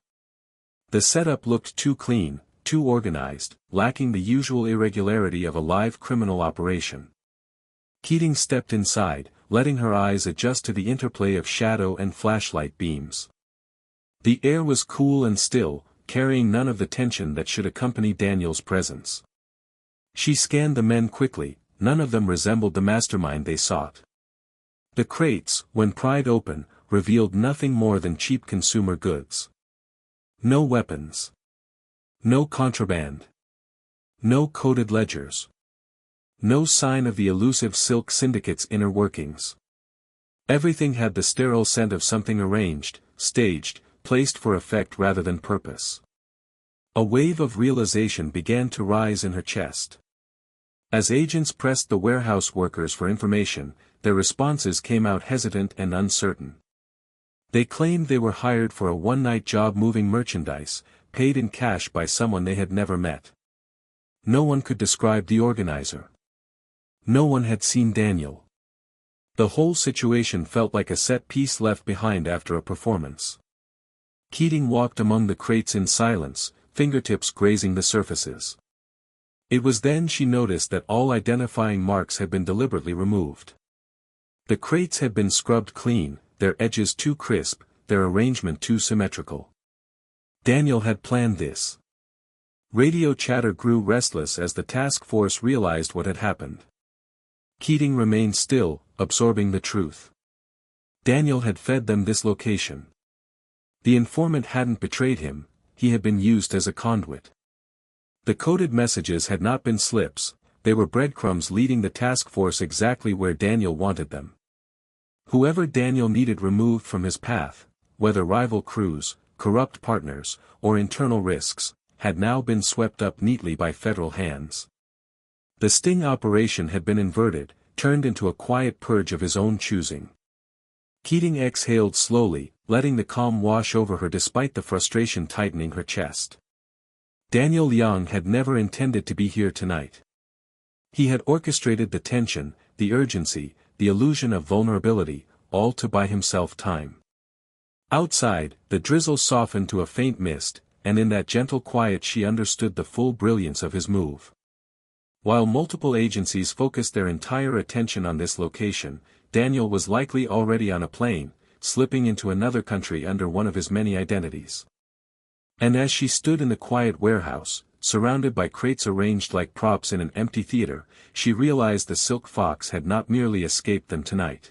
The setup looked too clean, too organized, lacking the usual irregularity of a live criminal operation. Keating stepped inside, letting her eyes adjust to the interplay of shadow and flashlight beams. The air was cool and still, carrying none of the tension that should accompany Daniel's presence. She scanned the men quickly, none of them resembled the mastermind they sought. The crates, when pried open, revealed nothing more than cheap consumer goods. No weapons. No contraband. No coded ledgers. No sign of the elusive Silk Syndicate's inner workings. Everything had the sterile scent of something arranged, staged, placed for effect rather than purpose. A wave of realization began to rise in her chest. As agents pressed the warehouse workers for information, their responses came out hesitant and uncertain. They claimed they were hired for a one-night job moving merchandise, paid in cash by someone they had never met. No one could describe the organizer. No one had seen Daniel. The whole situation felt like a set piece left behind after a performance. Keating walked among the crates in silence, fingertips grazing the surfaces. It was then she noticed that all identifying marks had been deliberately removed. The crates had been scrubbed clean, their edges too crisp, their arrangement too symmetrical. Daniel had planned this. Radio chatter grew restless as the task force realized what had happened. Keating remained still, absorbing the truth. Daniel had fed them this location. The informant hadn't betrayed him, he had been used as a conduit. The coded messages had not been slips, they were breadcrumbs leading the task force exactly where Daniel wanted them. Whoever Daniel needed removed from his path, whether rival crews, corrupt partners, or internal risks, had now been swept up neatly by federal hands. The sting operation had been inverted, turned into a quiet purge of his own choosing. Keating exhaled slowly, letting the calm wash over her despite the frustration tightening her chest. Daniel Liang had never intended to be here tonight. He had orchestrated the tension, the urgency, the illusion of vulnerability, all to buy himself time. Outside, the drizzle softened to a faint mist, and in that gentle quiet she understood the full brilliance of his move. While multiple agencies focused their entire attention on this location, Daniel was likely already on a plane, slipping into another country under one of his many identities. And as she stood in the quiet warehouse, surrounded by crates arranged like props in an empty theater, she realized the Silk Fox had not merely escaped them tonight.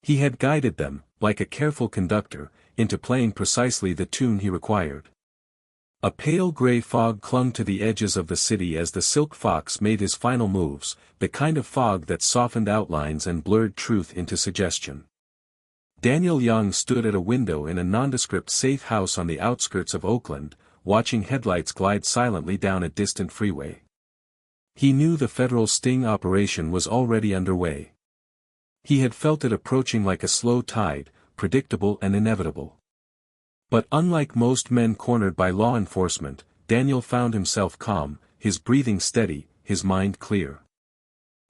He had guided them, like a careful conductor, into playing precisely the tune he required. A pale gray fog clung to the edges of the city as the Silk Fox made his final moves, the kind of fog that softened outlines and blurred truth into suggestion. Daniel Young stood at a window in a nondescript safe house on the outskirts of Oakland, watching headlights glide silently down a distant freeway. He knew the federal sting operation was already underway. He had felt it approaching like a slow tide, predictable and inevitable. But unlike most men cornered by law enforcement, Daniel found himself calm, his breathing steady, his mind clear.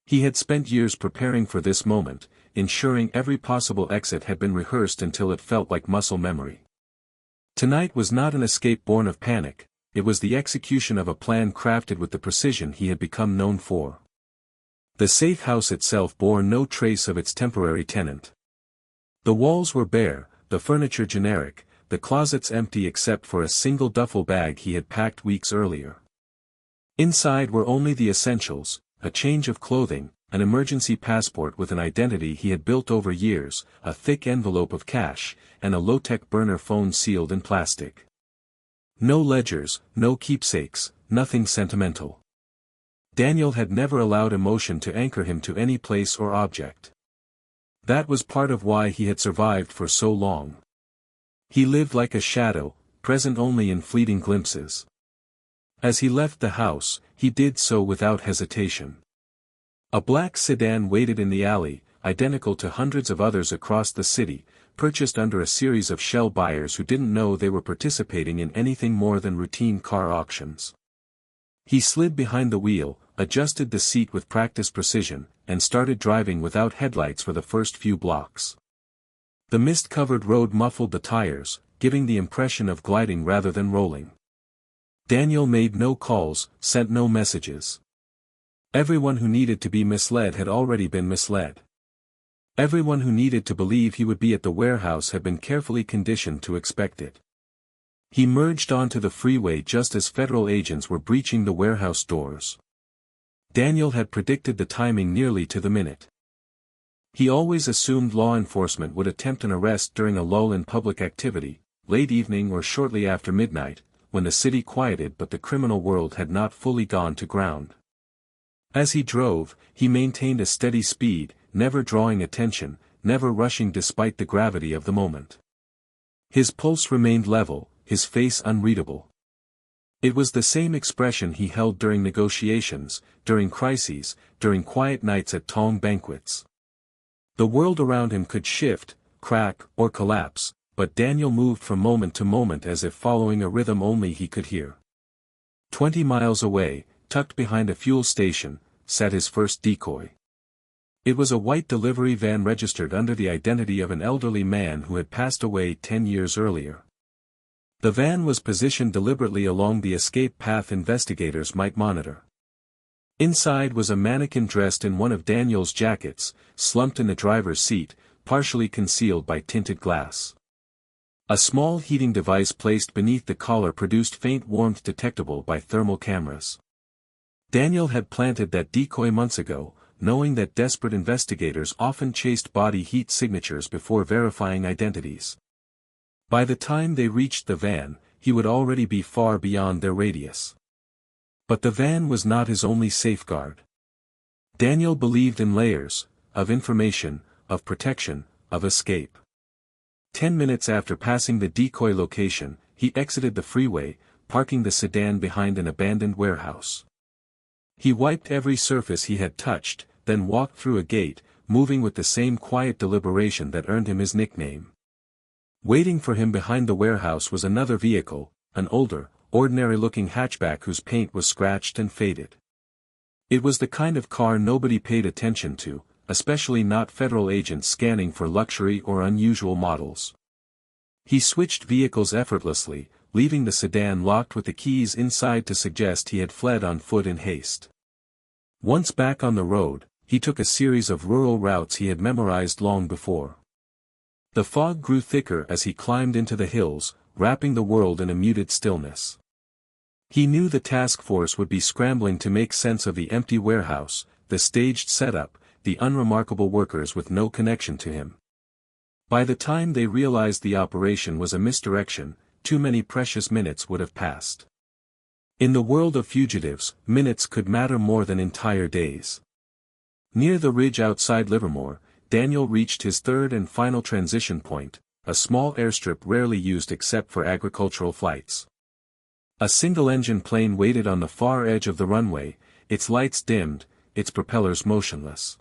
He had spent years preparing for this moment, ensuring every possible exit had been rehearsed until it felt like muscle memory. Tonight was not an escape born of panic, it was the execution of a plan crafted with the precision he had become known for. The safe house itself bore no trace of its temporary tenant. The walls were bare, the furniture generic, the closets empty except for a single duffel bag he had packed weeks earlier. Inside were only the essentials, a change of clothing, an emergency passport with an identity he had built over years, a thick envelope of cash, and a low-tech burner phone sealed in plastic. No ledgers, no keepsakes, nothing sentimental. Daniel had never allowed emotion to anchor him to any place or object. That was part of why he had survived for so long. He lived like a shadow, present only in fleeting glimpses. As he left the house, he did so without hesitation. A black sedan waited in the alley, identical to hundreds of others across the city, purchased under a series of shell buyers who didn't know they were participating in anything more than routine car auctions. He slid behind the wheel, adjusted the seat with practiced precision, and started driving without headlights for the first few blocks. The mist-covered road muffled the tires, giving the impression of gliding rather than rolling. Daniel made no calls, sent no messages. Everyone who needed to be misled had already been misled. Everyone who needed to believe he would be at the warehouse had been carefully conditioned to expect it. He merged onto the freeway just as federal agents were breaching the warehouse doors. Daniel had predicted the timing nearly to the minute. He always assumed law enforcement would attempt an arrest during a lull in public activity, late evening or shortly after midnight, when the city quieted but the criminal world had not fully gone to ground. As he drove, he maintained a steady speed, never drawing attention, never rushing despite the gravity of the moment. His pulse remained level, his face unreadable. It was the same expression he held during negotiations, during crises, during quiet nights at Tong banquets. The world around him could shift, crack, or collapse, but Daniel moved from moment to moment as if following a rhythm only he could hear. 20 miles away, tucked behind a fuel station, sat his first decoy. It was a white delivery van registered under the identity of an elderly man who had passed away 10 years earlier. The van was positioned deliberately along the escape path investigators might monitor. Inside was a mannequin dressed in one of Daniel's jackets, slumped in the driver's seat, partially concealed by tinted glass. A small heating device placed beneath the collar produced faint warmth detectable by thermal cameras. Daniel had planted that decoy months ago, knowing that desperate investigators often chased body heat signatures before verifying identities. By the time they reached the van, he would already be far beyond their radius. But the van was not his only safeguard. Daniel believed in layers, of information, of protection, of escape. 10 minutes after passing the decoy location, he exited the freeway, parking the sedan behind an abandoned warehouse. He wiped every surface he had touched, then walked through a gate, moving with the same quiet deliberation that earned him his nickname. Waiting for him behind the warehouse was another vehicle, an older, ordinary-looking hatchback whose paint was scratched and faded. It was the kind of car nobody paid attention to, especially not federal agents scanning for luxury or unusual models. He switched vehicles effortlessly, leaving the sedan locked with the keys inside to suggest he had fled on foot in haste. Once back on the road, he took a series of rural routes he had memorized long before. The fog grew thicker as he climbed into the hills, wrapping the world in a muted stillness. He knew the task force would be scrambling to make sense of the empty warehouse, the staged setup, the unremarkable workers with no connection to him. By the time they realized the operation was a misdirection, too many precious minutes would have passed. In the world of fugitives, minutes could matter more than entire days. Near the ridge outside Livermore, Daniel reached his third and final transition point, a small airstrip rarely used except for agricultural flights. A single-engine plane waited on the far edge of the runway, its lights dimmed, its propellers motionless.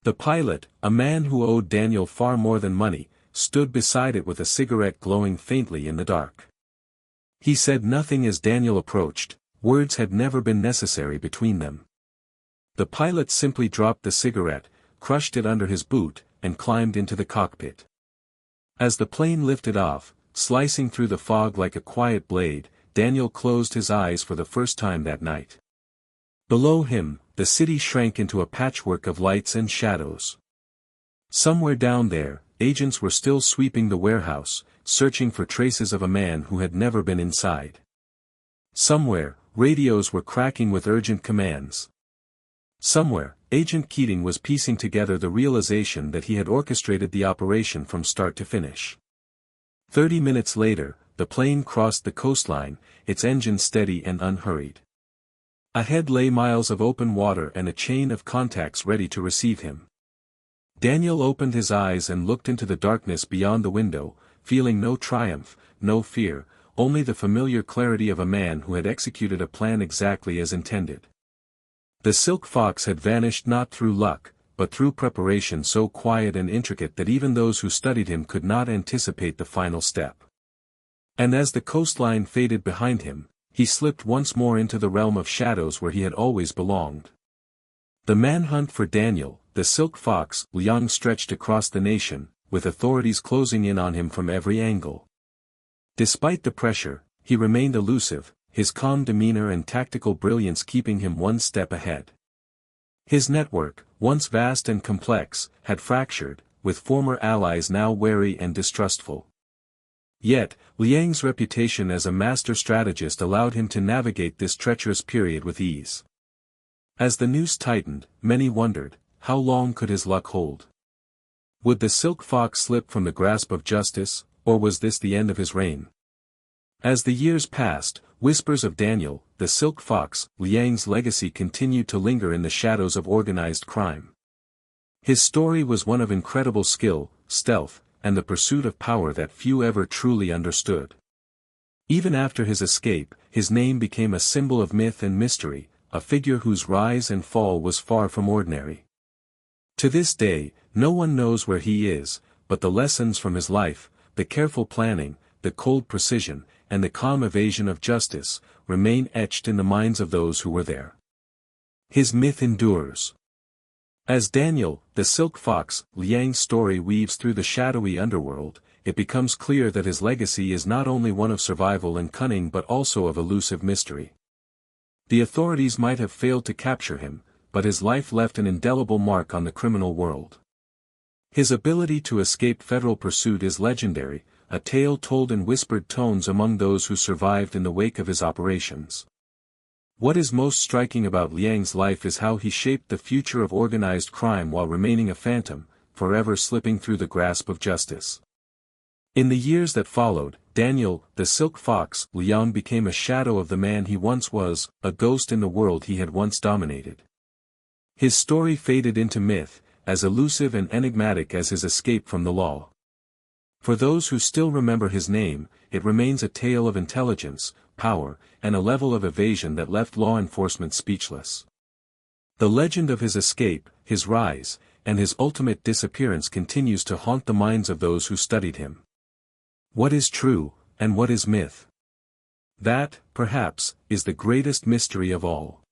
The pilot, a man who owed Daniel far more than money, stood beside it with a cigarette glowing faintly in the dark. He said nothing as Daniel approached, words had never been necessary between them. The pilot simply dropped the cigarette, crushed it under his boot, and climbed into the cockpit. As the plane lifted off, slicing through the fog like a quiet blade, Daniel closed his eyes for the first time that night. Below him, the city shrank into a patchwork of lights and shadows. Somewhere down there, agents were still sweeping the warehouse, searching for traces of a man who had never been inside. Somewhere, radios were cracking with urgent commands. Somewhere, Agent Keating was piecing together the realization that he had orchestrated the operation from start to finish. 30 minutes later, the plane crossed the coastline, its engine steady and unhurried. Ahead lay miles of open water and a chain of contacts ready to receive him. Daniel opened his eyes and looked into the darkness beyond the window, feeling no triumph, no fear, only the familiar clarity of a man who had executed a plan exactly as intended. The Silk Fox had vanished not through luck, but through preparation so quiet and intricate that even those who studied him could not anticipate the final step. And as the coastline faded behind him, he slipped once more into the realm of shadows where he had always belonged. The manhunt for Daniel, the Silk Fox, Liang stretched across the nation, with authorities closing in on him from every angle. Despite the pressure, he remained elusive, his calm demeanor and tactical brilliance keeping him one step ahead. His network, once vast and complex, had fractured, with former allies now wary and distrustful. Yet, Liang's reputation as a master strategist allowed him to navigate this treacherous period with ease. As the noose tightened, many wondered, how long could his luck hold? Would the Silk Fox slip from the grasp of justice, or was this the end of his reign? As the years passed, whispers of Daniel, the Silk Fox, Liang's legacy continued to linger in the shadows of organized crime. His story was one of incredible skill, stealth, and the pursuit of power that few ever truly understood. Even after his escape, his name became a symbol of myth and mystery, a figure whose rise and fall was far from ordinary. To this day, no one knows where he is, but the lessons from his life, the careful planning, the cold precision, and the calm evasion of justice, remain etched in the minds of those who were there. His myth endures. As Daniel, the Silk Fox, Liang's story weaves through the shadowy underworld, it becomes clear that his legacy is not only one of survival and cunning but also of elusive mystery. The authorities might have failed to capture him, but his life left an indelible mark on the criminal world. His ability to escape federal pursuit is legendary, a tale told in whispered tones among those who survived in the wake of his operations. What is most striking about Liang's life is how he shaped the future of organized crime while remaining a phantom, forever slipping through the grasp of justice. In the years that followed, Daniel, the Silk Fox, Liang became a shadow of the man he once was, a ghost in the world he had once dominated. His story faded into myth, as elusive and enigmatic as his escape from the law. For those who still remember his name, it remains a tale of intelligence, power, and a level of evasion that left law enforcement speechless. The legend of his escape, his rise, and his ultimate disappearance continues to haunt the minds of those who studied him. What is true, and what is myth? That, perhaps, is the greatest mystery of all.